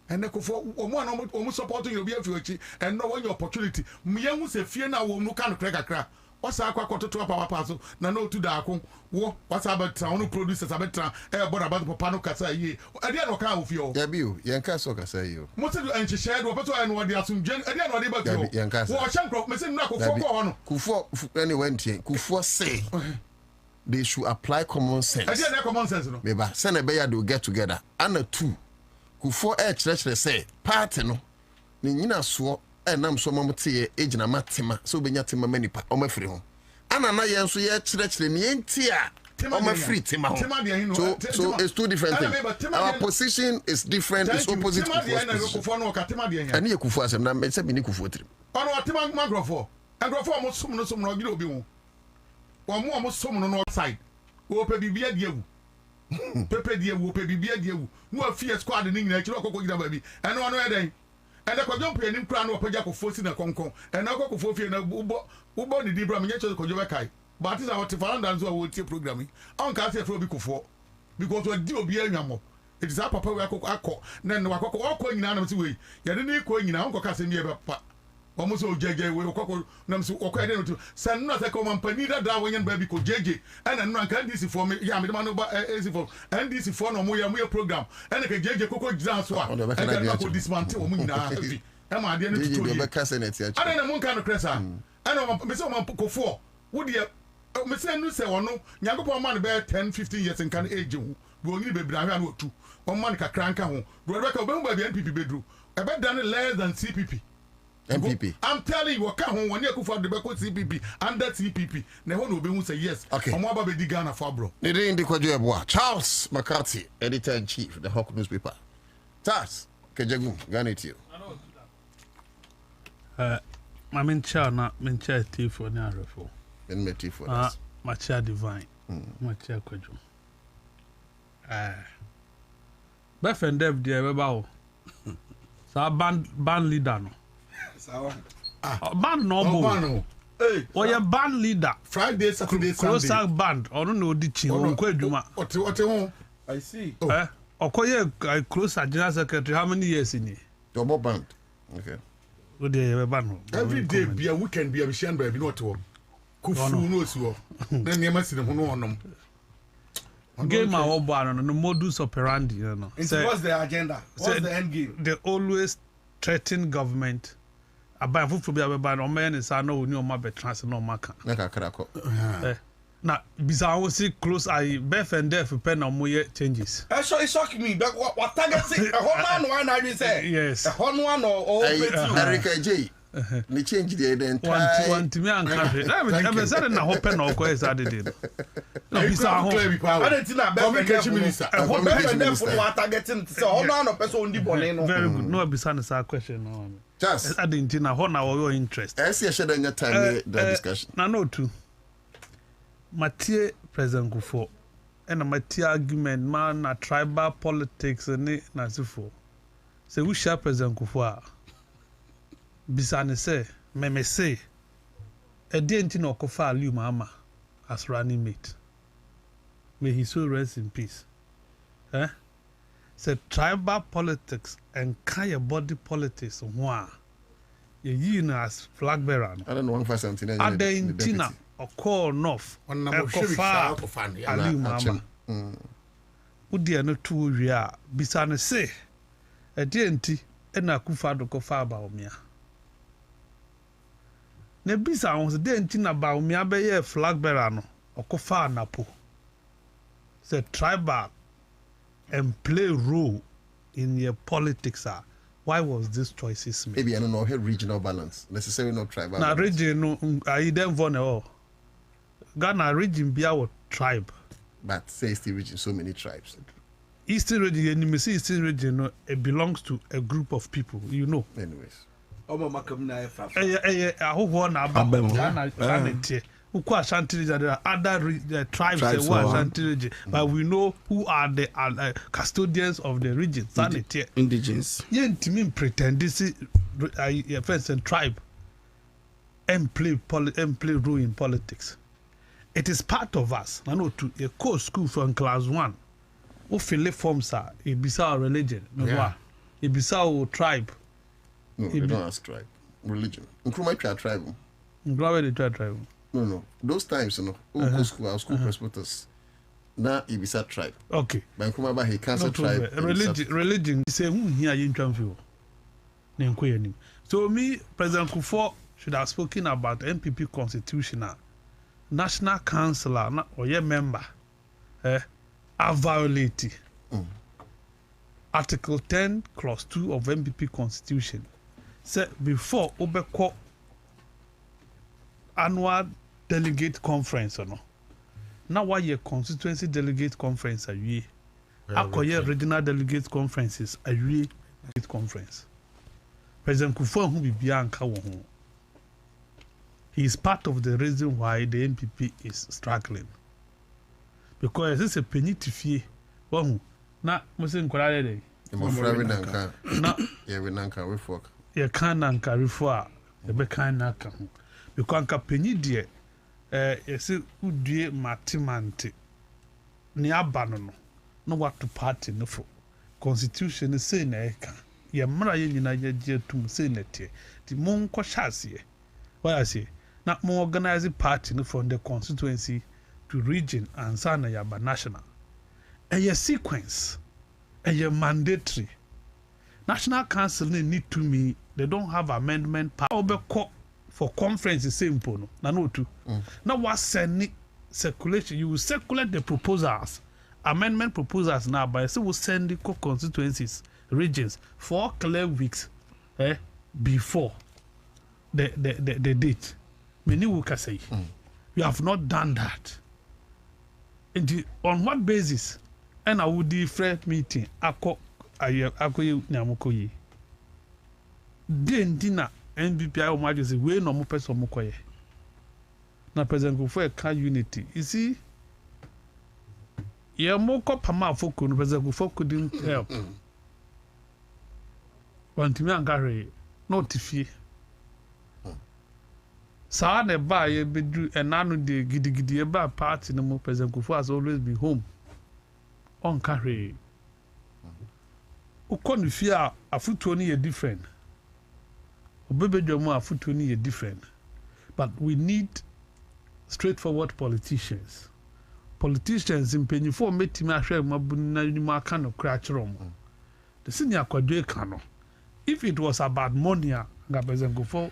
And the kufo omo supporting you be afi and no one opportunity. Miyan hu se fie na wo no kan kra. Wasa akwa kototo papa so na no tu da akon wo wasa betra onu producers abetra board about papa no kasa yi ade no ka ofio ya bi o yen ka so kasa yi o mo se do enche share do beto enu ade asumdwen ade no ade ba fio wo shankro me se no akofo ko ho no kufo anyway ntie kufo say they should apply common sense ade na common sense no meba se na be ya do get together ana two kufo chere say party no ni nyina so nam so mamte ejina matema so benya tema manipa o mafiri ho ana na yen so ye kire ni enti a o mafiri tema ho so it's two different things. Our position is different. It's opposite to ani ekufu asem na me se bi ni kufu trim ono atema magrofo mo sum no gide obi ho mo sum no outside wo pe bibia de ewu pepe de ewu pe bibia de ewu no afie squad ni nyina kire okoko gida ba bi eno ono eden and the Kojon Penny Crown or Pajako Forcing a Concon, and now go for fear Ubo the Debra Miniature Kojovakai. But it's our Tifarandan who will programming. I can't say for before because we're due be a yamo. It is our papa Wako, then Wako all in anonymous way. You didn't coin in Uncle Casimir, almost all JJ will Coco Namsu or Credit to send not a common panida Darwin and baby called JJ, and I'm not this for me. Yamano and this for no more program. And a JJ Coco Janswa, and I can dismantle Muna. Am I the end of the I don't know kind of cressa. I know Miss Oman for. Would you, Miss Andrew say, or no, Yanko man bear 10-15 years and can age you. Go need baby Brian 2. 1 month a crank home. Rebecca Bumba the NPP bedroom. I bet done less than CPP. MPP. I'm telling you, come home when you go for the Beko CPP and that CPP. Never will be say yes. Okay. I'm about to Ghana for bro. Charles McCarthy, editor in chief, the Hawk newspaper. Charles, Kejagu, Ghana to you. I'm in chair, not in chair tea for Narafo. In my tea for us. My chair divine. My chair Keju. Beth and Deb, dear, about. So band leader no. Band no. Hey. Or your band leader. Friday, Saturday, Sunday. Closer band. Or no ditching. What I see. Or call closer general secretary. How many years in it? Double band. Okay. Every day be a weekend be a mission baby not to. Kufu no so. Then you must see them no. Game my old bar on the modus operandi, you know. What's the agenda? What's the end game? They always threaten government. About food to be a bad or man is I know no more trans no marker. Now, bizarre see close I Beth and Death pen on more changes. So it shocked me. But what target a whole one I say? Yes. A whole one or Erica J. They change the entire one to me and country. I'm saying a open or quest I did. No, bizarre. I didn't know communication minister. I hope what targeting so hold on a person on the bonnet. Very good. No, besides a question. Just I didn't know how your interest. I see a shadow in your time the discussion. No, too. Mathieu President Kufo and a Mathieu argument man a tribal politics and it nasifo. Say we share President Kufo. Bisane say, me say, a dent in Okofa Liu Mama as running mate. May he so rest in peace. Say tribal politics and kaya body politics. Wah, you know as flag bearer. I don't know 1 At the intina. Or call north on Kofa Ali Mama. Udia no 2 year bisane say a denti and a kufa do kofa about me. Ne bisa on the denti na ba me abeye flag bearer no or kofa napo. say tribal and play role in your politics are. Why was this choices made? Maybe I don't know here regional balance, necessarily not tribal. Now region no I don't know. Ghana region be our tribe. But say Eastern region so many tribes. Eastern region, you see Eastern region, no, it belongs to a group of people, you know. Anyways. Omo makamna efa. Ukwa Ashanti region, there are other tribes that were Ashanti region, but we know who are the custodians of the region. Indigenous. You didn't pretend this is a first and tribe and play role in politics. It is part of us. I know to a core school from class 1. Who fill forms are a bizarre religion. A bizarre tribe. No, they don't ask tribe. Religion. Nkrumah tribe. Nkrumah tribe. No. Those times, you know, school presbyters. Now, Ibisa tribe. Okay. But Nkrumah he cancel tribe. Religion. Say who here in Tramfio. So me, President Kufuor should have spoken about MPP constitutional. National councillor or your member are violating Article 10, Clause 2 of MPP Constitution. Say before Obeko annual delegate conference or no. Now why your constituency delegate conference are you? Akoye regional delegate conferences are you conference. President Kufuor who be Bianca won. He is part of the reason why the NPP is struggling. Because this is a penny to fear. Well, na musin korale na we nanka we fork. You can nanka refor. You be kan nanka. Because anka penny die yesi udie matimante. Ni abano no what to party no for. Constitution say na eka. Ye mra ye nyina ye gye tum say na tie. Di mon ko hyase. Why I say not more organizing party from the constituency to region and sana yaba national. A sequence, a mandatory. National Council need to me, they don't have amendment power for conference is simple. No. Now what send circulation? You will circulate the proposals, amendment proposals now, but so will send the constituencies, regions 4 clear weeks before the date. Many will say, you have not done that. And on what basis? And I would different meeting. Ako nyamukoye. Then dinner NBPI or majesty we no more person mukoye. Na President Kufuor ka unity. You see, ye moko pama foko no President Kufuor couldn't help. Wantimi angare not tifie. Saa ne ba ye bedu enanu de gidigidi eba party no mo President Kufuor has always been home on carry ukonu fia afutuo ni different obebedo mo afutuo ni different, but we need straightforward politicians impanyifo metimi ahwe mabunna ni aka no kra kyerom the senior kwadwe ka no if it was about money nga President Kufuor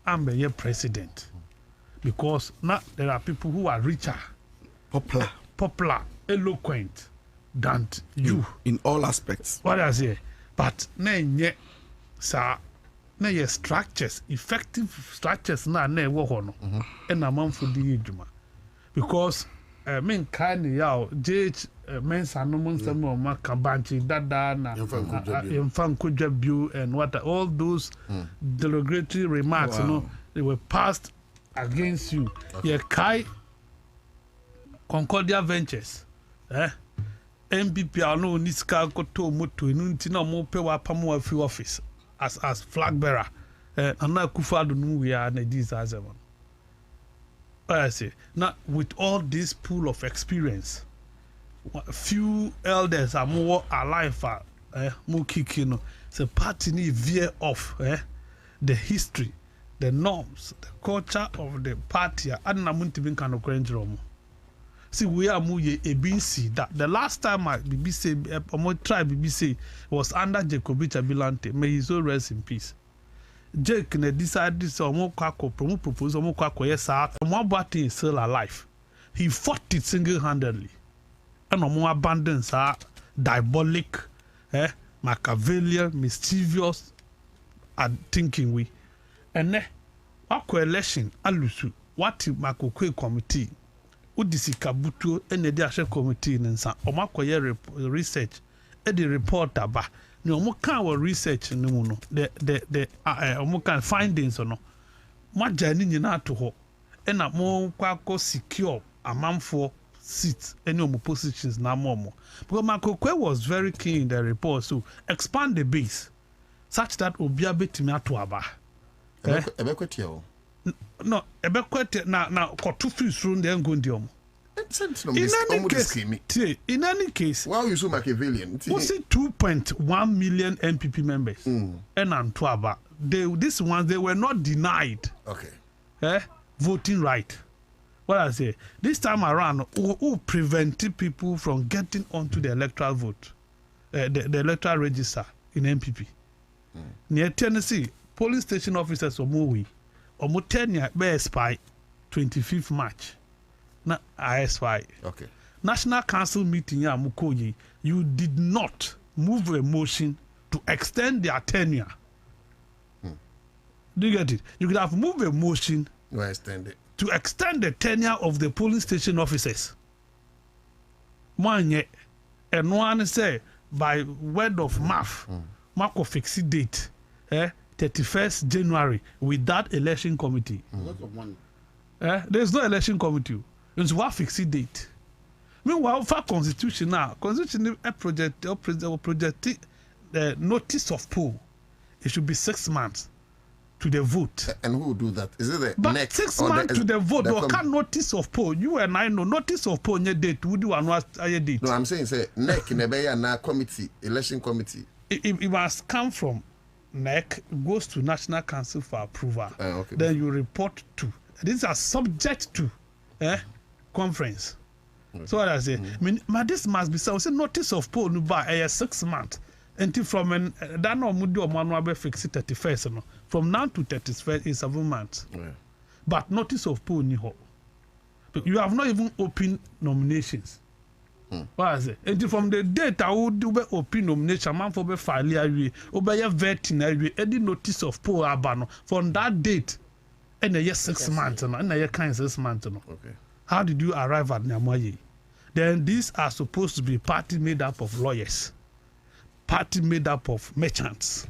I'm a president, because now there are people who are richer, popular, eloquent than you in all aspects. What I say, but na structures, effective structures na wo hono, and a man for the ejuma, because men kind yaw JH mensa no mon samo maka banchi dada na yemfanko dwabu and what all those derogatory remarks, you know, they were passed against you. Ye kai Concordia Ventures MPP no niska koto moto nu ntina mo pe wa pamo afi office as flag bearer ana Kufuor no we are na this as one. I say now with all this pool of experience, few elders are more alive more kicking. The party need veer off the history, the norms, the culture of the party. Adna munti bin kano kwenjromo. See, we are muye ABC that the last time I BBC tribe BBC was under Jacobi Chabilante. May his soul rest in peace. Jake ne decided this proposal yes, one button is still alive. He fought it single-handedly. and more abundance are diabolic, Machiavellian, mischievous thinking we. And then, what election, alusu, what Makokwe committee, Udisi Kabutu, and the Dasha committee in San Omakoye research, the report about no more kind research no no the more kind findings or no. What journey na to ho, and a more quaco secure a man for seats, any more positions na more. Because Makokwe was very keen in the report to expand the base such that Obiabe Timatuaba. No, Ebequet now got 2 feet soon, then go in any case, why you so Machiavellian? Was it 2.1 million MPP members? And Antwaba, these ones they were not denied. Okay. Voting right. What I say, this time around, who prevented people from getting onto the electoral vote, the electoral register in MPP? Near Tennessee, polling station officers of Mowi, or Mutenia, Bear Spy, 25th March. Na ISY. Okay. National Council meeting ya Mukoyi, you did not move a motion to extend their tenure. Do you get it? You could have moved a motion to extend the tenure of the polling station officers. One and one say by word of mouth, Marco fixed date, 31st January without election committee. There's no election committee. It's what fixed date. Meanwhile, for constitution now, constitution project the notice of poll. It should be 6 months to the vote. And who will do that? Is it the but NEC 6 months to the vote? Or can notice of poll? You and I know notice of poll. Your date. Would do annual date? No, I'm saying say NEC nebeya na committee, election committee. It must come from NEC, goes to National Council for approval. Okay. Then you report to. These are subject to conference. Okay. So what I say, I mean, this must be so. Say notice of poll no by 6 months. Until from that no mudu or manual fix it 31st. No. From now to 31st is 7 months. Yeah. But notice of poll ni ho. You have not even opened nominations. What I say? Until from the date I would do open nomination, man for be file awie, obey vetting awie, any notice of poll abano from that date. And a year 6 months, and a year kind 6 months. Okay. How did you arrive at Nyamoye? Then these are supposed to be party made up of lawyers, party made up of merchants,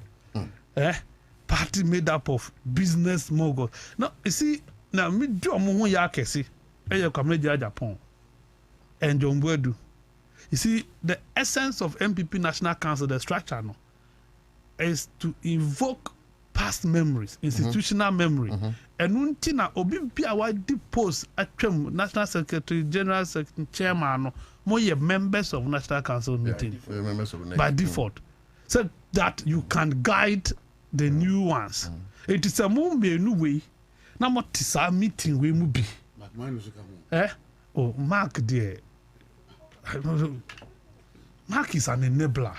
party made up of business moguls. Now, you see, now me do amu ya kesi, eye kwameji Japan, and John Bwedu. You see, the essence of MPP National Council, the structure, no, is to invoke past memories, institutional memory. And untina obi bia wa di post atwam National Secretary, General Secretary, Chairman, more members of National Council meeting by default, so that you can guide the new ones. It is a more new way. Now what is our meeting we will be? Oh, Mark dear. Mark is an enabler.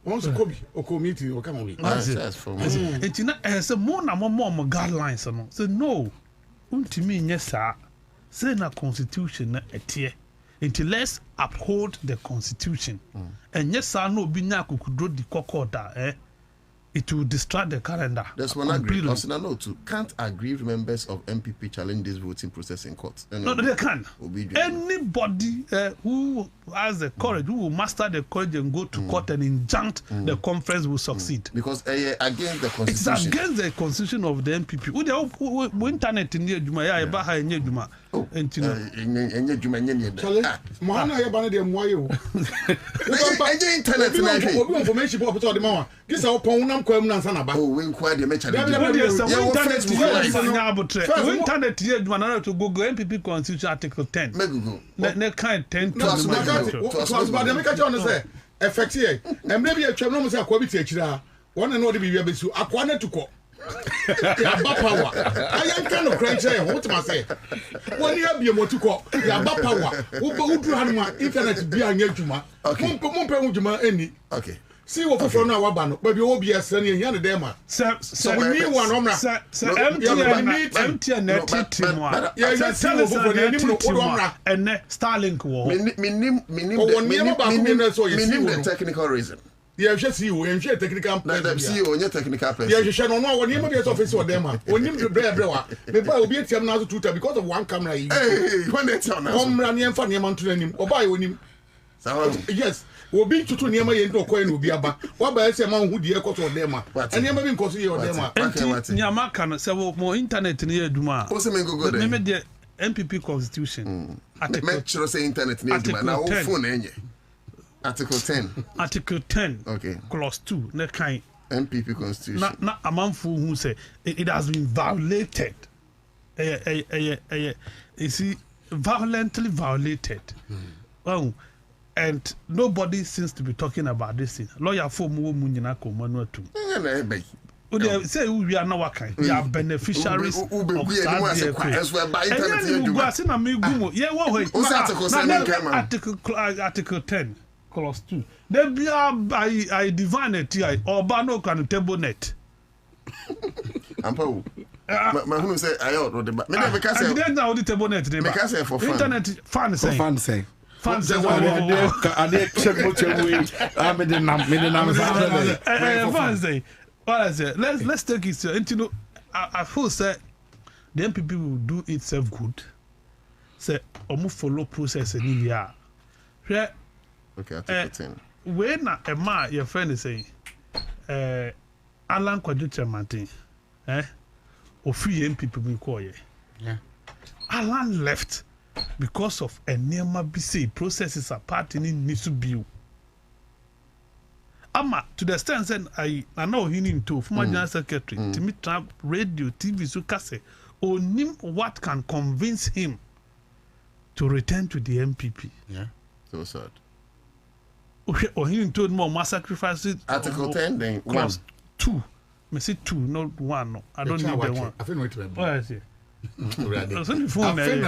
Once Kobe or committee or come away. It's not as a more guidelines. So, no, ultimately, yes, sir. Say na constitution a tier. Until let's uphold the constitution. And yes, sir, no, Binyaku could do the cocoda, it will distract the calendar. There's one agree. Also, no, too. Can't aggrieved members of MPP challenge this voting process in court? No, they can. Anybody who has the courage, who will master the courage and go to court and injunct the conference will succeed. Because against the constitution. It's against the constitution of the MPP. Who internet in the Juma, ya baha in Juma. Mohana ya bana de mwayo. Internet na information for the mama. This our pon kwam na nsa na ba. Oh, we inquire the mecha. Internet here Juma to Google MPP Constitution Article 10. Me Google. Ne kind 10 to but the make a say effect here. And maybe a channel must have quality achira. One and only be besu akwana to ko. Ya ba power. I am kind of crank say what must say. When you be mo to ko, ya ba power. Wo do hanuma internet bi anya djuma. Mo pe mo djuma eni. Okay. See what for now, Wabano, but you will be a sunny and young demo. So we need one on empty and net Timor. Yeah, tell us for the Timor and Starlink war. Minim the technical reason. Yeah, just see you and share technical person. See you on your technical person. Yeah, you shall know when you have your office or them. When you do bread, the boy will be at now to tutor because of one camera. Hey, when it's on home running and funny amount to him or buy with him. Yes. Will be to near my into coin will be about what by a man who dear cost or dema. And never been considered your dema. Yamaka, several more internet near Duma. Also, go there. Remember the MPP constitution. Make sure say internet near Duma. Now, phone, Article 10. Article 10. Okay. Clause 2. Ne kind. MPP constitution. Not a man who say it has been violated. You see, violently violated. Oh. And nobody seems to be talking about this thing. Lawyer for Munyina Komano too. Say we are now working. We are beneficiaries of Article 10, clause 2. Then be I divine it here or Bano can table net. Ampo. Who say I ought to but I didn't know the table net. For fun. Internet fun say. Fun say. Let's take it. And you know, I feel say the MPP will do itself good. Say, follow process in India. Okay, Article 10. When a man, your friend is saying, Alan Kwajucha Martin, or free MPP will call you. Alan left. Because of a Nema BC processes are part in Nisubu. Ama to the extent that I know he need to former general secretary to meet Trump radio TV so kase or name what can convince him to return to the MPP. Yeah, so sad. Okay, or he told more sacrifices. Article 10 then 1 2. Me say 2, not 1. No. I don't need the 1. I think wait. What I say. I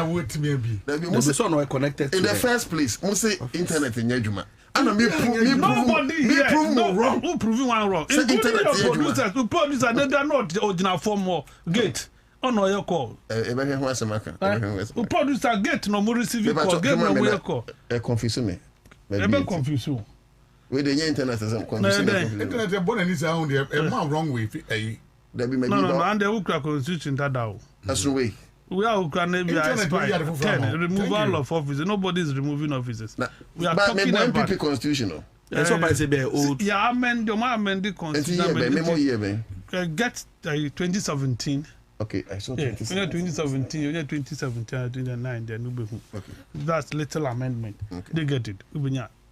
wait maybe. In the first place, we say internet in Yajuma. Nobody here. Who proving one wrong? Including your producers. Who producer they are not the original form or gate. Oh no, your call. Who producer gate no more receive call. Gate no more call. Confuse me. Confuse you. With the internet is confusing. Internet is born and is around there. Am wrong with No, and the Ukraine constitution that out. That's the way. We are Ukraine removal of offices. Nobody is removing offices. We are talking about MPP constitutional. That's what I say. Be old. Yeah, amend the constitution. Get 2017. Okay, I saw 2017. 2009. Then okay. That's little amendment. Okay. They get it.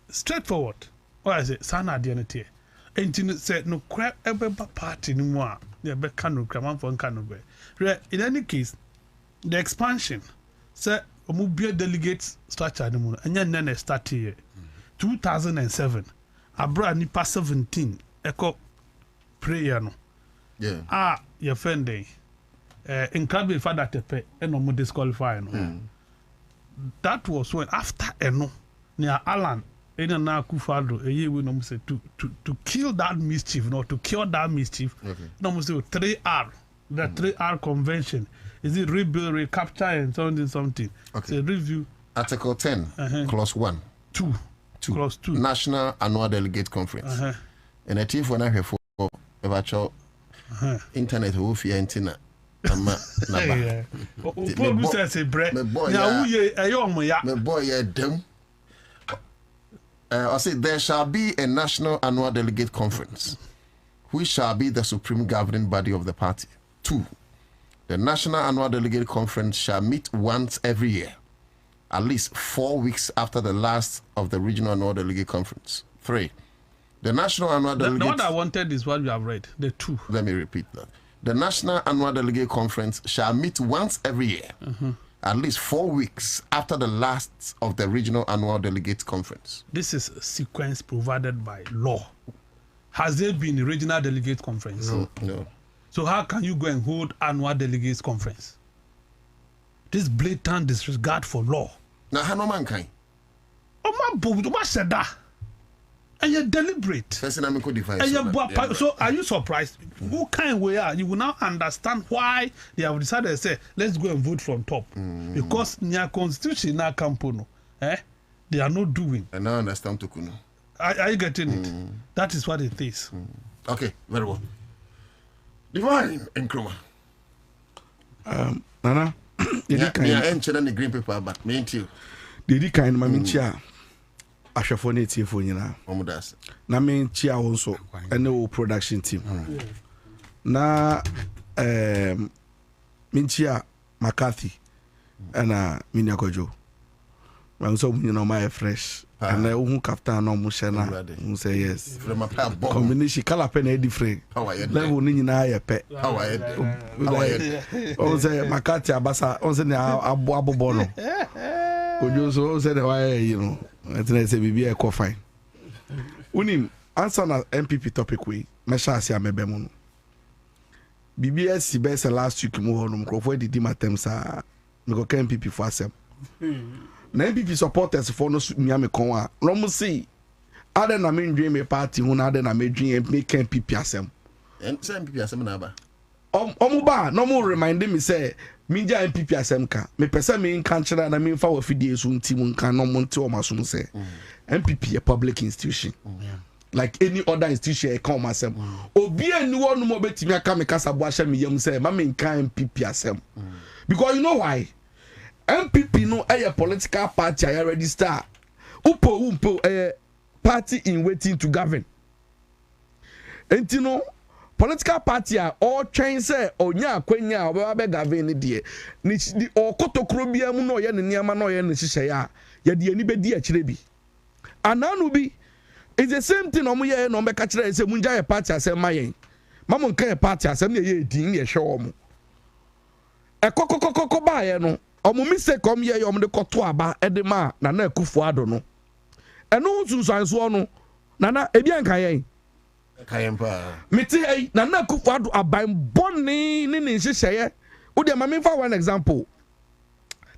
Straightforward. What I say? Sana identity. And said no crap ever party no more. In any case, the expansion said a mobile delegates structure and then start here 2007 abra nipa 17 echo prayer no your friend in Krabi father tepe and no disqualify no that was when after eno near Alan in na Kufado a year we no say to kill that mischief, not to cure that mischief. No say 3R, the 3R convention. Is it rebuild, recapture, and something? Okay. So review. Article 10, clause 1. 2. Clause 2. National Annual Delegate Conference. And a chief when I have for about internet who fear antenna. Producer say bread. My boy, yeah, them. I say there shall be a National Annual Delegate Conference, which shall be the supreme governing body of the party. 2. The National Annual Delegate Conference shall meet once every year, at least 4 weeks after the last of the Regional Annual Delegate Conference. 3. The National Annual Delegate... The one I wanted is what you have read, the 2. Let me repeat that. The National Annual Delegate Conference shall meet once every year, at least 4 weeks after the last of the Regional Annual Delegate Conference. This is a sequence provided by law. Has there been a Regional Delegate Conference? No. So how can you go and hold Annual Delegates Conference? This blatant disregard for law. Now, how no man can? What said that? And you're deliberate. So are you surprised? What kind of way are you will now understand why they have decided to say, let's go and vote from top. Because near constitution na campono, they are not doing. And now understand to kuno. Are you getting it? That is what it is. Okay, very well. Divine Nkrumah. Nana, the green paper, but me too. Did kind maminchia? Ashafone TFO nyina. Omudas. Na menchia also and production team. Na menchia McCarthy and Minyakojo. Man so you know my fresh. And who captain no mushena who say yes. Combination color pen e different. Level ni na ye pe. How are you? On say McCarthy abasa on say na abobo no. Kojo so say the why you know. I say bibi e ko fine. Unim answer na MPP topic we. Me sha ase amebe mu no. Bibi si be say last week mu ho no mkrofo didi matem sa me go ka MPP for asem. Na MPP supporters for no nyame kon a no mo see ade na me ndwen me party hu na ade na me dwen me kan MPP asem. MPP asem na ba. Omo ba no mo remind me say me ja MPP asem ka me pese me nkan kira na me fa wa fidie so nti mu nkan no mo nti o maso say MPP a public institution. Like any other institution e come asem. Obi eni wonu mo betimi aka me kasa bo ahia me yam say ma me nkan MPP asem. Because you know why? MPP no a political party I register. Umpo party in waiting to govern. And you know, political party are all train say onya kwenya oba govern die. Ni okotokro bia mu no ye ne niama no ye ne hihye ya. Ye de ani bedi a kire bi. Ananu bi is the same thing omo ye no meka kire say munja ye party asem mayen. Mamo nka ye party asem ne ye din ye hwe omo. Ekokokokoko ba ye no omo mistake kom ye yom de koto aba edema na na akufu ado no eno nsunsanso no nana ebi anka yen kayempa meti hey na na akufu ado aban bonni ni nhyehyeye wo de ma me fa one example,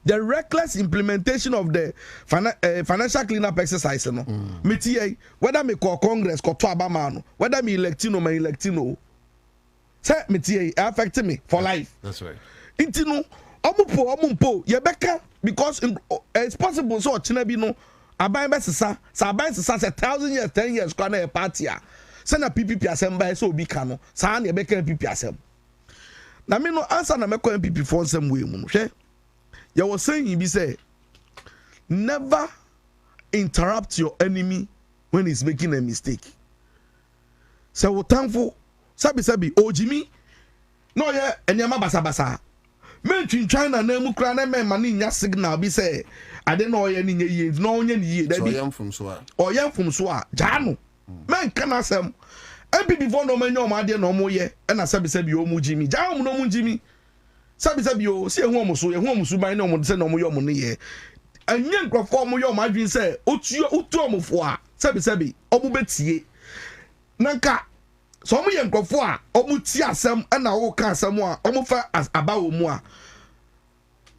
the reckless implementation of the financial cleanup exercise no meti hey whether me call congress koto aba ma no whether me electino me electino say meti hey affect me for life. That's right. Intino omumpo yebeka because it's possible so china bi no aban be sesa sa aban sesa 1,000 years 10 years kwa na party a se na PPP asem ba so obi ka no sa na yebeka PPP asem na me no answer na me kwa PPP for some way mu no hwe you was saying be say never interrupt your enemy when he's making a mistake. So we thankful sabi ojimi no ye enyama basa men twin China na mu kra na men mani nya signal bi say ade na oye ni nye no onye ni ye da bi oyam from so a jano men kana sem MPP for no men no ma de no mo ye na sabi o mu jimi jano no mu jimi sabi o se hu omo so ban no mo se no mo yo mo ne ye anye nkrofo mo yo ma dwin say otu omo fo a sabi omo betie nanka so mo ye nkrofo a omo ti asem na wo ka asem a omo fa abawo mu a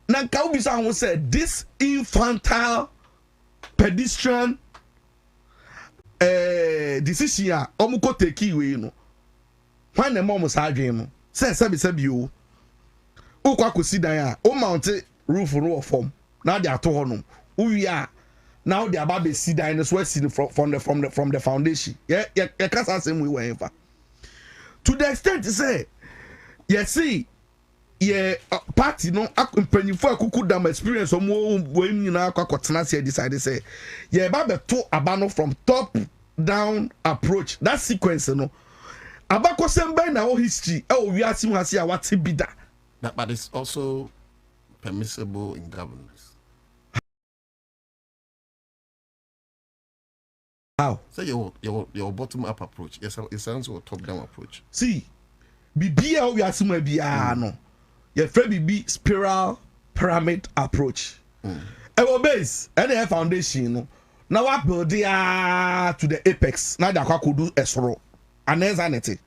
nanka obi so ho say this infantile pedestrian decision a omo ko take we no when na mo sa adwen no say sabi o ukwa kosi dan a o mount roof no form na dey ato ho no uwi a now they about the see dan so see from the foundation yeah kasa same we were fa to the extent say you see yeah party no mpanyifo akuku dam experience omo we nyina akwa say decide say yeah ba beto abano from top down approach that sequence no abako sembe na o history e o wiase mu hase a wate bida but it's also permissible in governance. How? So your bottom up approach. Yes, it sounds like a top down approach. See, bibia we assume bia no. Your friend bibi spiral pyramid approach. Our base and the foundation no. Now what build to the apex. Now they could do esro. And there's anity.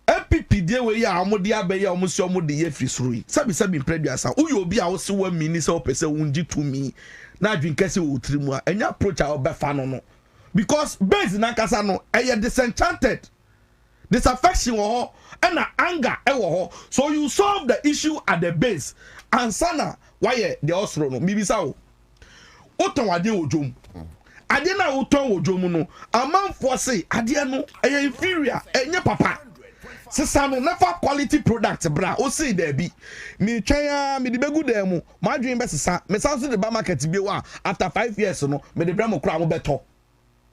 MPP dey we ya amode abe ya omusi omode ye fisrui. Sabi preduasa. Uyo obi a wo se 1 minute se o pese unji to me. Na adwin kese wo trimu a enya approach a obefa no because base na kasa no disenchanted, disaffection and anger so you solve the issue at the base and sana why the osro no bibisa o oton ade ojom ade na oton ojom no amanfo say ade no inferior enye papa sisa no never quality product bra o say there be me twan me de begu dem mu ma dwen be sisa me san so the bar market bi wa after 5 years no me de bra mo kra mo beto.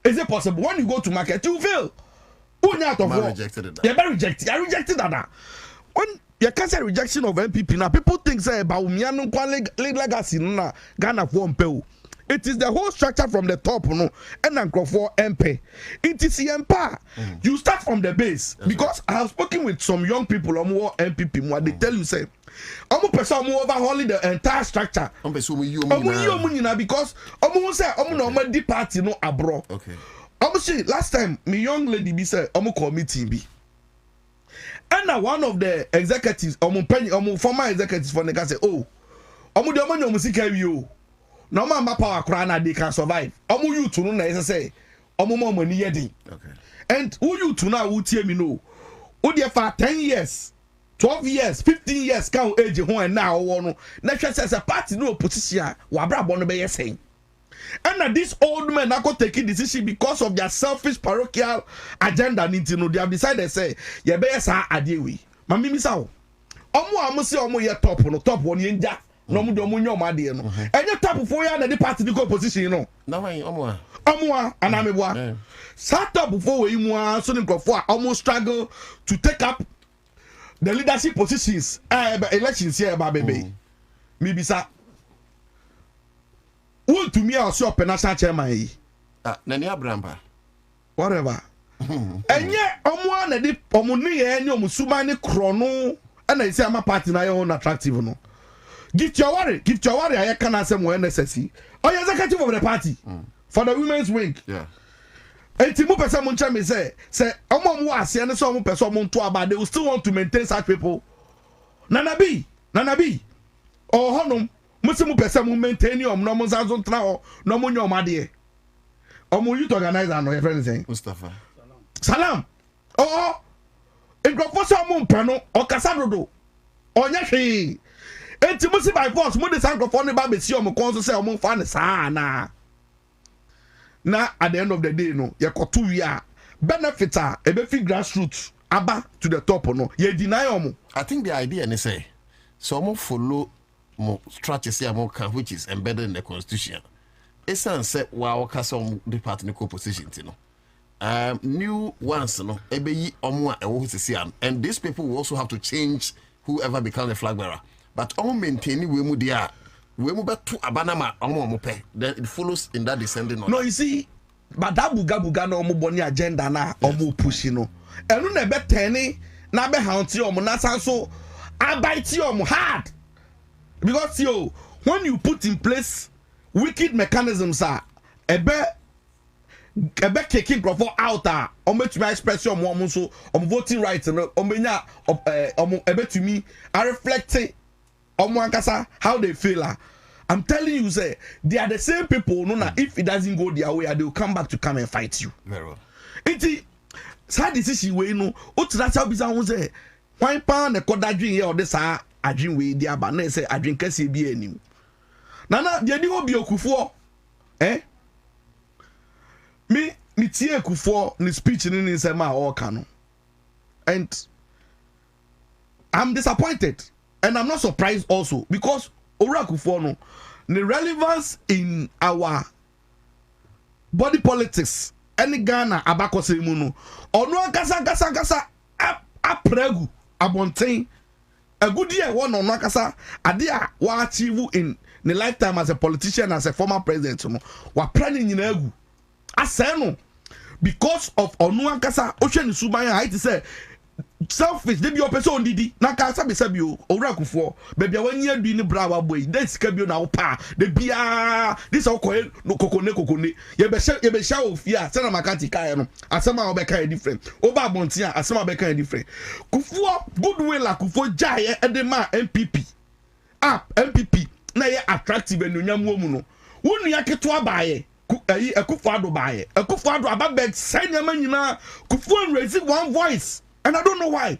Is it possible when you go to market you fail? Rejected it. You're rejected. I rejected that. When you can't say rejection of MPP now, people think say about Miano legacy na Ghana for MPO. It is the whole structure from the top, no, and then for MP. It is the You start from the base. That's because right. I have spoken with some young people on more MPP. What they tell you say, I'm person overhauling the entire structure. Because say I'm deep party no abroad. Okay. Say last time my young lady be said committee be. And now one of the executives, former executives for the say, oh, the money you. No man power crana they can survive. You to know say more money yedi. Okay. And who you to now who tell me no? Who there for 10 years, 12 years, 15 years can age who and now one. Next says a party no opposition. Wabra bono be saying. And these old men are going to take a decision because of their selfish parochial agenda. They have decided say, "Yeah, be sa adewi." Mami misao. Omo amusi omo ye top no top one yenja. No mu do mu nyoma ade no. Enye top for ya na the party the opposition no. Na wan omo anameboa. Sa top for we mu so ni nkofo a omo struggle to take up the leadership positions elections here ba bebe. Mi bisa who to me also open national chairman Nani Abramba. Whatever. And yet, omo na di omo ni ye ni omo suma ni krono and I say am party na your own attractive no. Gift your worry I can answer more NSSC. Oh, you're executive of the party for the women's wing. Yeah. And Timu person mun me say omo mo ase and so omo person mun to about they will still want to maintain such people. Nanabi. Oh honum Musimu person mu maintain you no mo sanzo tna no mo nyoma de. Omo youth organizer no your friend saying Mustafa. Salam. Oh. Enkrofo so mo mpano okasa dodo. Onya hwe. Enti musi by force mo de sankrofo ne ba be si omo kon so say omo fa ne saa na. Na at the end of the day no ye koto wi a benefit a e be fi grassroots aba to the top no ye deny omo. I think the idea ne say so omo follow more strategy which is embedded in the constitution. It's said wow some the party position new ones no and these people will also have to change whoever becomes the flag bearer. But on maintaining we mu dia we mu beto abanama omo pe then it follows in that descending order. No, you see, but that buga no omo boni agenda na omo push no. Enu na be teni na be haunti omo na sanso abite omo hard. Because when you put in place wicked mechanisms ebe kicking Crawford out to my expression so voting rights no ebe to me are reflecting how they feel. I'm telling you, say they are the same people. No, if it doesn't go their way, they will come back to come and fight you. Very well. It's sad decision way no. That's how bizarre say. Why pan the kodadrin here or this adwin we dia ba na say adwin kase bi anim nana de ni obi okufo me tie ekufo ni speech ni nsem a all kan and I'm disappointed and I'm not surprised also because owura akufo no the relevance in our body politics any Ghana abakose mu no ono akasa apregu abonten a good year one on Nakasa, Adia, what achieve in the lifetime as a politician, as a former president, were planning in Egu. I say no, because of Onuankasa, Ocean Subaya, I say selfish, they be your person didi, Nakasa be Sabio, Oraku for, baby, when you're doing the Brava boy, that's Cabio now, pa, the Bia, this all coil, no cocone, you be show of ya, Sana Makati Kayano, as some of Becca different, Oba Montia, as some of Becca different. Kufu, goodwill, Kufu Jaya, and the man MPP. MPP, na ye attractive and Nunya Momuno. Wouldn't you get to buy Akufo-Addo bae. Akufo-Addo ababeg send nyina Kufuor raise one voice and I don't know why.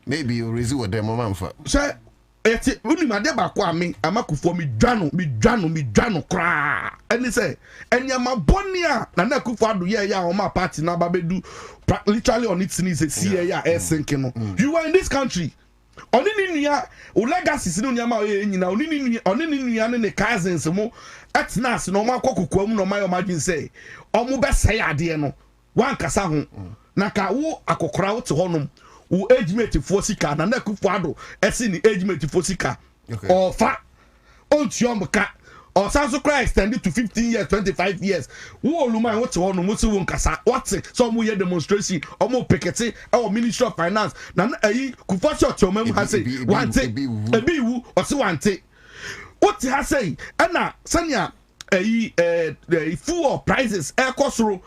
Maybe you raise with them manfa. Sir, eti uni made ba kwa me Kufuor mi dwano kra. And he say enyama bonia na Akufo-Addo ya o ma party na ba bedu literally on its knees see ya sinking no. You are in this country. Oni ni nua o legacy si no nyama nyina oni ni nua ne cousins mo etnas no ma kwakukwa mu no ma yo magin say omo be say ade no wan kasa ho na ka wo akokora wo te honom wo age mate fo sika na Akufo-Addo esi ni age mate fo sika ofa ontiom ka or Sanso Christ extended to 15 years, 25 years. Wo oluma wo te honom wo se wo nkasa what some we demonstration omo pekete our Ministry of Finance na Kufuor short your mem ha say wante ebi wu o se wante what ha say na sanya fuel prices ekosoro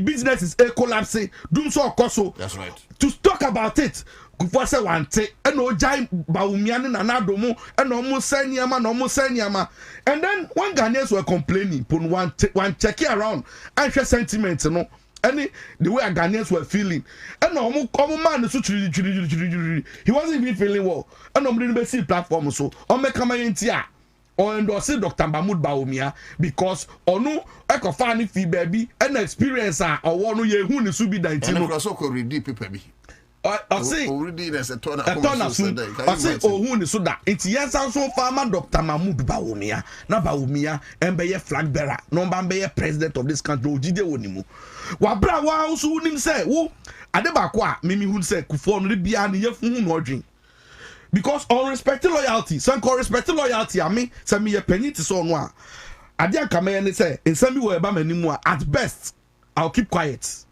businesses collapse dum so okoso. That's right. To talk about it Kufuor say wante and ojai Bawumia ne Nana-Addo mu and almost seniama and then when Ghanaians were complaining put one check around and share sentiment no any the way Ghanaians were feeling and man so he wasn't even feeling well and didn't see platform so on make come in or endorse Dr. Mahmoud Bawumia because onu ekofani fi baby and experience or one ye hu ni su bi 19 no so ko read people bi I say already there's a ton of I say who ni so da it yes so farmer Dr. Mahmoud Bawumia na Bawumia embeye flag bearer no be president of this country ojide wonimu wa bra wa so nim say wo ade ba ko a mimi hu say Kufuor no bia ne yafu hu no odwen because on respecting loyalty some call respecting loyalty ami say me ye panyi ti so no a ade anka me ne say ensam bi wo eba manimu a at best I'll keep quiet.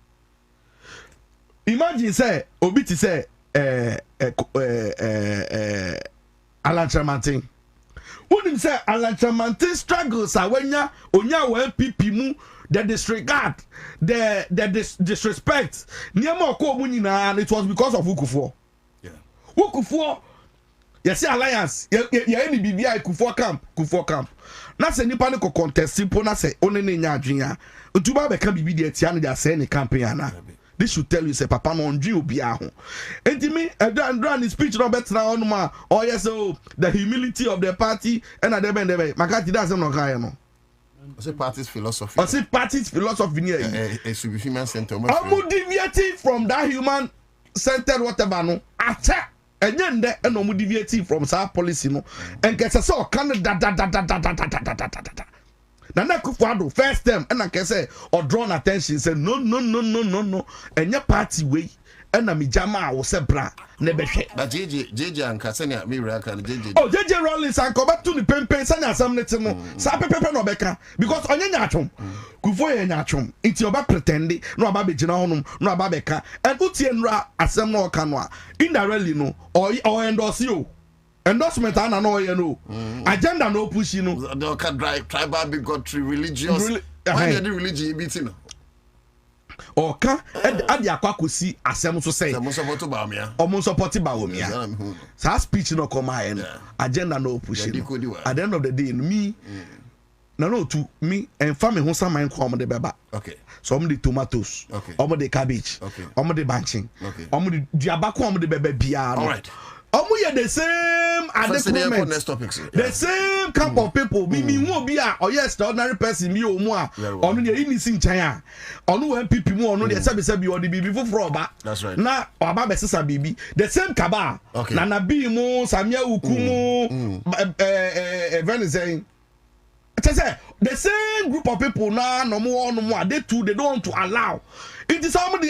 Imagine say obi ti say Alan Chamantin. Wouldn't say Alan Chamantin struggles onya wa MPP mu the disregard the disrespect niam ko mu nyina it was because of Kufuor. Yeah. Kufuor yes alliance ya any BBI Kufuor camp na se nipa ne ko contest po na se one ne nya adwenya ntuba be ka bibi de tia ne da se ne campaign ana. This should tell you say papa no ndwi obi aho enti me and his speech no better on ma oh yes oh the humility of the party and at the end makati that's no kan no say party's philosophy near it should be human centered I'm deviating from that human centered whatever no acha enye nde and no deviating from our policy no and get so kan da Nana Akufo-Addo first time and I can say or drawn attention say no and your party way and mi jama wo se bra na be hwe but JJ and Kasania me raka JJ oh JJ Rollins and come back to the pempen sanya asam net no sa pepepe no beka because onye nya atwom Kufuor ye nya atwom it oba pretend no aba be gina honum no aba beka and utie nra asem no ka no a indirectly no or endorse you endorsement ana no ye no agenda no push you no the drive tribal bigotry religious why the religion beating no oka ade akwakosi asem so say omo support Bawumia sa speech no come here no agenda no push you at the end of the day me no to me and family ho saman ko omo de beba okay so omo de tomatoes omo de cabbage omo de banching omo de diaba ko omo de beba bia no all right the same at the moment. The same camp of people. Me won't be a or yes, the ordinary person. Me or more. On the innocent China. On who MPP more. On the sabi or the baby for Froba. That's right. Now, Ababa Sisa baby. The same Kaba. Nana Bimo, Samia Ukumu, Venizane. The same group of people now, no more. They too, they don't want to allow. It is somebody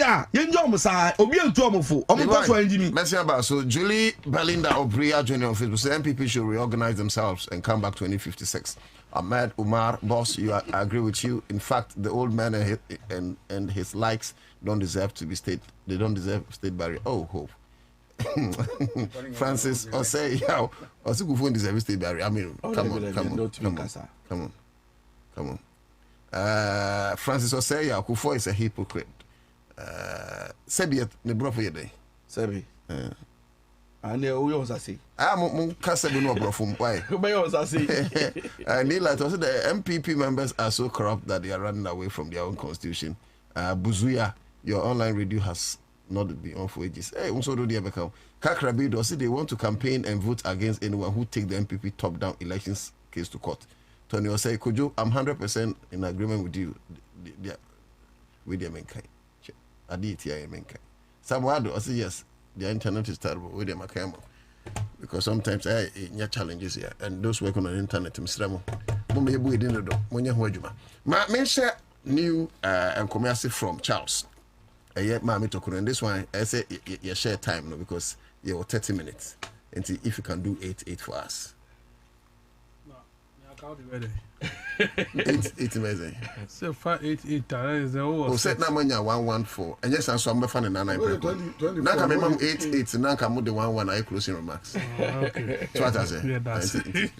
so Julie Belinda Obria joining on Facebook says MPP should reorganize themselves and come back 2056. Ahmed Umar, boss, I agree with you. In fact, the old man and his likes don't deserve to be state. They don't deserve state barrier. Oh, hope. Francis, or say, yeah, or say, Kufuor deserve state barrier. I mean, come on. Francis, or say, yeah, Kufuor is a hypocrite. Sebi ne bro for your day. Sebi. And we also say, I'm Casabu no Brofum. Why? We also say, Neela, the MPP members are so corrupt that they are running away from their own constitution. Buzuya, your online radio has not been on for ages. Hey, also do they become Accra100.5FM say they want to campaign and vote against anyone who take the MPP top-down elections case to court. Tony will say, Kojo, I'm 100% in agreement with you. With your mankind. I did hear mankind. Someone I say yes, the internet is terrible with them because sometimes I challenges here and those working on the internet Mr. Mummy within the door. When you heard you ma mention new and commercial from Charles. Yet mammy talk on this one. I say you share time no because you're 30 minutes. And see if you can do 8 for us. It's amazing. So 588 is the whole set now when you're 114 and yes, I'm so I'm funny now. Now come in 88 now come the 11 I closing remarks. Okay. So what I say? Yeah, that's it.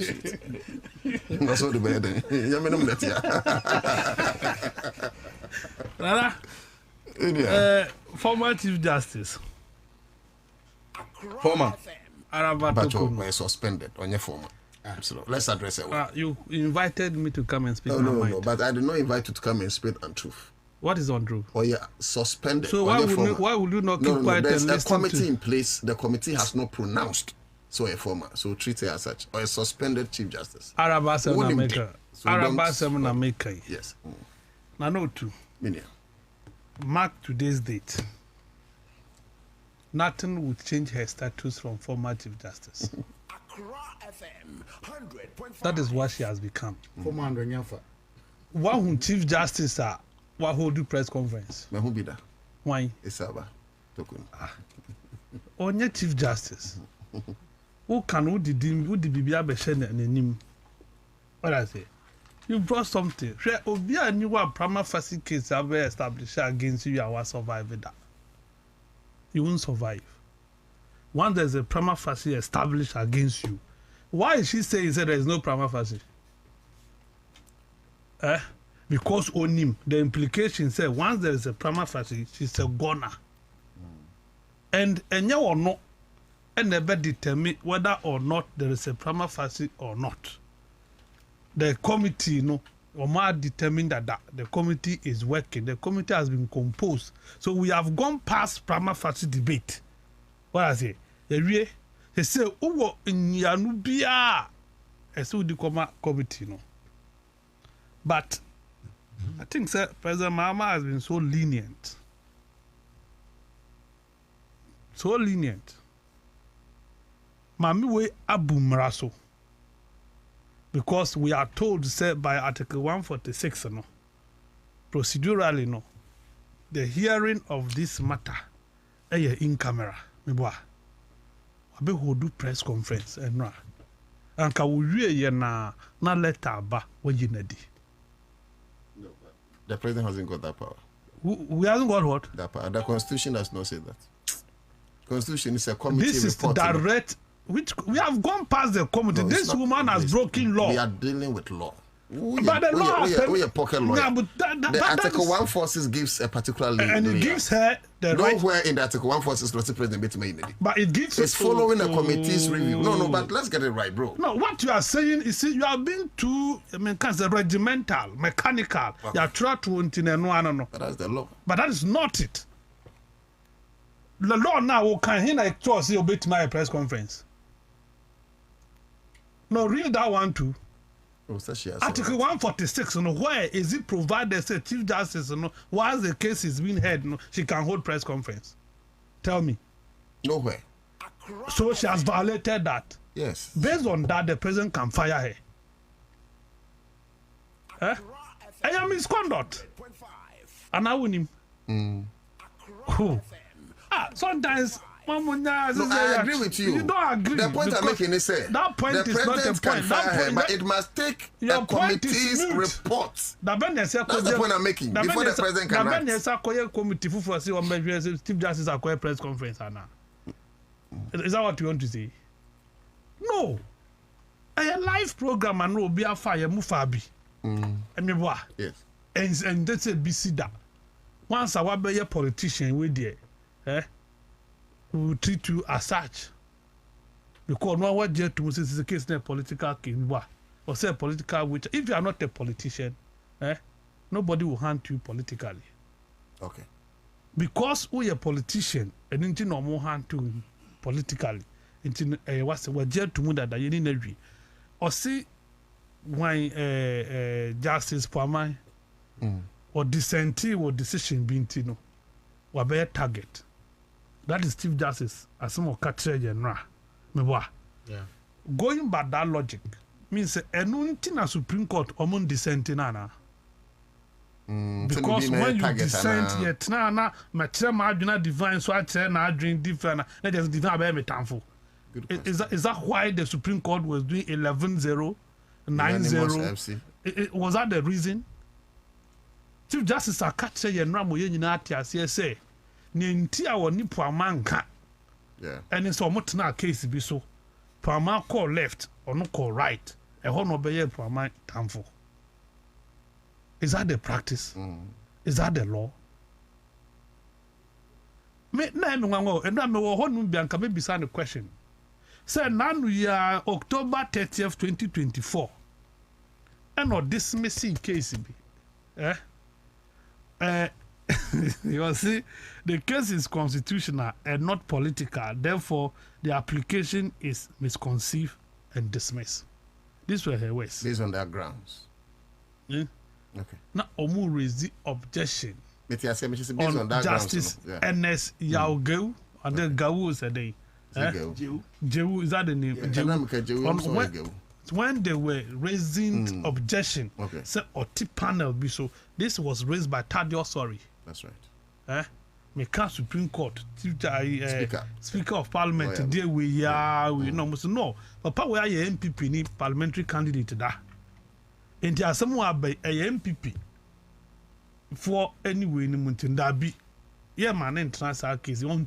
That's all the bed. You mean let ya. Former Chief Justice. Former. But were suspended on your former. Absolutely. Let's address it. You invited me to come and speak my mind. No, but I did not invite you to come and speak untruth. What is untruth? Oh yeah, suspended. So why would you not keep quiet there's and listen a committee to... in place. The committee has not pronounced so a former. So treat it as such. Or a suspended Chief Justice. Araba Semina Maker. Yes. Now no two. Mark today's date. Nothing would change her status from former Chief Justice. That is what she has become. Former Andrew Nyafa. One Chief Justice what hold do press conference. Who be that? Why? Isaba. Tokun. Onye Chief Justice. Who the Bibia Beshen and him? What I say? You brought something. Obia knew what prima facie case have established against you, you will survive that. You won't survive. Once there's a prima facie established against you, why is she saying there is no prima facie? Because on him, the implication said once there is a prima facie, she's a goner. And you or not, and never determine whether or not there is a prima facie or not. The committee, Omar determined that the committee is working. The committee has been composed. So we have gone past prima facie debate. What I say? They say, "Oh, in Yanubia," I saw the committee, But I think President Mahama has been so lenient. So lenient. Mami we Abu Mraso. Because we are told, said by Article 146, procedurally, the hearing of this matter, in camera, do press conference, and ka we na letter ba wajinadi. No, the president hasn't got that power. We hasn't got what? That power. The constitution does not say that. Constitution is a committee. This is direct. Which we have gone past the committee. This woman has broken law. We are dealing with law. But the law we are pocket lawyer. Yeah, but the Article 146 gives a particular lawyer. And it gives her the right. Nowhere in the Article 146 not the president. But it gives. It's following a committee's review. No, but let's get it right, bro. No, what you are saying is you are being too, regimental, mechanical. Okay. You are trying to no. But that's the law. But that is not it. The law now can he like to say obey my press conference. No, read that one too. Article 146, where is it provided say Chief Justice, while the case is being heard, she can hold press conference? Tell me. Nowhere. So she has violated that. Yes. Based on that, the president can fire her. I am misconduct. And I win him. Sometimes. No, I agree with you. You don't agree. The point I'm making is that point the is not the point. But it must take a committee's report. That's the point I'm making. Before the president can act. Chief Justice acquire press conference. Is that what you want to say? No. A live program and no be a fire mufabi. Yes. And that's a BC that. Once I was a politician with there, we will treat you as such. because no one jet to say the case na political case or say political which if you are not a politician, nobody will hunt you politically. Okay. Because we a politician and into no more hand to politically into what's the jet to that you need every or see when justice for my or dissentee or decision being tino or bear target. That is Chief Justice as some of Catcher General. Yeah. Going by that logic means a Supreme Court among dissenting nana. Because when you dissent yet na mature marginal divine so I tell na drink different let us divine by me tanful. Is that why the Supreme Court was doing 11-0, 9-0? Was that the reason? Chief Justice Catcher General mo nyina ati say Ninti our nipo amanka. Yeah. And it's almost na case be so. Pama call left or no call right. A honor be pama tamful. Is that the practice? Is that the law? Me na me wango and me wo honu bianka me bisa the question. Say nanu ya October 30th 2024. And not dismissing case be. You see, the case is constitutional and not political. Therefore, the application is misconceived and dismissed. These were her words. Based on their grounds. Yeah? Okay. Now, Omu raised the objection based on that Justice N.S. Yaugeu, and then Gawu said they. Jewu, is that the name? Jewu. When they were raising objection, say Oti panel be so. This was raised by Tadio Sorry. That's right. Meka Supreme Court, Speaker of Parliament today we must know. Papa we are MPP ni parliamentary candidate da. Enti asemu abai MPP for anyway ni muntinda bi. Yeah man international case on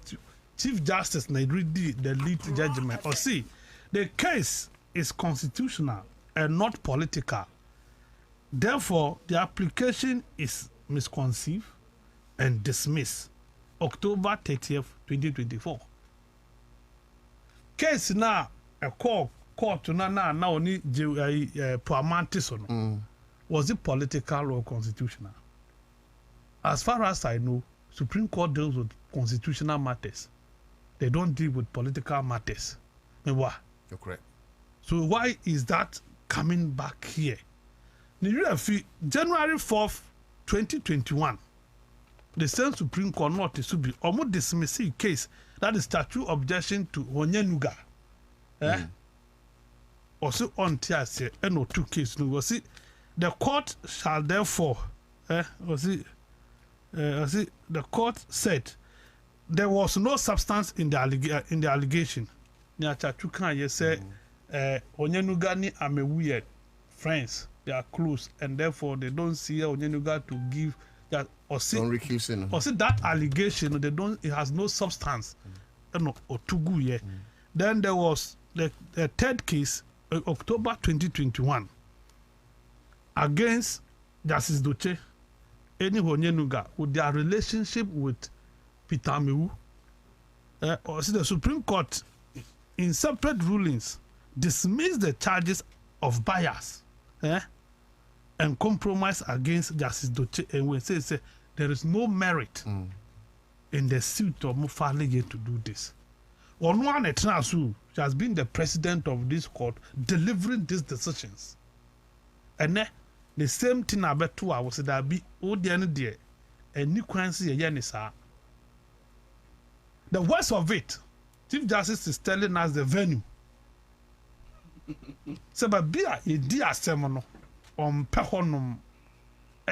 Chief Justice na read the lead judgment or see the case is constitutional and not political. Therefore, the application is misconceived and dismissed. October 30th, 2024. Case now a court na only Puamantis was it political or constitutional? As far as I know, Supreme Court deals with constitutional matters. They don't deal with political matters. You're correct. So why is that coming back here? January 4th, 2021, the same Supreme Court notice to be almost dismissing case that is statute objection to Onyenuga. Also on TSA NO2 case. No, see, the court shall therefore, the court said there was no substance in the allegation. Nyachatuka say Onyenuga ni Amewiye friends. They are close, and therefore they don't see Onyenuga to give that or see that allegation. They don't. It has no substance. Or too good. Then there was the third case, October 2021, against Justice Doche, any Onyenuga with their relationship with Peter Amewu. Or see the Supreme Court in separate rulings dismissed the charges of bias. And compromise against Justice Doche, and we say there is no merit in the suit of Mufale to do this. On one Etnasu, she has been the president of this court delivering these decisions. And then the same thing about 2 hours that be Odian dear and new currency yanisa. The worst of it, Chief Justice is telling us the venue. So, but be a dear semono on Pehonum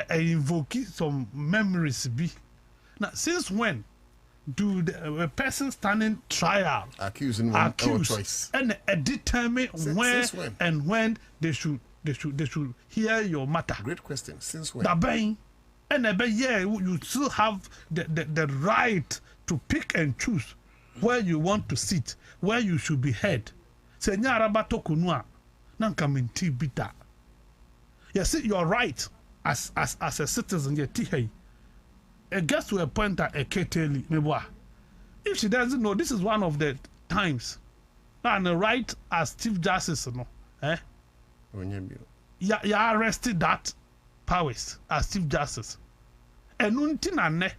invoke some memories be. Now, since when do the person standing trial accusing one choice and determine where and when they should hear your matter? Great question. Since when? That and you still have the right to pick and choose where you want to sit, where you should be heard. Senya arabato kunua nanka minti bita. You see, you're right as a citizen. It gets to a point that a keteli meboa. If she doesn't know, this is one of the times and the right as Chief Justice, you arrested that powers as Chief Justice. And until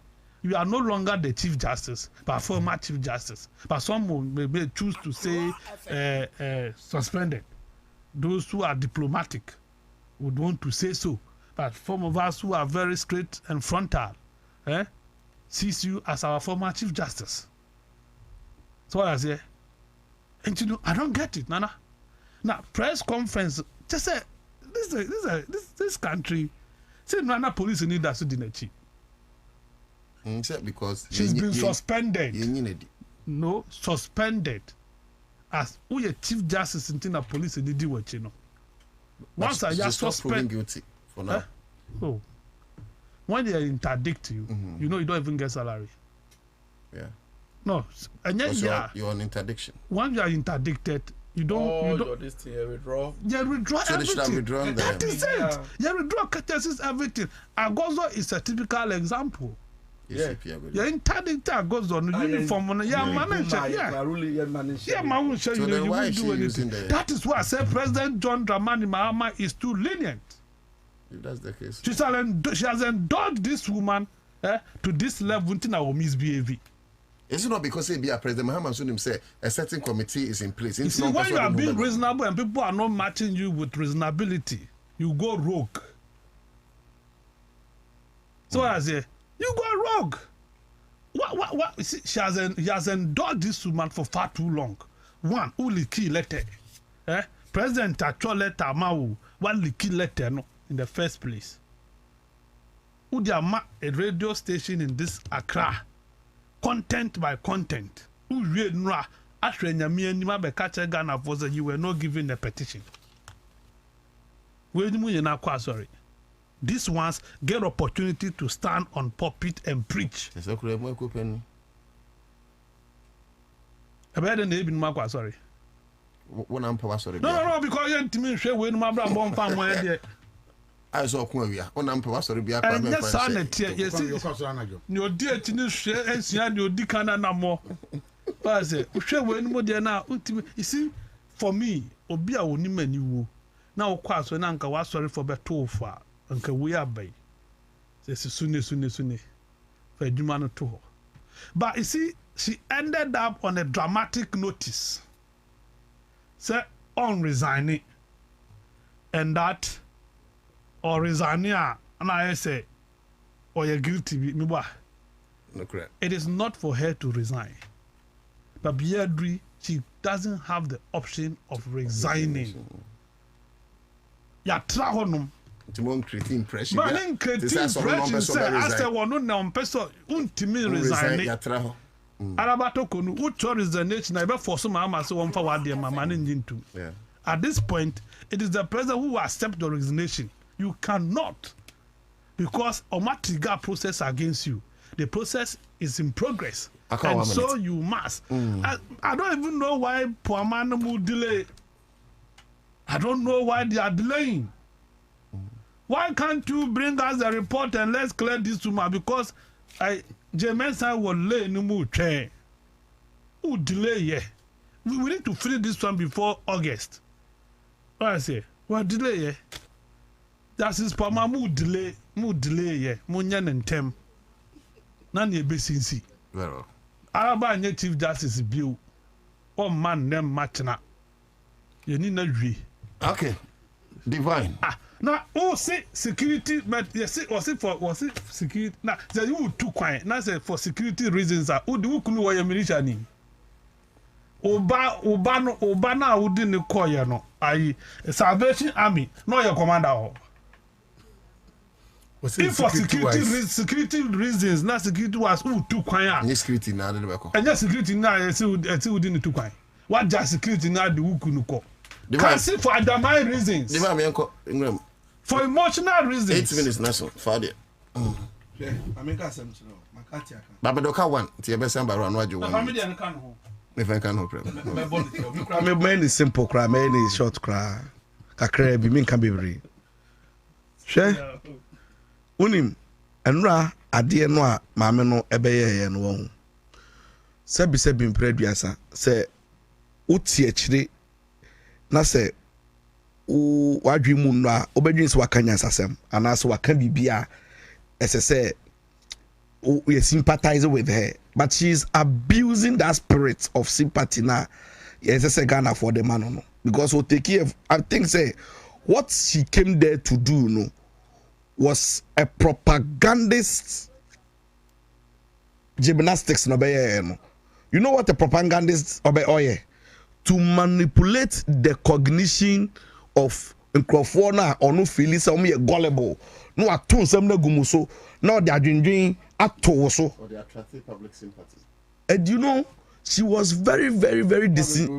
you are no longer the Chief Justice, but former Chief Justice. But some may choose to say suspended. Those who are diplomatic would want to say so. But some of us who are very straight and frontal sees you as our former Chief Justice. So what I say, and you know, I don't get it, Nana. Now, press conference, just say, this country, say Nana police need that to dinner. Because she's been suspended. No, suspended as who a Chief Justice in the police in the deal with you know. Once I just suspend guilty for now. Oh, when they interdict you, you know you don't even get salary. Yeah. No, and yet you're on interdiction. When you are interdicted, you don't. Your this thing, you withdraw. You withdraw so everything. They should have withdrawn that is it. You withdraw cases, everything. Agozo is a typical example. Yeah, you're interdicted goes on uniform on manager. So then why is she using that is why I said President John Dramani Mahama is too lenient. If that's the case, she has endured this woman to this level until our misbehavior. Is it not because President Mahama Sunim say a certain committee is in place? You see, when you are being reasonable and people are not matching you with reasonability, you go rogue. So I say, you go rogue. What? See, he has endured this woman for far too long. One, only key letter. President actual letter Mawu, one key letter no in the first place. Udiama a radio station in this Accra, content by content. Who read Nra Ashre Nyami Nima Bekacha Ghana for that you were not given a petition. Sorry. These ones get opportunity to stand on pulpit and preach. Sorry. No, because you to me share when my brother born farm where there. I saw Quavia. And yes, son, yes, your dear Tinu share and see your decana no more. But I say, share when more there now. You see, for me, Obia Uniman you now, quite so Nanka was sorry for better far. Uncle we are by. Says Sune. For Jumano to her. But you see, she ended up on a dramatic notice. Say, on resigning. And that, or resigning, and I say, or you're guilty, me what? No correct. It is not for her to resign. But Biadri, she doesn't have the option of resigning. Ya trahonum. To create impression. But then create impression. Say, I say, one no person ultimate resigning. Arabato konu ucho resignation. I be force my mama so one for what their mama into. At this point, it is the president who accept the resignation. You cannot, because Omatiga process against you. The process is in progress, and so you must. I don't even know why Puamana will delay. I don't know why they are delaying. Why can't you bring us a report and let's clear this woman? Because Jemensa will lay no more chair. Who delay? Yeah, we need to finish this one before August. What I say? What delay? Yeah, that is Pama mu delay. Yeah, Munyan and Tem. None ye besinsi. Well, Araba and Chief Justice Bill. Oh man, them matching up. You need not be. Okay, divine. Now, oh, say security, but yes, was it security? Now, you too quiet. Now, say for security reasons, who do you know why you're military? Oba na who didn't call you, no. Salvation Army, no, your commander. If for security reasons, now security was who too quiet. Yes, security now, and yes, security now, I see who didn't too quiet. What just security now do who couldn't call? Can see for adamant reasons. For emotional reasons. 8 minutes national for it. Babadoka one, the best number around what you want. If I can help you. Many simple cry, many short cry. Kakre be mean can be free. She unim enra ade no a maame no ebeye ye no wo. Sebi impreduasa se uti echire na se wadwi mu no a obedwin se wakanya sasem anaso waka bibia ese we sympathize with her, but she's abusing that spirit of sympathy now. Yes, it's a Ghana for the man, no, because we'll take care of, I think say what she came there to do, no, was a propagandist gymnastics, no, you know what a propagandist to manipulate the cognition of Nkrofona or no feeling some gullible. No, I told some no gumuso. Now they are drinking at so. Or they attracted public sympathy. And you know, she was very, very, very deceived.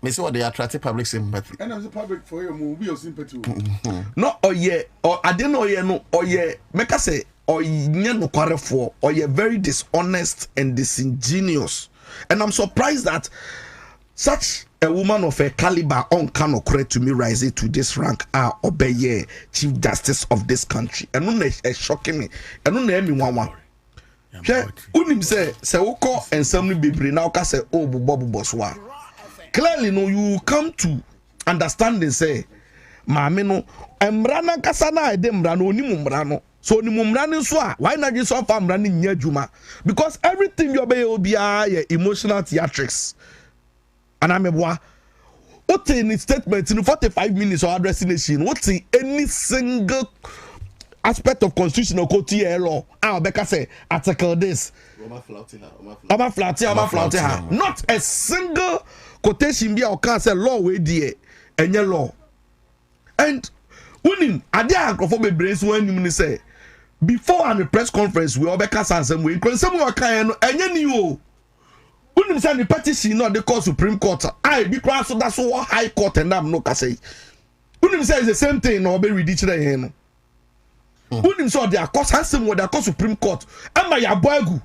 Me say what they attracted public sympathy. And as a public for your movie or sympathy. No, oh yeah, or I didn't know yeah, no, oh yeah, make us say, or no for, or you're very dishonest and disingenuous. And I'm surprised that such a woman of a caliber on can occur to me rising to this rank are obey Chief Justice of this country. And no shocking me. And no name me one. Unim say woko and somebody be now can say oh bobo boswa. Clearly no you come to understand and say maame no emrana kasana ede mrano ni mumrano. So ni mumrano so why not just offer mrani nyadwuma? Because everything you obey obiya emotional theatrics. And I'm a boy. What in statement in 45 minutes or addressing nation? What's in any single aspect of constitutional code law? I'll say article this. Not a single quotation be or can say law way dear and your law. And when I dare for my brains when you say before on the press conference we all be cast some way. Someone can and you. Unim say the petition no dey call Supreme Court. I be cross so that's what High Court and am no ka say. Unim say it's the same thing no be ridiculous here no. Unim say they are cause handsome what they call Supreme Court. Am ya boagu.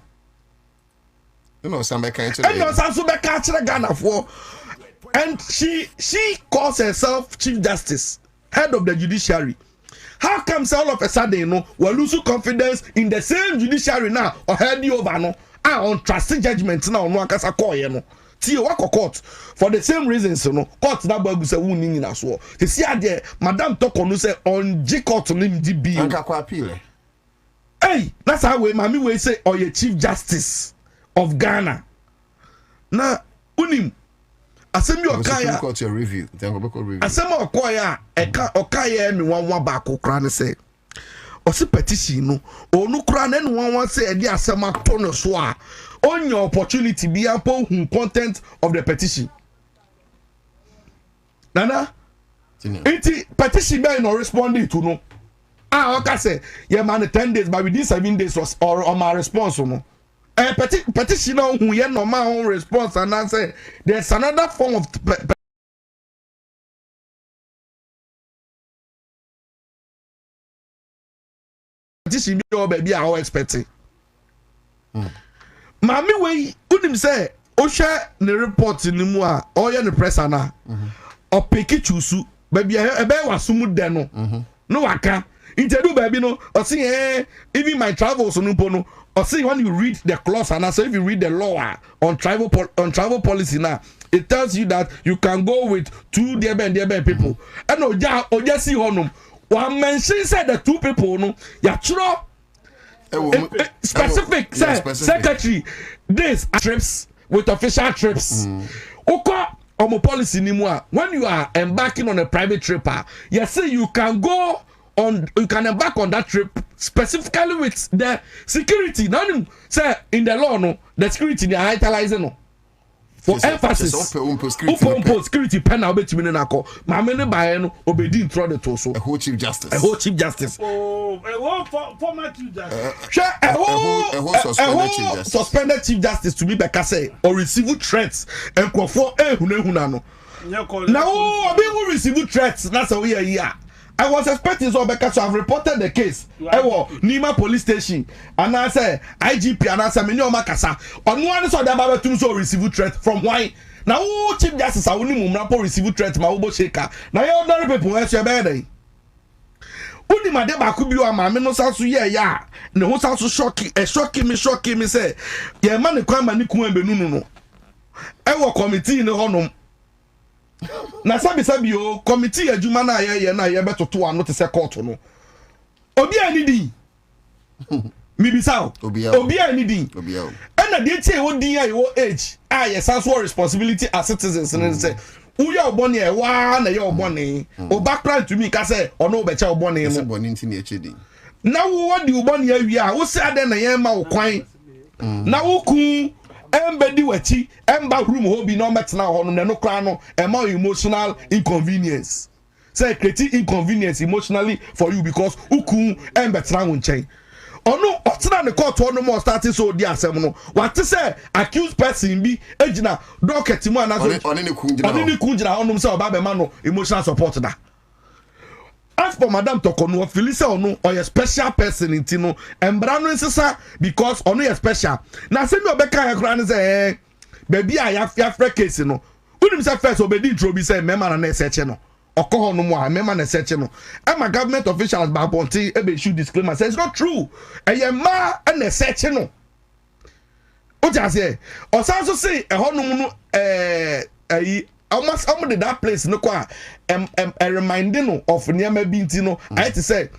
You know some be can and no some be can chere Ghana for. And she calls herself Chief Justice, head of the judiciary. How come all of a sudden you know we lose confidence in the same judiciary now or head you over no? On trusted judgment now no akasa call you no ti o wako court for the same reasons no court na bagu say won ni na so te see ade madam toko no say on G court no di bi anka kwa appeal hey that's how we mami we say or your Chief Justice of Ghana na unim asem yo kaya court your review then go back review asem okoya eka okaya mi wan ba akokra ne say osi petition no onu kura na no wan say e dey asema to no so a on your opportunity be upon content of the petition nana iti petition be no responding to no okay say yeah man 10 days but within 7 days was or on my response no petition no hu ye normal response and I say there's another form of petition be baby I expecting mami we unim say o hwe ne report ni mu a o ye ne press ana o peki chusu baby e be wasumu de no no waka interview baby no o say even my travels no no or see when you read the clause and so if you read the law on travel policy now it tells you that you can go with two dear people and oja see honum one mention said the two people no ya churo specific secretary this trips with official trips oko omo policy ni mu a when you are embarking on a private trip you say you can go on you can embark on that trip specifically with the security now say in the law no the security they are utilizing no for emphasis security pen now betimi na call maame ne bae no obedi intro the to so a whole chief justice oh a whole former chief justice a whole suspended chief justice to be better say or receive threats and for ehunahuna no now obi who receive threats that's how we are here. I was expecting so because I've reported the case. I was Nima police station and I say IGP and I say Minyo Makasa. On one side, I'm to so receive threat from why now Chief Justice I only mumrapo receive threat my Ubo Shaker. Now you ordinary people as your bed. Uni madeba could be a man no sounds to ya. No sounds so shocking me say yeah man the crime and no. ewo committee ne honom na sabi o committee adwuma na ye betoto ano te se court no obi anidi mibisa obi anidi na de tie wo din ayo age ye sanso responsibility as citizens ne say uya obone e wa na ye obone o background to me ka say ono be che obone mo bone nti na echedi na wo di obone awia wo se ade na ye ma wo kwan na wo ku embedi wachi emba room ho bi no metna ho no no kra no ema emotional inconvenience say create inconvenience emotionally for you because uku embetra wo nchen ono otina ne court ono mo starting so di asem no what say accused person bi ejina docket mu anaso oni ne kunjina ono say oba be ma no emotional support da. As for Madam Tokono, Phyllis ono or a special person in Tino, and Brano Sisa because only a special. Now send me a becker grand say, baby, I have your case, no. Who himself first obeyed Troby say, Memma and Secheno, or call no more, Memma and Secheno. And my government officials, Babonti, a should disclaimer says not true. And your ma and a Secheno. What I say, or so say, a honor, almost did that place no kwa a reminding of Niama Bintino. I had to say,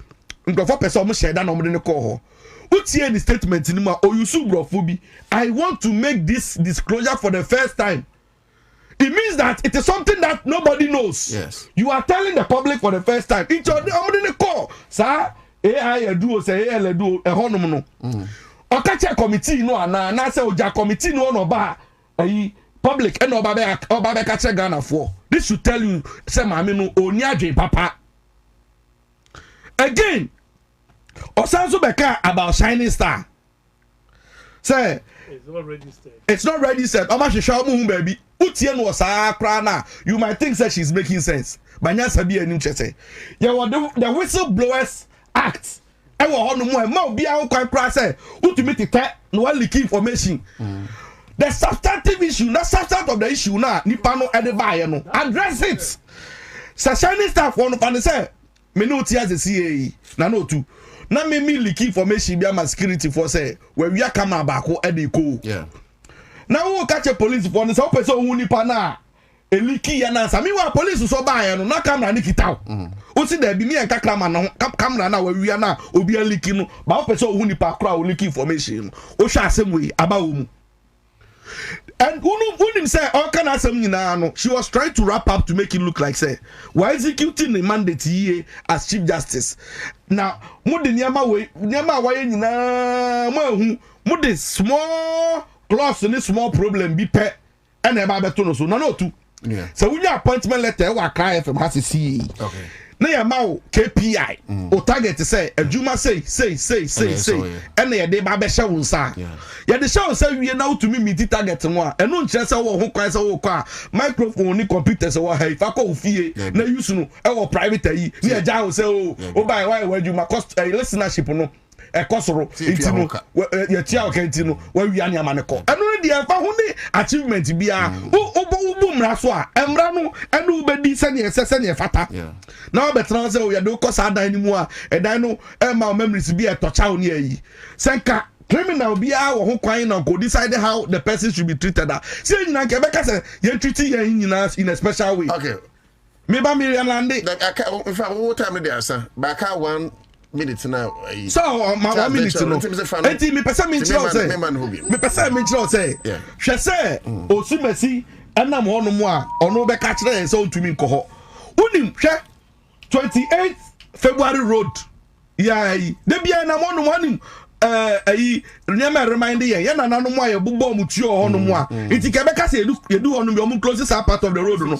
for person share that number in the call. What's here the statement in my or you subrophobi? I want to make this disclosure for the first time. It means that it is something that nobody knows. Yes. You are telling the public for the first time. It's on the call. Sir, AI do say AI do a honomono. Okacha committee no na say oja committee no ba public and oba catch Ghana for. This should tell you say mami no oni adwen papa. Again, Osanso Beka about Shining Star. Say it's not registered. It's not registered. Oma shisha mu baby. Utie no sa kra na. You might think that she's making sense. Banya sabi enu chese. Yeah, the Whistleblowers Act. E wo ho no mu e ma obi a kwan kra say utumi tete no leak information. The substantive issue, not substance of the issue now, Nipano and the buyer no. Address it. Shining Star for no pan say, me no tia the CAE. Na no too. Na me leak information be my security for say, where we are camera back or ediko. Yeah. Now we catch a police for the so person who nipa na e leaky and answer. Me wa police so buy no na camera nikita. O see there be me and camera na where we are now obi a leaking no. Ba person who nipa kra o leak information. O sha asem we aba wo mu. And who say all can no, she was trying to wrap up to make it look like say we're executing the mandate here as Chief Justice. Now, mudi nyama way mudi small clause and small problem be pet and a babeto so no two. Yeah. So when your appointment letter wa cry from has a CE. Okay. Na ya ma KPI o target say adwuma say and ya dey ba be hye wonsa ya dey hye wonsa wie na to me target mo a eno nkyere say wo ho kwan say wo kwa microphone ni computer say wo ha ifa ko ofie na use no e wo private yi na ya ja wo say o buy why adwuma cost listenership no e kosoro intino ya tia o kentino wa wi anya ma ne ko eno dey fa ho ni achievement bia ubu mra so a emra no eno ubedi se ne fata now better say we do cause adan ni mu a edan no e ma memories bi e tocha oni ayi senka criminal bi a wo ho kwan na go decide how the person should be treated. Say nyina ke be ka say you treat yen nyina in a special way. Okay, me ba Miriam Lande like in fact what time dey answer back 1 minute now. So my 1 minute no enti me pesa me nchiro say me pesa me nchiro say hwe say osumasi enam ho no mu a ono be ka kire say ontumi nko unim hwe 28 February road yeah de bia na mo no monim nyama remind ye na nanu mo aye bubbo mu tuo ho no mu a enti ke be ka say edu ho no bi o mu close this part of the road no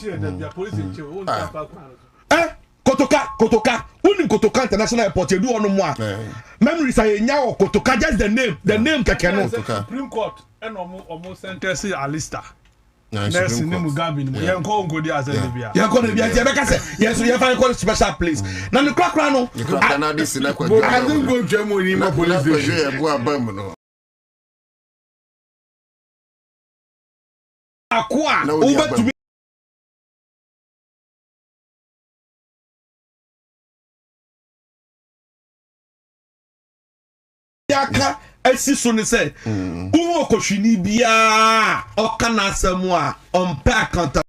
Kotoka unim Kotoka International Airport edu ho no mu a memories aye nya o Kotoka just the name keke no Supreme Court and omo sentence Alista. Next in Mugabe ni yen ko ngodi azali bia yen ko bia je be ka say yes you find call special place na no krakra no na this na kwa I don't go jamo ni ma police station e bo abam no akwa ubetumi yaka esi so ne say uwo kohwini bia okana asemu a on pay accountability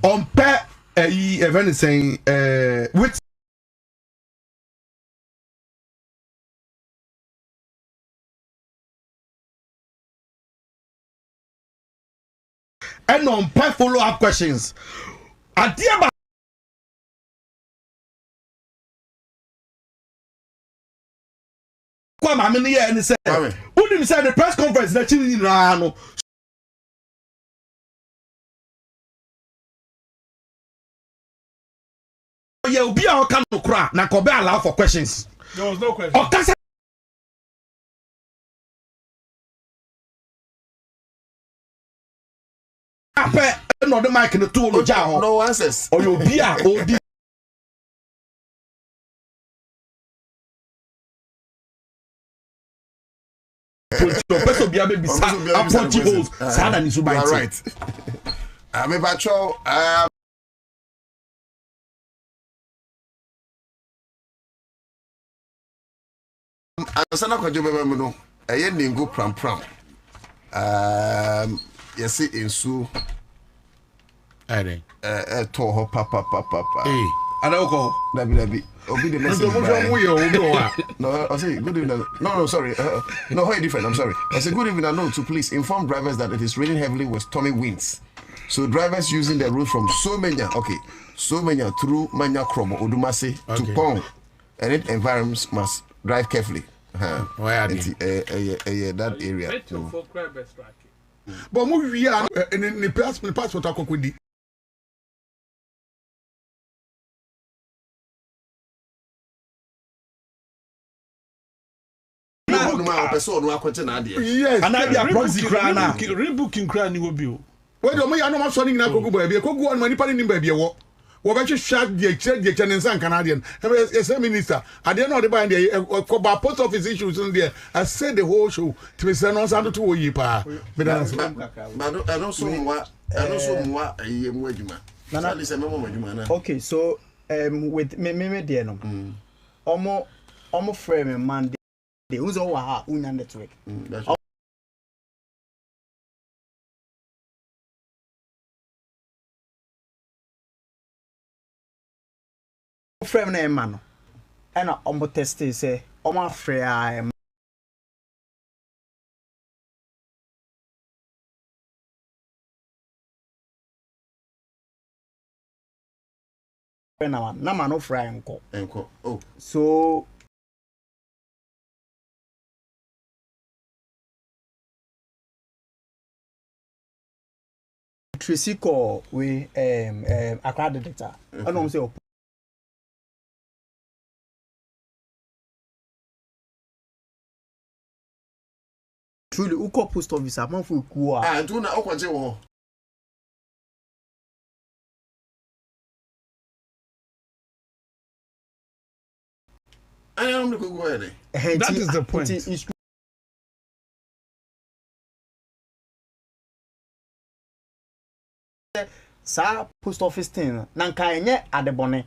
on pay event saying with and on pay follow-up questions. Adiaba kwa ma me here and say who did say the press conference that you no yeah obi a oka no kra na ko be allow for questions. There was no question. Ape no the mic no to lo ja ho. No answers. O yo bi a odi person be able to approach holes. Sada ni so right. I'm about to Asana kwa jobe mu no eye ningo pram yesi ensu ade to ho papa adako dabi obi the message no I say good evening no sorry no how different I'm sorry I say good evening and no to please inform drivers that it is raining heavily with stormy winds, so drivers using the route from Somenya through Manya Kromo Odumase to Pong and its environs must drive carefully. Why are that area too. But we are in the passport akokodi. Yes, and I be a proxy cry now. Rebooking cry ni obi o. Wait, do me ya no ma so ni na kogu ba bia kogu on mani pa ni ba bia wo. Wo ba hwehwa de Chinese Canadian. Yes, minister. At the end of the band for post office issues in there. I said the whole show to me say no sound to wo yi pa. Me dan so. I don't so what yemu adwuma. Nana say memo adwuma na. Okay, so with me there no. Omo frame man dey who's all ha unya network. Frame na man no ena omo test say omo afre a na man no fry enko oh so Tracy call we Accra detector ena say truly uko post office amanfo ku a ntu na okwaje wo I am the go ahead. That is the point. Sa post office thing nanka enye adebone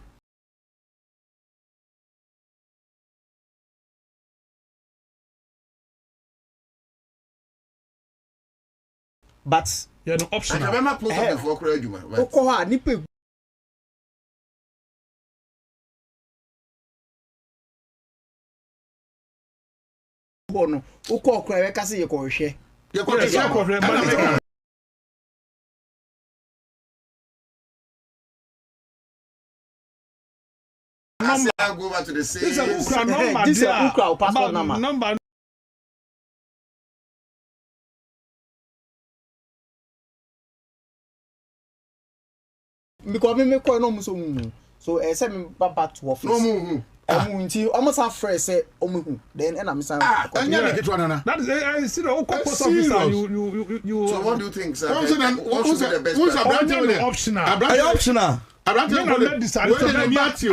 but you're no option. I remember post office for credit juma. Oko ha nipe bono uko okra we kase ye ko hwe ye ko hwe number go back to the same. This is a number. This is a passport number. Because me call no so say me back to office. No nti almost have fresh say omuhu then and I'm saying that is I see the post office you so what do you think sir? Who's the best optional Abrante decide to be at you.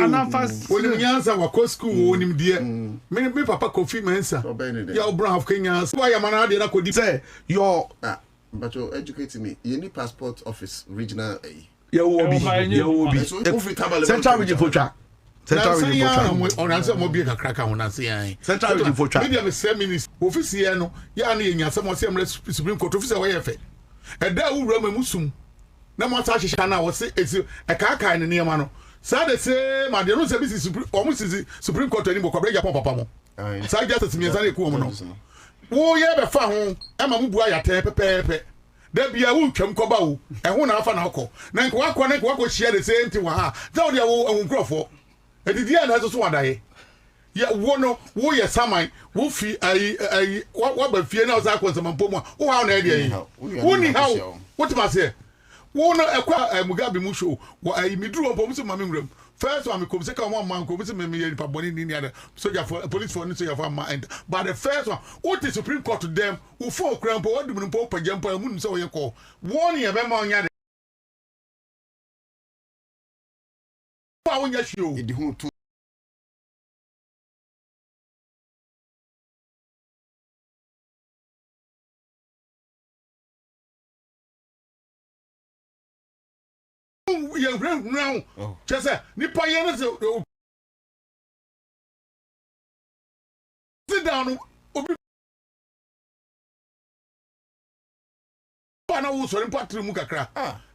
When you answer wa school when him there. Me papa Kofi Mensa. Ya Brown of Kenya. Why am I na ko say your but you educate me. You need passport office regional will be. Central region for track. Central region for track. On answer mo be a crack on answer. Central region for track. Media 7 minutes. Office here no. Ya na nya some Supreme Court officer we fe. E da wu rama musum. Na mo ta hihya na wo se esi e ka ka ne niam no. Sa de se ma de no se bi Supreme Court ani mo kwabra Japan papa mo. Sa justice mi san e ku mo no. Wo ye be fa ho e ma mu bua ya te pepepe. Da bia wo twam koba wo e ho na afa na akọ na nko akọ share the same thing wa ha da wo de wo nkrofo edidi na so wadaye ya wo no wo ye saman wo fi ai wa ba fie na o sa kwon saman pomu wo ha na e de wo ni ha wo ti ba se wo no ekwa Mugabe mu show wo ai miduru pomu so ma me nwram first one me come say come one man come say me ye pa boni ni ada soldier for police for ni soldier for ma and but the first one what the Supreme Court to them who for crampo what do me po pa jampa mu so ye call one ye be ma onya pa wonya show e di hu tu now just say nipa ye no sit down obi na wo so nipa tiri mu kakra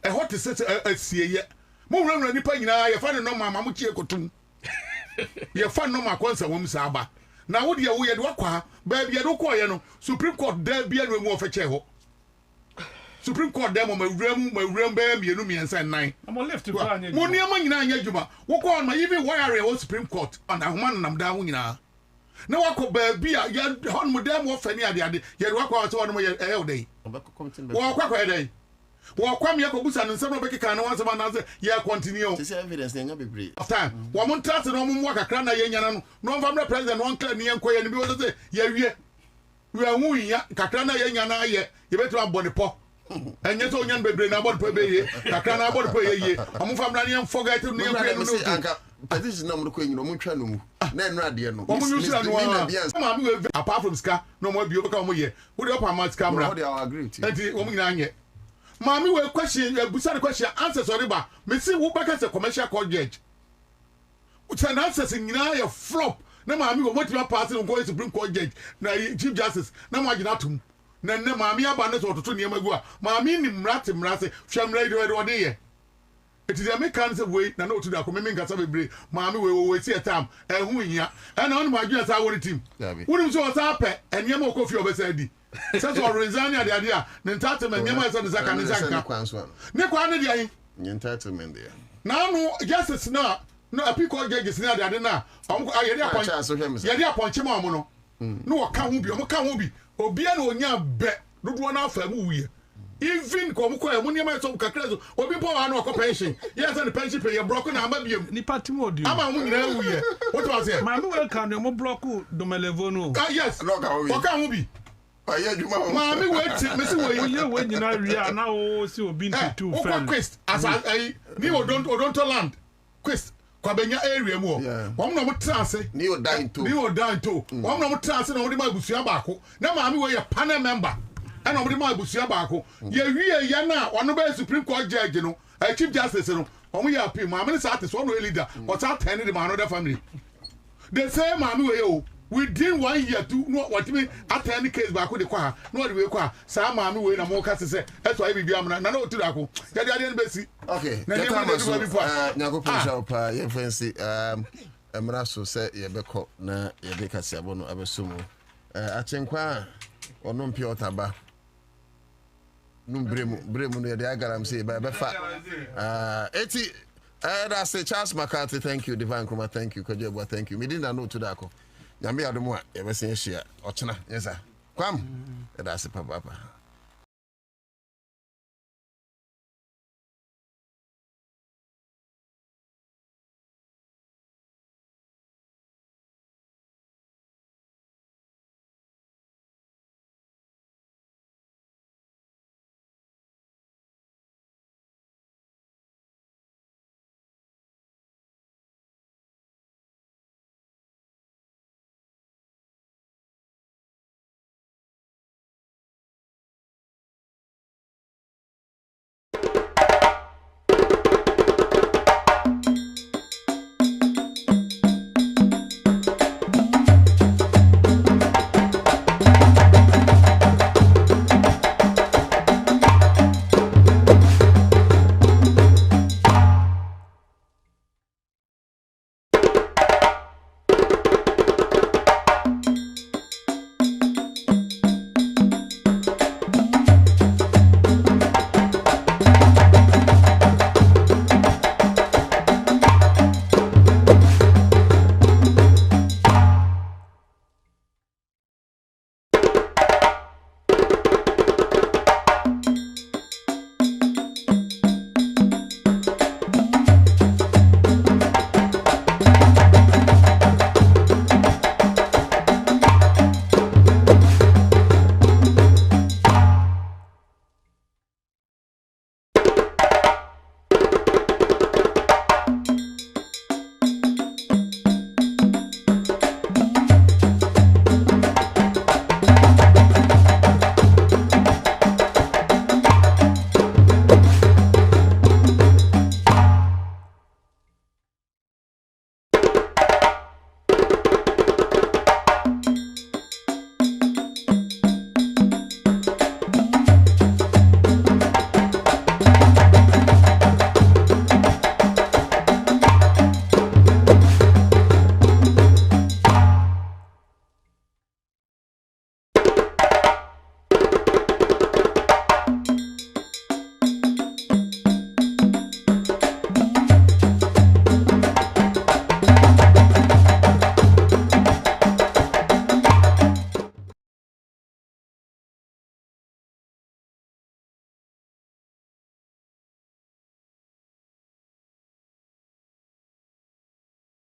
e hot set asieye mo wura nipa nyina ye fa no mama mo chie kotum ye fa no ma konsa wom sa aba na wo de wo ye de wakwa ba bia do ko ye no Supreme Court da bia no mu ofa che ho Supreme Court dem ma wura ba mienu miensa nnan am left to plan mo ni ama nyina anya djuma wo ko ma even wire wo Supreme Court on ahoma nam da ho nyina na wako ba bia ya hon mo dem wo fani ade ye de wakwa so won mo ye o dey wo kwa dey wo kwa me ko busa no nsem no bekeka na wansema na say ye continue this evidence na bebre of time wo mo trust no mo mo kakra na ye nyana no no family president won clear ni enko ye ni bi wo say ye wie we hu ya kakra na ye nyana ye betu abone po enye so nyan bebre na abone po be ye kakra na abone po ye omo family ni forget ni enko no anka petition na mo ko nyino mo twa no mu na enra ade no mo use no ma me apart from ska no mo bi o mo ye wo de opa ma ska mra I agree with you enti wo mo nyina anye Mami we question busa the question answer sorry ba me see wo back as a commercial court judge. Which an answers in your flop. Na mami go motiva pass no go Supreme Court judge na Chief Justice na mo agina tum. Na mami aba na so to niam agu a mami ni mrate hwamra de de ye. It is a make can say we na no to da ko me nkasa bebre mami we see a time hu hia. E na on ma agina sa wo team. Wo so sa pe eniam okofi obesa di. Says or resign the idea. The entitlement, never said the second ne kwa ne dia yin. Entitlement there. Now, no, justice now. No, a pick judges now, they are now. I had a point, no. No, can't be, can't be. Obiano, nya bet, no one out for movie. Even Comuco, when you might some cacres, or people are no pension. Yes, and the pension pay a broken arm. Ni patimo, I'm a what was it? My mother can't no block do melevono. Yes, look, what can we be? Mami wait, Miss Way, when you know, we are now so been to quest as I Neo don't land. Quest, Quabenya area more. One no trance, Neo dying to. One no trance, and only my Busia Bako. Now, Mammy, we a panel member. And only my Busia Bako. Ye, Yana, one of the Supreme Court judge, you know, a Chief Justice, you know, only a P. Mamma's artist, one leader, what's out 10 in the man of the family. They say, Mammy, within 1 year to know what you mean at any case back with the choir, no way choir, some mammy way, and more cats say, that's why we be amna, no to Darko. Okay, Nago Pusha, your fancy, Emraso said, Yebeko, na Yebeka Sabono, Abesumo. I think, or non pure taba. No bremu, the Agaram say, by Befa. 80, I say, Charles McCarthy, thank you, Divine Chroma, thank you, Kajaba, thank you. Me didn't know to Darko. Yambi adumu ya bese share ochina yesa kwam eda se papa